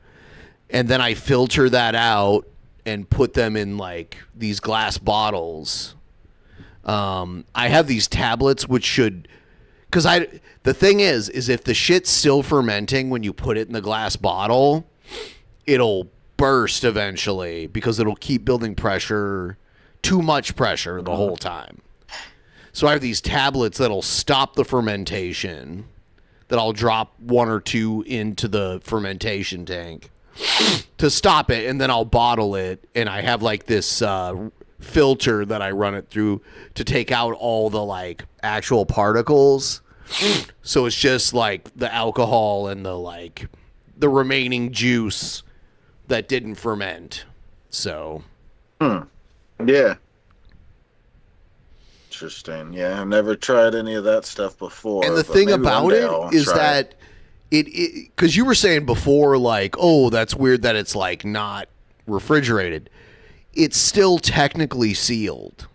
and then I filter that out and put them in like these glass bottles. I have these tablets which should, because the thing is if the shit's still fermenting when you put it in the glass bottle, it'll burst eventually because it'll keep building pressure, too much pressure the whole time. So I have these tablets that'll stop the fermentation, that I'll drop one or two into the fermentation tank to stop it, and then I'll bottle it, and I have like this filter that I run it through to take out all the like actual particles. So it's just like the alcohol and the remaining juice that didn't ferment. So yeah, interesting. Yeah, I've never tried any of that stuff before. And the thing about it is that it because you were saying before, like, oh, that's weird that it's like not refrigerated. It's still technically sealed.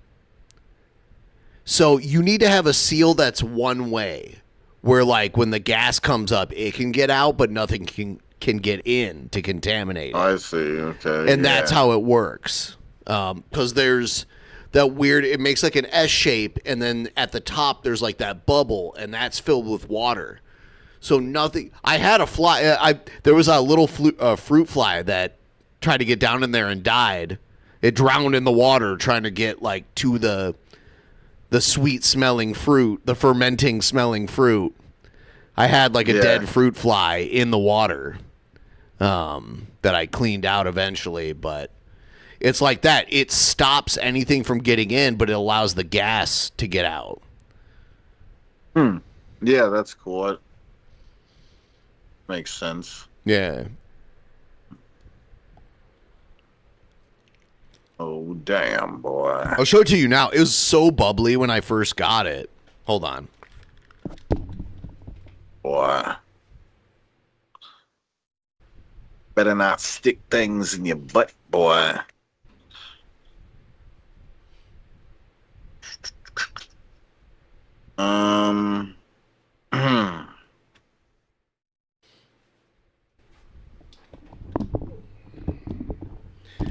So you need to have a seal that's one way, where like when the gas comes up, it can get out, but nothing can get in to contaminate it. I see. Okay. And that's how it works. Because there's that weird, it makes like an S shape, and then at the top there's like that bubble, and that's filled with water. So nothing. I had a fly. There was a little fruit fly that tried to get down in there and died. It drowned in the water trying to get like to the sweet smelling fruit, the fermenting smelling fruit. I had like a dead fruit fly in the water that I cleaned out eventually, but it's like that. It stops anything from getting in, but it allows the gas to get out. Yeah, that's cool. It makes sense. Yeah. Oh, damn, boy. I'll show it to you now. It was so bubbly when I first got it. Hold on. Boy. Better not stick things in your butt, boy.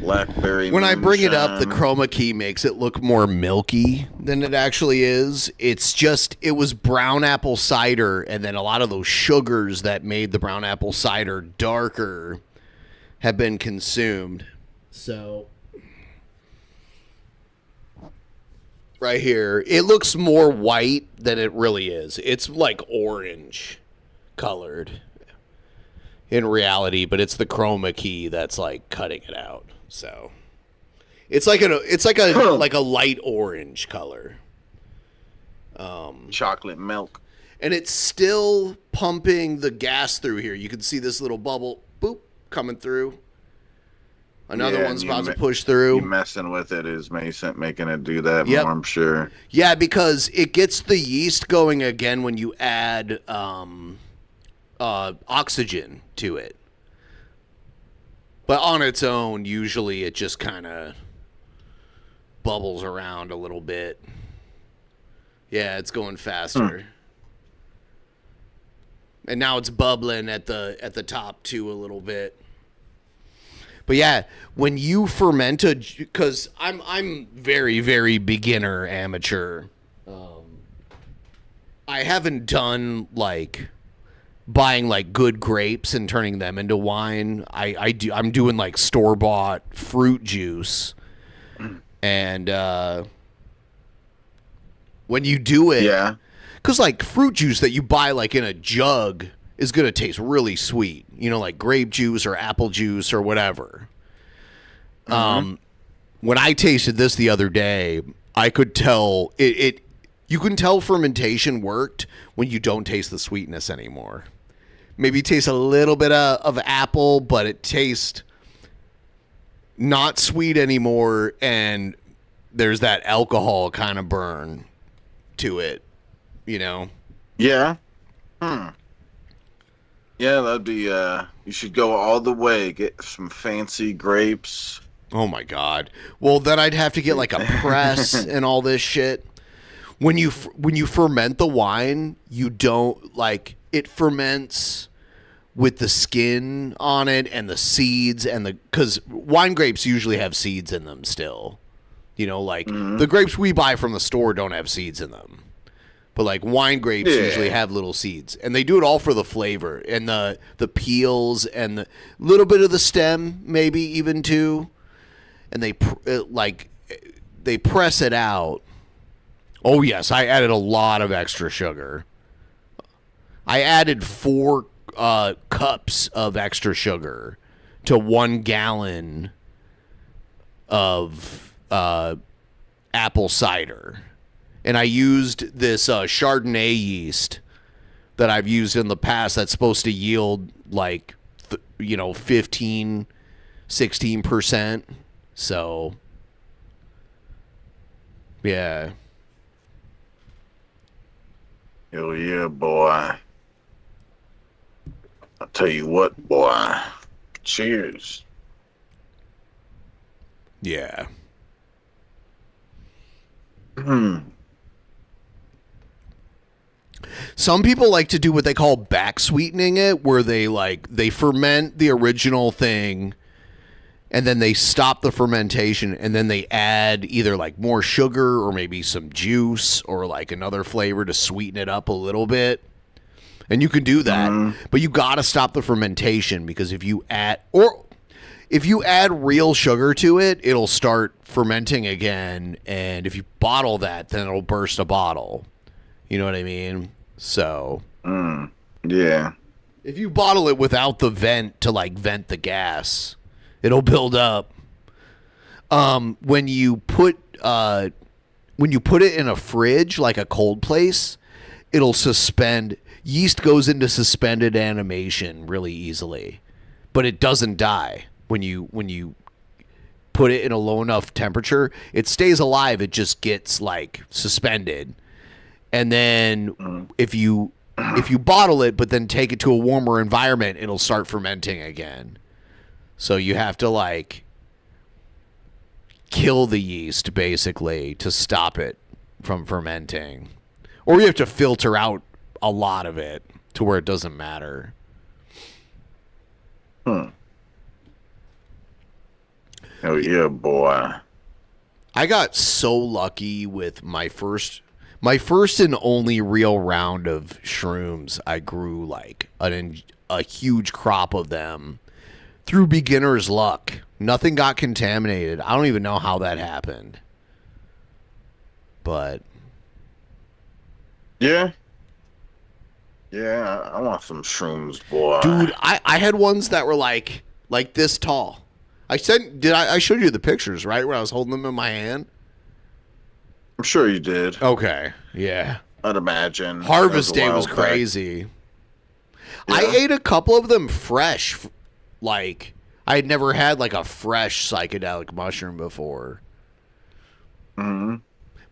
Blackberry. When I bring it up, the chroma key makes it look more milky than it actually is. It's just, it was brown apple cider, and then a lot of those sugars that made the brown apple cider darker have been consumed. So, right here, it looks more white than it really is. It's like orange colored in reality, but it's the chroma key that's like cutting it out. So it's like a light orange color. Chocolate milk. And it's still pumping the gas through here. You can see this little bubble, boop, coming through. Another one's about to push through. You messing with it is making it do that more, I'm sure. Yeah, because it gets the yeast going again when you add oxygen to it. But on its own, usually it just kind of bubbles around a little bit. Yeah, it's going faster. And now it's bubbling at the top too a little bit. But yeah, when you ferment because I'm very, very beginner amateur. I haven't done like buying like good grapes and turning them into wine. I'm doing like store-bought fruit juice. And when you do it, because like fruit juice that you buy like in a jug is going to taste really sweet, you know, like grape juice or apple juice or whatever. When I tasted this the other day, I could tell you can tell fermentation worked when you don't taste the sweetness anymore. Maybe it tastes a little bit of apple, but it tastes not sweet anymore, and there's that alcohol kind of burn to it, you know? Yeah. Yeah, that'd be, you should go all the way, get some fancy grapes. Oh my God. Well, then I'd have to get like a press and all this shit. When you ferment the wine, you don't like it ferments with the skin on it and the seeds and because wine grapes usually have seeds in them still. You know, like the grapes we buy from the store don't have seeds in them. But like wine grapes usually have little seeds, and they do it all for the flavor and the peels and the little bit of the stem, maybe even too. And they press it out. Oh yes, I added a lot of extra sugar. I added 4 cups of extra sugar to 1 gallon of apple cider. And I used this Chardonnay yeast that I've used in the past that's supposed to yield like, 15, 16%. So, yeah. Hell yeah, boy. I'll tell you what, boy. Cheers. Yeah. Some people like to do what they call back sweetening it, where they ferment the original thing and then they stop the fermentation and then they add either like more sugar or maybe some juice or like another flavor to sweeten it up a little bit. And you can do that, but you got to stop the fermentation, because if you add real sugar to it, it'll start fermenting again, and if you bottle that, then it'll burst a bottle. You know what I mean? So, yeah. If you bottle it without the vent to like vent the gas, it'll build up. When you put it in a fridge, like a cold place, it'll suspend. Yeast goes into suspended animation really easily, but it doesn't die when you put it in a low enough temperature. It stays alive. It just gets like suspended. And then if you bottle it, but then take it to a warmer environment, it'll start fermenting again. So you have to like kill the yeast basically to stop it from fermenting, or you have to filter out a lot of it to where it doesn't matter. Oh yeah, boy. I got so lucky with my first and only real round of shrooms. I grew like a huge crop of them through beginner's luck. Nothing got contaminated. I don't even know how that happened. But yeah, I want some shrooms, boy. Dude, I had ones that were like this tall. I showed you the pictures, right? When I was holding them in my hand. I'm sure you did. Okay, yeah. I'd imagine. Harvest That Day was a while back. crazy. I ate a couple of them fresh. Like, I had never had like a fresh psychedelic mushroom before. Mm-hmm.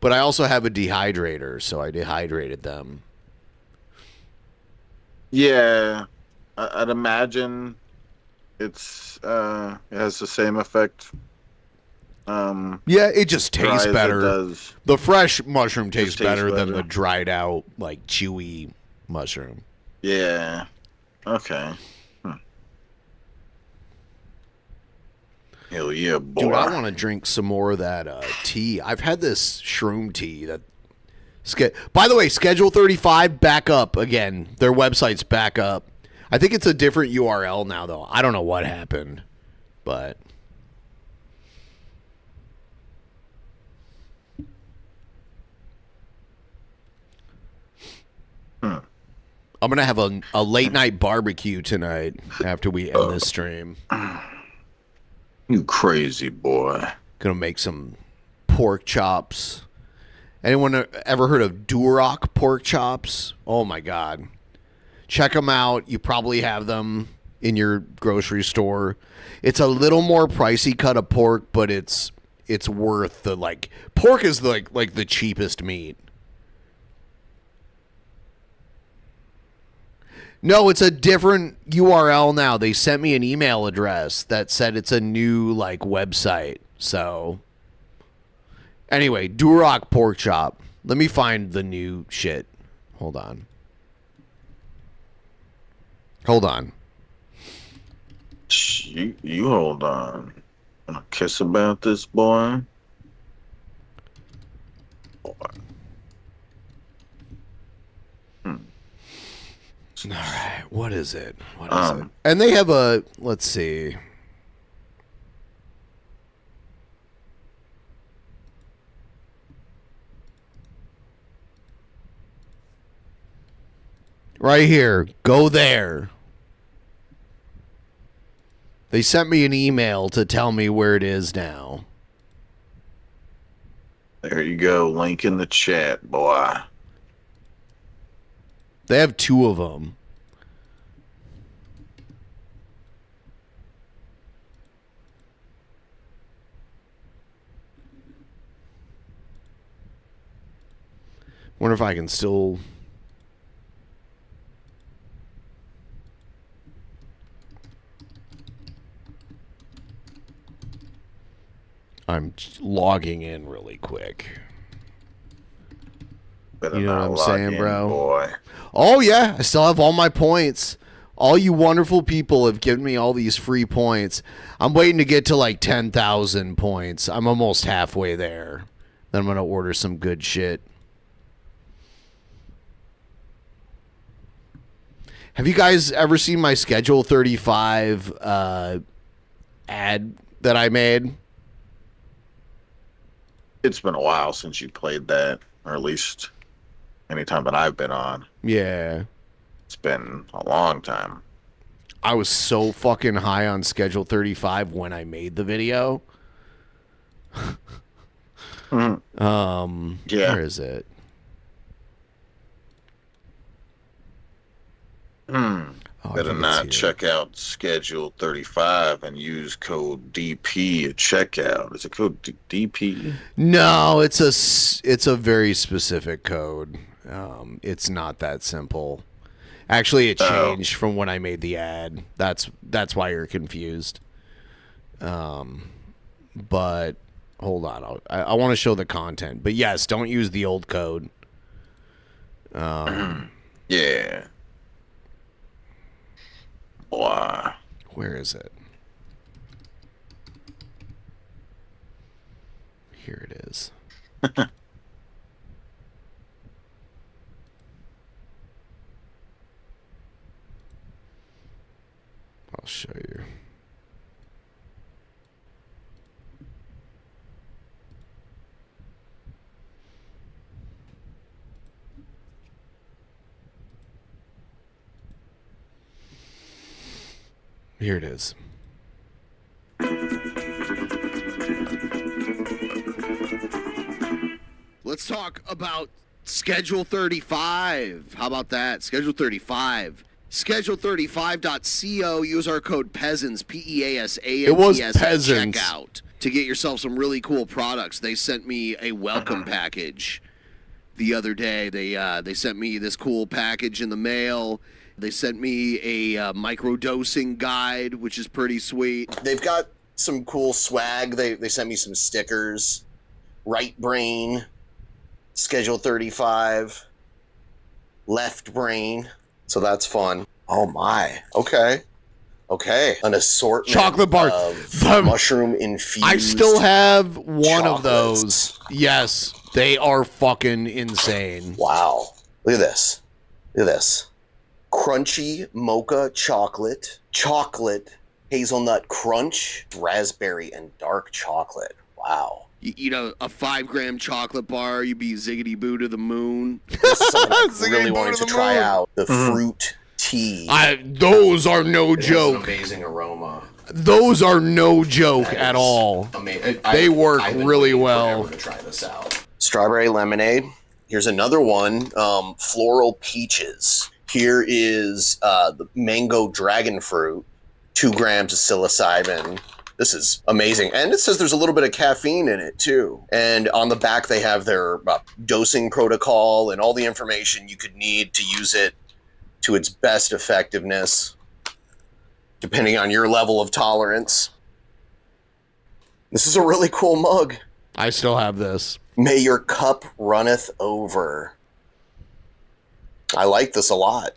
But I also have a dehydrator, so I dehydrated them. Yeah, I'd imagine it has the same effect. Yeah, it just dry tastes as it better. does. The fresh mushroom tastes tastes better than better. the dried out, like chewy mushroom. Yeah. Okay. Hell yeah, boy. Dude, I want to drink some more of that tea. I've had this shroom tea that. By the way, Schedule 35 back up again. Their website's back up. I think it's a different URL now, though. I don't know what happened, but. I'm going to have a late night barbecue tonight after we end this stream. You crazy boy. Going to make some pork chops. Anyone ever heard of Duroc pork chops? Oh my God. Check them out. You probably have them in your grocery store. It's a little more pricey cut of pork, but it's worth the pork is like the cheapest meat. No, it's a different URL now. They sent me an email address that said it's a new website. So anyway, Duroc pork chop. Let me find the new shit. Hold on. You hold on. Wanna kiss about this boy? All right, what is it? What is it? And they have a, let's see. Right here. Go there. They sent me an email to tell me where it is now. There you go. Link in the chat, boy. They have two of them. Wonder if I can still... I'm logging in really quick. You know what I'm saying, bro? Boy. Oh, yeah. I still have all my points. All you wonderful people have given me all these free points. I'm waiting to get to 10,000 points. I'm almost halfway there. Then I'm going to order some good shit. Have you guys ever seen my Schedule 35 ad that I made? It's been a while since you played that, or at least any time that I've been on. Yeah. It's been a long time. I was so fucking high on Schedule 35 when I made the video. Yeah. Where is it? Better not check out Schedule 35 and use code DP at checkout. Is it code DP? No, it's a very specific code. It's not that simple. Actually, it changed from when I made the ad. That's why you're confused. But hold on, I want to show the content. But yes, don't use the old code. Yeah. Wow. Where is it? Here it is. I'll show you. Here it is. Let's talk about Schedule 35. How about that? Schedule 35. Schedule35.co. Use our code peasants, P-E-A-S-A-N-T-S, It was at peasants. checkout to get yourself some really cool products. They sent me a welcome package the other day. They sent me this cool package in the mail. They sent me a microdosing guide, which is pretty sweet. They've got some cool swag. They sent me some stickers. Right brain, Schedule 35, left brain. So that's fun. Oh my. Okay. An assortment Chocolate bars. of mushroom infused. I still have one of chocolates. those. Yes, they are fucking insane. Wow. Look at this. Crunchy mocha chocolate, hazelnut crunch, raspberry, and dark chocolate. Wow. You eat a 5-gram chocolate bar, you'd be ziggity boo to the moon. This is something I really wanted to try out. The fruit tea. Those are no It has joke. an amazing aroma. Those are no joke That at is all. amazing. They work I've been really waiting well. forever to try this out. Strawberry lemonade. Here's another one. Floral peaches. Here is the mango dragon fruit. 2 grams of psilocybin. This is amazing. And it says there's a little bit of caffeine in it, too. And on the back, they have their dosing protocol and all the information you could need to use it to its best effectiveness, depending on your level of tolerance. This is a really cool mug. I still have this. May your cup runneth over. I like this a lot.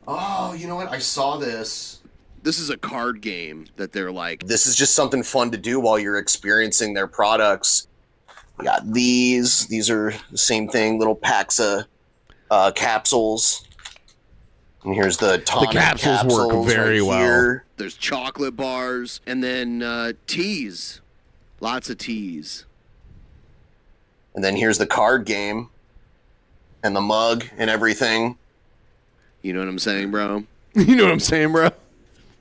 Oh, you know what? I saw this. This is a card game that they're like. This is just something fun to do while you're experiencing their products. We got these. These are the same thing, little packs of capsules. And here's the tonic capsules work very right well. here. There's chocolate bars and then teas. Lots of teas. And then here's the card game and the mug and everything. You know what I'm saying, bro? You know what I'm saying, bro?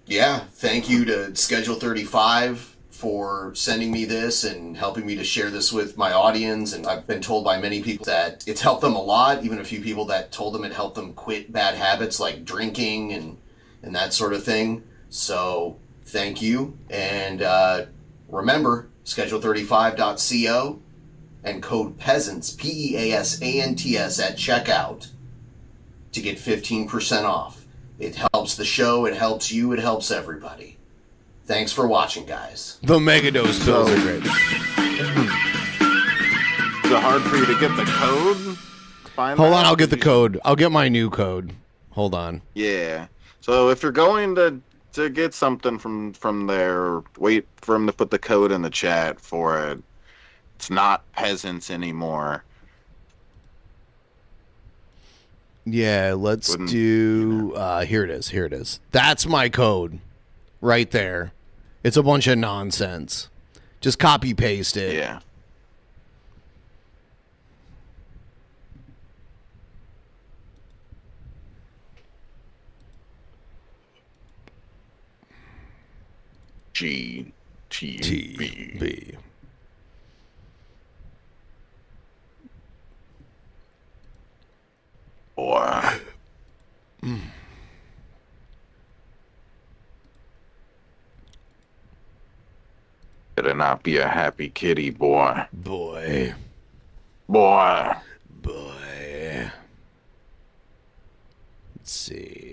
Yeah, thank you to Schedule 35 for sending me this and helping me to share this with my audience. And I've been told by many people that it's helped them a lot, even a few people that told them it helped them quit bad habits like drinking and that sort of thing. So thank you. And remember, schedule35.co and code peasants, P-E-A-S-A-N-T-S, at checkout to get 15% off. It helps the show, it helps you, it helps everybody. Thanks for watching, guys. The Megadose pills are great. Is it hard for you to get the code? Hold on, I'll get the code. I'll get my new code. Hold on. Yeah. So if you're going to get something from there, wait for him to put the code in the chat for it. It's not peasants anymore. Yeah, let's do... here it is. That's my code. Right there. It's a bunch of nonsense. Just copy-paste it. Yeah. GTB. Boy. Better not be a happy kitty, boy. Boy. Boy. Boy. Let's see.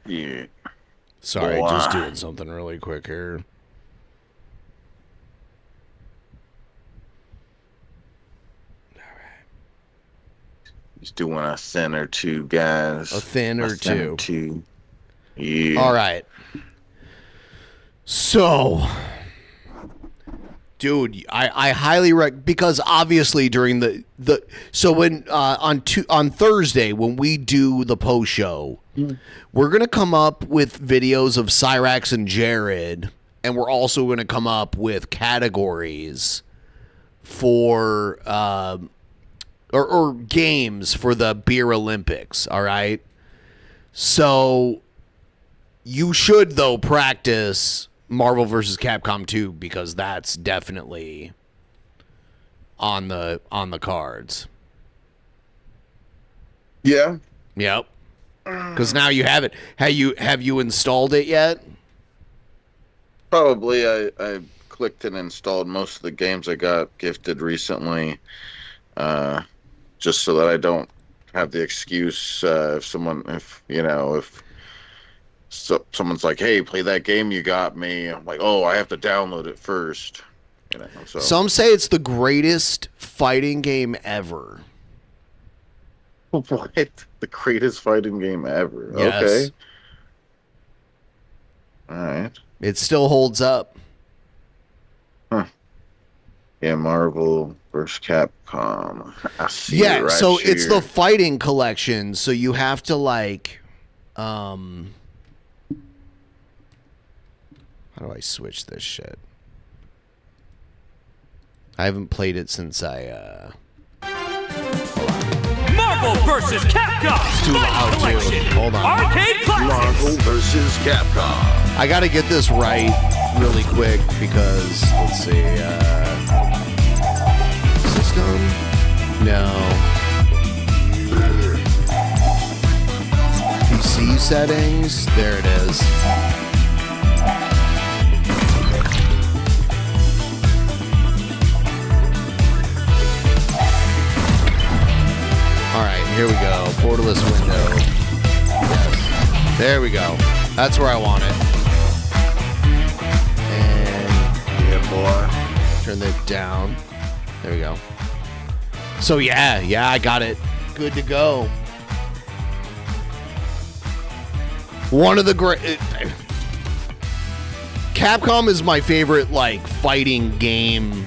Yeah. Sorry, Boy. just doing something really quick here. He's doing a thin or two, guys. A thin or two. Yeah. All right. So, dude, I highly because obviously during the so when on Thursday when we do the post show, we're gonna come up with videos of Cyrax and Jared and we're also going to come up with categories for or games for the Beer Olympics. All right. So you should though practice Marvel vs. Capcom 2 because that's definitely on the cards. Yeah. Yep. Because now you have it. Have you installed it yet? Probably. I clicked and installed most of the games I got gifted recently, just so that I don't have the excuse if someone's like, "Hey, play that game you got me," I'm like, "Oh, I have to download it first." You know. So Some say it's the greatest fighting game ever. what? The greatest fighting game ever? Yes. Okay. All right. It still holds up. Huh. Yeah, Marvel vs. Capcom. I see Yeah, it right so it's here. the fighting collection, so you have to like how do I switch this shit? I haven't played it since I Marvel vs. Capcom. It's too loud too. Hold on. Arcade classics. Marvel vs. Capcom. I gotta get this right really quick because let's see, system? No. PC settings, there it is. Alright, here we go. Borderless window. Yes. There we go. That's where I want it. Yeah, boy. Turn that down. There we go. So yeah, I got it. Good to go. One of the great... Capcom is my favorite, like, fighting game,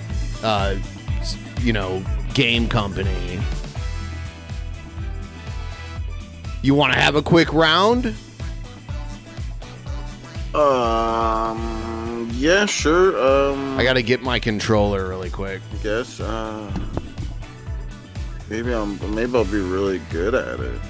game company. You want to have a quick round? Yeah, sure. I gotta get my controller really quick. I guess, maybe I'll be really good at it.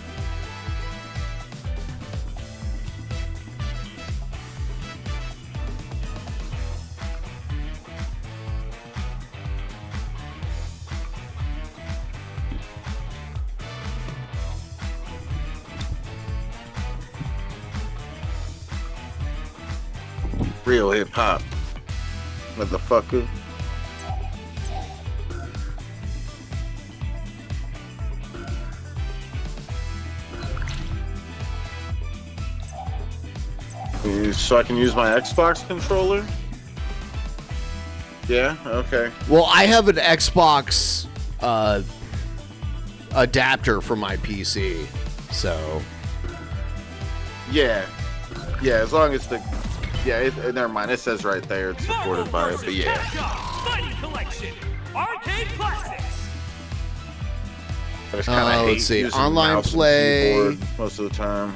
Real hip hop, motherfucker. So I can use my Xbox controller? Yeah, okay. Well, I have an Xbox adapter for my PC, so... Yeah, as long as the... Yeah, never mind. It says right there it's supported by it, but yeah. Fighting collection. Arcade classics. I just kind of hate let's see. using Online mouse and play. keyboard most of the time.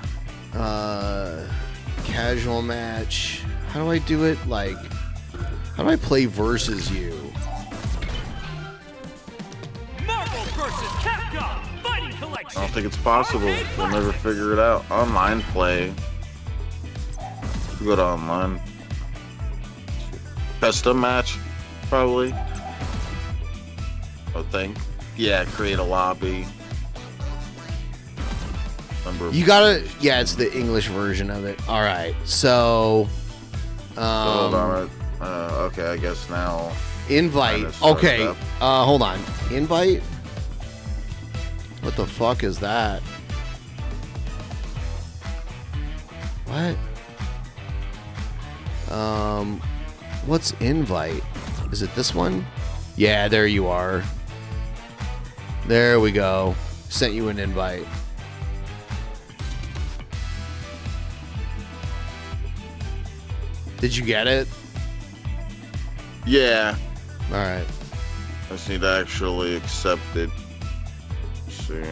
Casual match. How do I do it? Like, how do I play versus you? Marvel vs. Capcom. Fighting collection. I don't think it's possible. We'll never figure it out. Online play. Go to online. Custom match, probably. I think. Yeah, create a lobby. You gotta... Yeah, it's the English version of it. Alright, so... hold on. Okay, I guess now... Invite. Okay, hold on. Invite? What the fuck is that? What? What's invite? Is it this one? Yeah, there you are. There we go. Sent you an invite. Did you get it? Yeah. Alright. I just need to actually accept it. Let's see.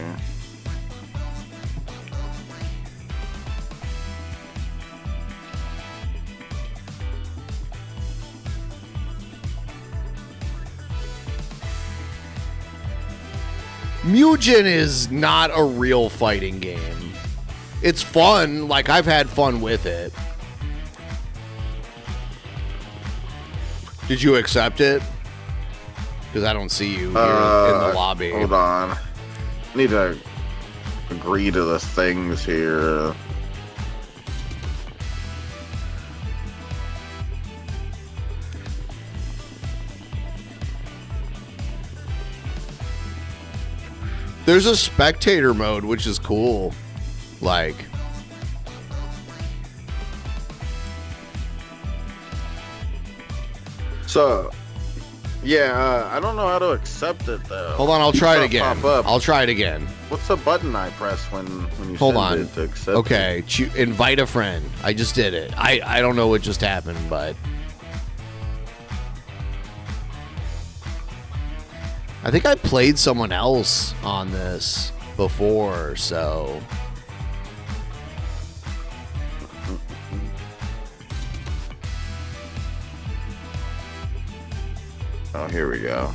Mugen is not a real fighting game. It's fun. Like, I've had fun with it. Did you accept it? Because I don't see you here in the lobby. Hold on. I need to agree to the things here. There's a spectator mode, which is cool. Like, so, yeah, I don't know how to accept it though. hold on, I'll try it again. Pop up. I'll try it again. What's the button I press when you Hold send on. it to accept? Okay, invite a friend. I just did it. I don't know what just happened, but I think I played someone else on this before, so Oh, here we go.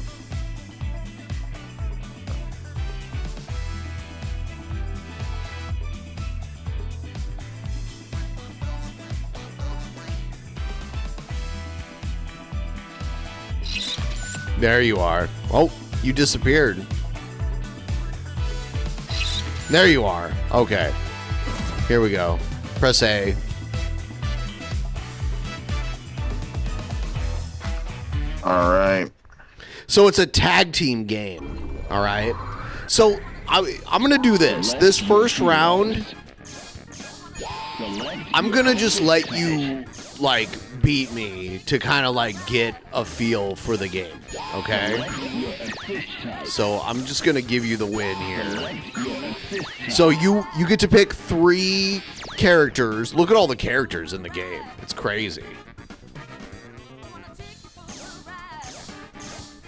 there you are. Oh, you disappeared. There you are. Okay. Here we go. Press A. All right. So it's a tag team game. All right. So I'm going to do this. This first round, I'm going to just let you, like, beat me to kind of, like, get a feel for the game. Okay? So I'm just going to give you the win here. So you get to pick 3 characters. Look at all the characters in the game. It's crazy.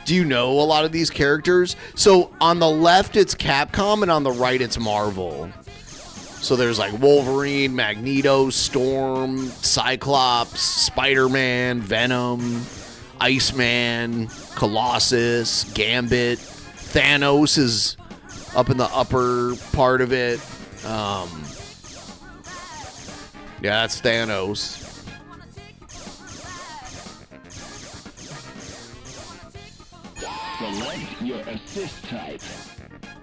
Do you know a lot of these characters? So on the left, it's Capcom, and on the right, it's Marvel. So there's like Wolverine, Magneto, Storm, Cyclops, Spider-Man, Venom, Iceman, Colossus, Gambit. Thanos is up in the upper part of it. Yeah, that's Thanos. Select your assist type.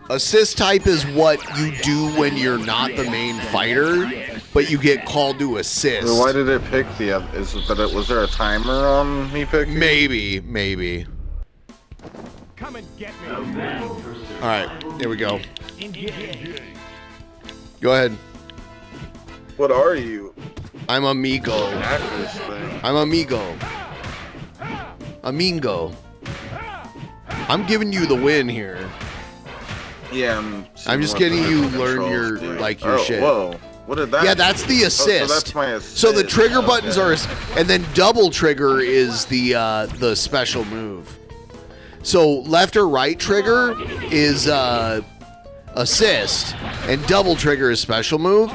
Assist type is what you do when you're not the main fighter, but you get called to assist. Why did it pick the other? Was there a timer on me picking? Maybe. Come and get me. All right, here we go. Go ahead. What are you? I'm Amigo. I'm Amigo. Amingo. I'm giving you the win here. Yeah, I'm just getting you learn your your shit. Whoa, what did that? Yeah, that's the assist. So that's my assist. So the trigger buttons are, and then double trigger is the special move. So left or right trigger is assist, and double trigger is special move,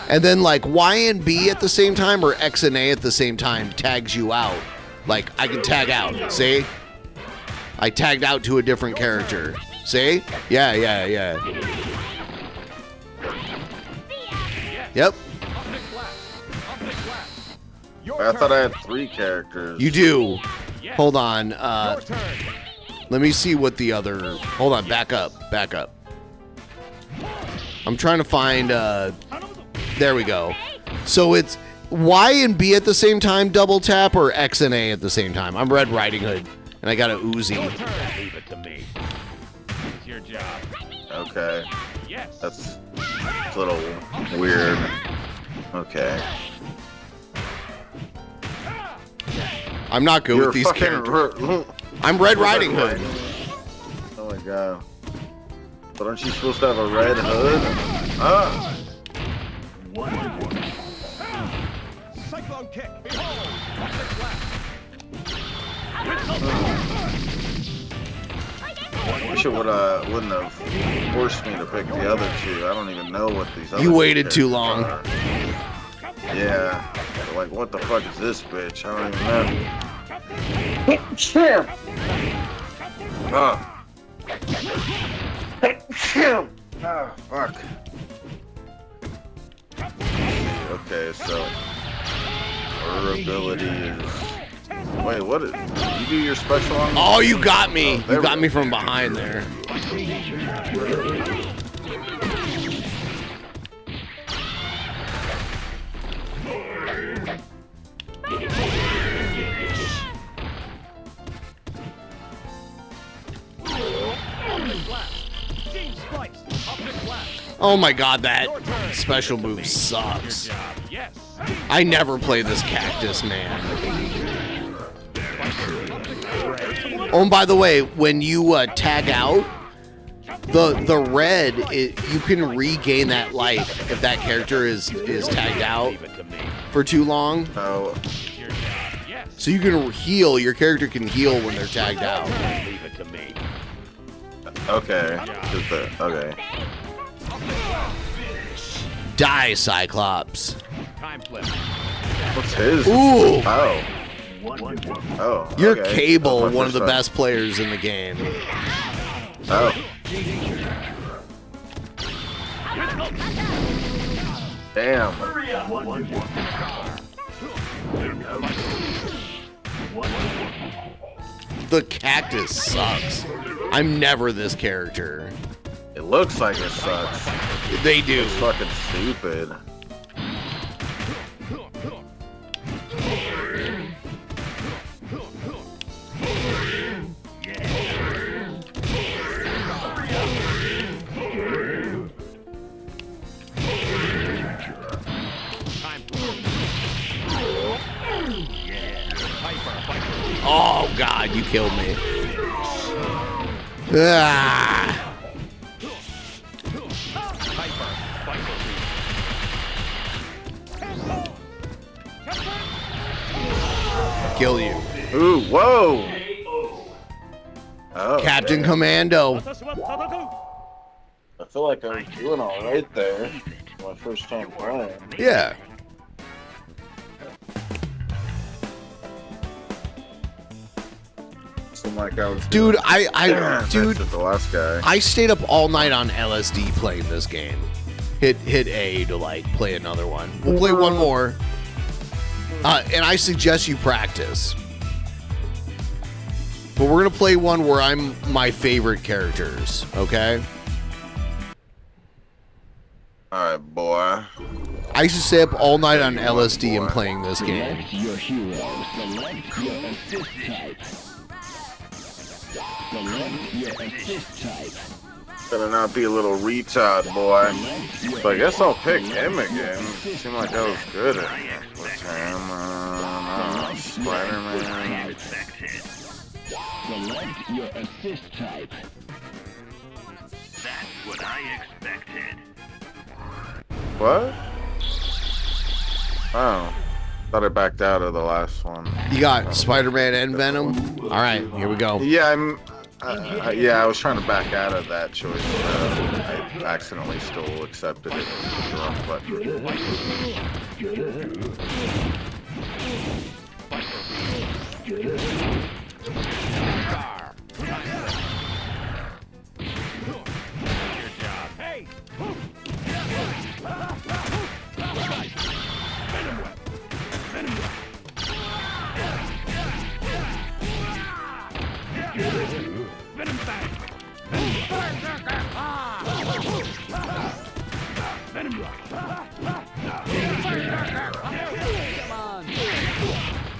and then like Y and B at the same time or X and A at the same time tags you out. Like I can tag out. See? I tagged out to a different character. See? Yeah. Yep. I thought I had 3 characters. You do. Hold on. Let me see what the other... Hold on. Back up. I'm trying to find... There we go. So it's Y and B at the same time, double tap, or X and A at the same time. I'm Red Riding Hood, and I got a Uzi. Leave it to me. It's your job. Okay. That's a little weird. Okay. I'm not good with these characters. I'm Red Riding Hood. Oh my god. But aren't you supposed to have a red hood? Ah! Cyclone kick. Wish it wouldn't have forced me to pick the other 2. I don't even know what these other You waited too long. are. Yeah. Like, what the fuck is this bitch? I don't even know. Oh, fuck. Okay, so her ability is. Wait, what? You do your special on? Oh, you got me. Oh, You got me from behind there. Oh my god, that special move sucks. I never play this Cactus Man. Oh, and by the way, when you tag out, the red, you can regain that life if that character is tagged out for too long. Oh. So you can heal, your character can heal when they're tagged out. Okay. Okay. Die, Cyclops. What's his? Ooh. Oh. Oh. You're okay. Cable, That's my one of the first best players in the game. Oh. Damn. The Cactus sucks. I'm never this character. It looks like it sucks. They do. It's fucking stupid. Oh god, you killed me. Ah. Kill you. Ooh, whoa. Oh, Captain man. Commando. I feel like I'm doing all right there. It's my first time playing. Yeah. Seemed like I was Dude, doing dude, the last guy. I stayed up all night on LSD playing this game. Hit A to like play another one. We'll play one more. And I suggest you practice. But we're gonna play one where I'm my favorite characters, okay? Alright, boy. I used to stay up all night on LSD and playing this game. Your hero. Select your assist type. Select your assist type. Better not be a little retard, boy. So I guess I'll pick him again. Seemed like I was good at it. What's him? Spider-Man. Select your assist type. That's what I expected. What? Oh. Thought I backed out of the last one. You got Spider-Man and Venom? Alright, here we go. Yeah, I was trying to back out of that choice. I accidentally still accepted it. The wrong button. Hey!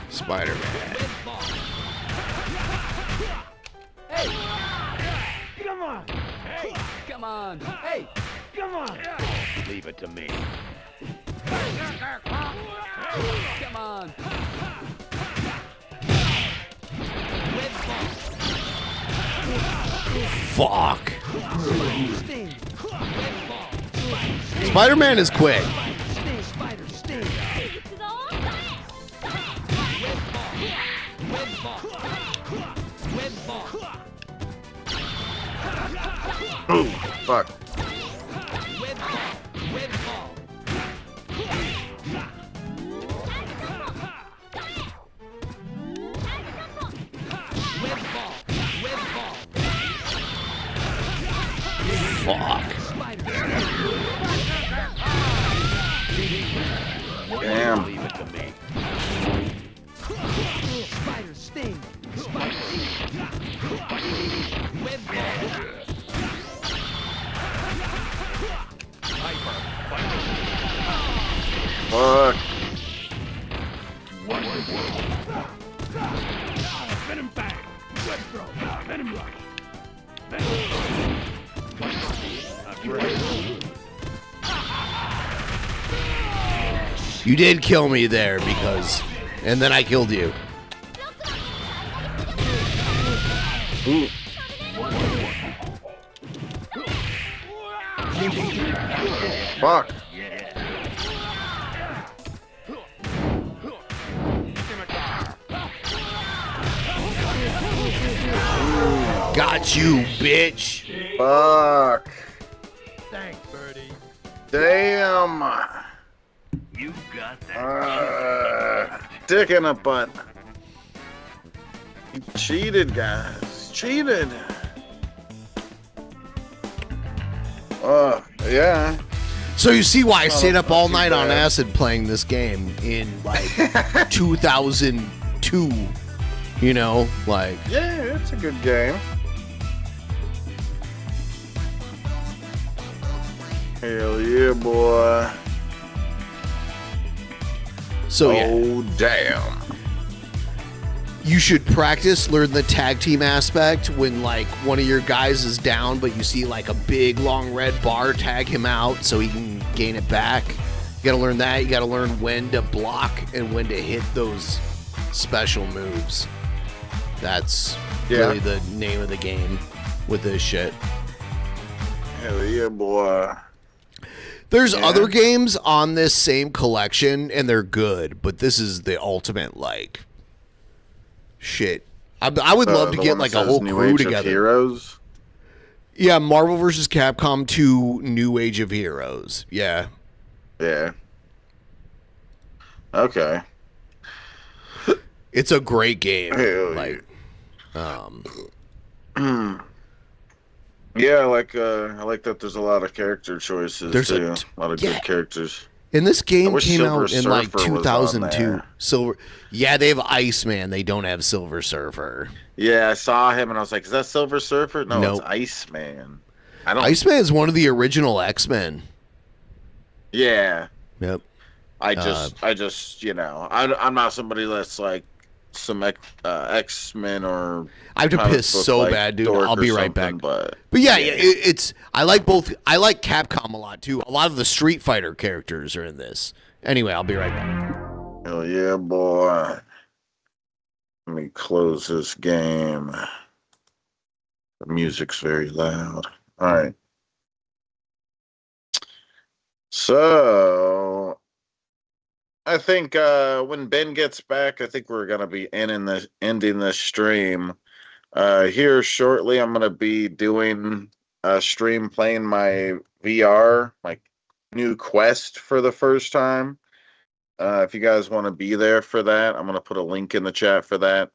Spider-Man. Hey! Come on! Hey! Come on! Hey! Come on! Leave it to me. Come on! Fuck. Spider-Man is quick. Ooh, fuck. You did kill me there because... And then I killed you. Ooh. Fuck. Got you, bitch. Fuck. Thanks, Birdie. Damn. You got that. Dick in a butt. You cheated, guys. Cheated. Yeah. So you see why I stayed up all night on acid playing this game in like 2002. You know, like. Yeah, it's a good game. Hell yeah, boy. So yeah. Oh damn. You should practice, learn the tag team aspect when like one of your guys is down, but you see like a big long red bar, tag him out so he can gain it back. You gotta learn that. You gotta learn when to block and when to hit those special moves. That's really the name of the game with this shit. Hell yeah, boy. There's other games on this same collection, and they're good, but this is the ultimate, like, shit. I would love to get, like, a whole crew together. Heroes? Yeah, Marvel vs. Capcom 2 New Age of Heroes. Yeah. Yeah. Okay. It's a great game. Hell like, yeah, I like that there's a lot of character choices. There's too. A lot of good characters. And this game wish came Silver out in like Surfer was on 2002. there. Silver, yeah, they have Iceman. They don't have Silver Surfer. Yeah, I saw him and I was like, "Is that Silver Surfer?" No, Nope. it's Iceman. I don't. Iceman is one of the original X-Men. Yeah. Yep. I just, you know, I'm not somebody that's like some X-Men or. I have to comic piss book, so like, bad, dude. dork I'll be or right back. something, But yeah, it's. I like both. I like Capcom a lot too. A lot of the Street Fighter characters are in this. Anyway, I'll be right back. Hell yeah, boy. Let me close this game. The music's very loud. All right. So, I think when Ben gets back, I think we're gonna be ending this stream. Here shortly, I'm gonna be doing a stream playing my VR, my new Quest for the first time. If you guys want to be there for that, I'm gonna put a link in the chat for that.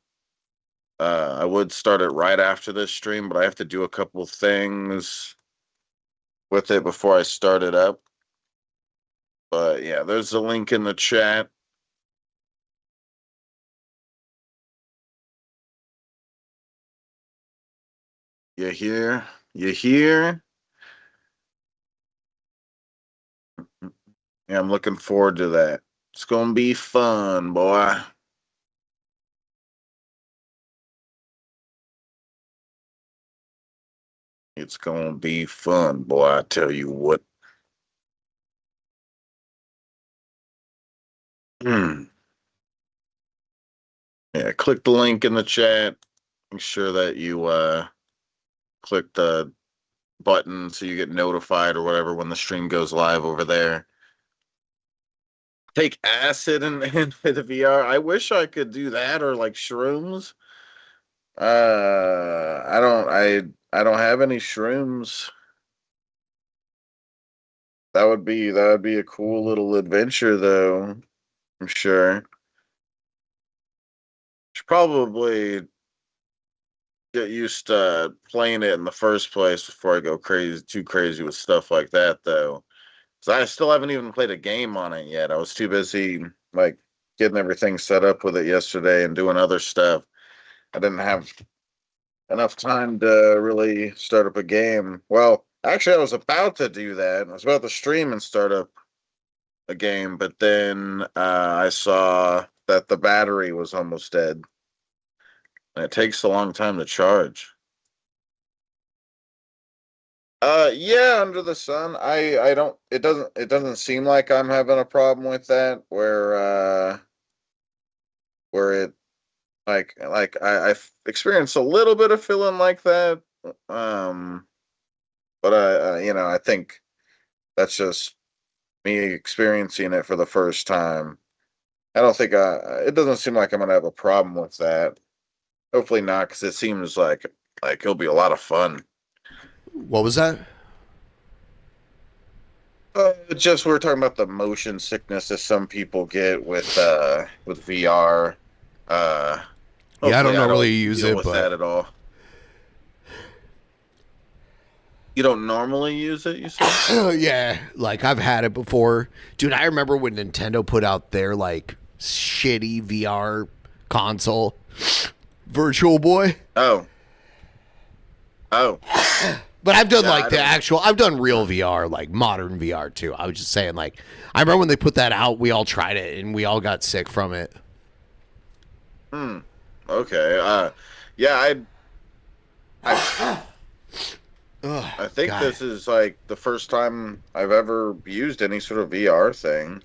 I would start it right after this stream, but I have to do a couple things with it before I start it up. But yeah, there's a link in the chat. You hear? You hear? Yeah, I'm looking forward to that. It's gonna be fun, boy. It's gonna be fun, boy. I tell you what. Yeah, click the link in the chat. Make sure that you click the button so you get notified or whatever when the stream goes live over there. Take acid and with the VR. I wish I could do that or like shrooms. I don't have any shrooms. That would be a cool little adventure though. I'm sure. Should probably get used to playing it in the first place before I go too crazy with stuff like that though. So I still haven't even played a game on it yet. I was too busy like getting everything set up with it yesterday and doing other stuff. I didn't have enough time to really start up a game. Well, actually I was about to do that. I was about to stream and start up a game, but then I saw that the battery was almost dead. And it takes a long time to charge. Yeah, under the sun. I don't it doesn't seem like I'm having a problem with that where it I've experienced a little bit of feeling like that. But I think that's just me experiencing it for the first time. I don't think it doesn't seem like I'm gonna have a problem with that. Hopefully not, because it seems like it'll be a lot of fun. What was that? Just we were talking about the motion sickness that some people get with VR. Yeah, I don't normally use deal it, with but that at all. You don't normally use it, you said? yeah, like I've had it before, dude. I remember when Nintendo put out their like shitty VR console, Virtual Boy. Oh. But I've done I've done real VR, like modern VR too. I was just saying, like, I remember when they put that out, we all tried it and we all got sick from it. Okay. Yeah, I think God. this is like the first time I've ever used any sort of VR thing.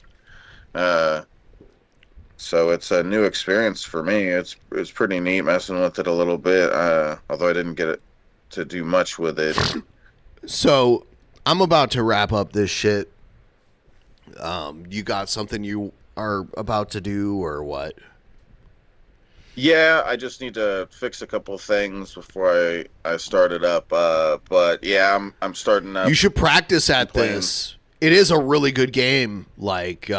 So it's a new experience for me. It's pretty neat messing with it a little bit. Although I didn't get it to do much with it. So I'm about to wrap up this shit. You got something you are about to do or what? Yeah, I just need to fix a couple things before I start it up. But yeah, I'm starting up. You should practice at this. It is a really good game. Like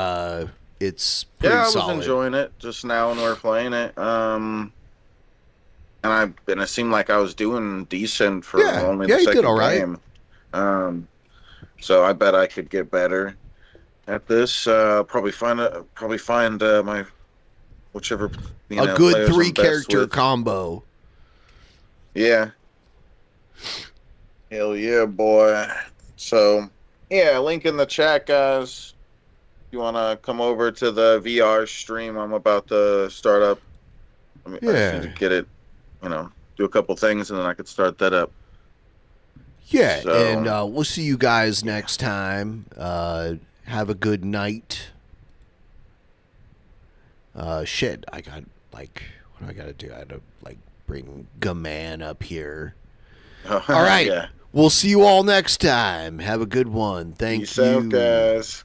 it's pretty I was solid. enjoying it just now when we were playing it. And it seemed like I was doing decent for only the second game. So I bet I could get better at this. Probably find my whichever a good 3-character combo. Yeah. Hell yeah, boy. So yeah, link in the chat, guys. If you want to come over to the VR stream I'm about to start up. I just need to get it, do a couple things and then I could start that up. Yeah, and we'll see you guys next time. Have a good night. Shit, I got what do I gotta do? I had to bring Gaman up here. All right, we'll see you all next time. Have a good one. Thank you. Peace out, guys.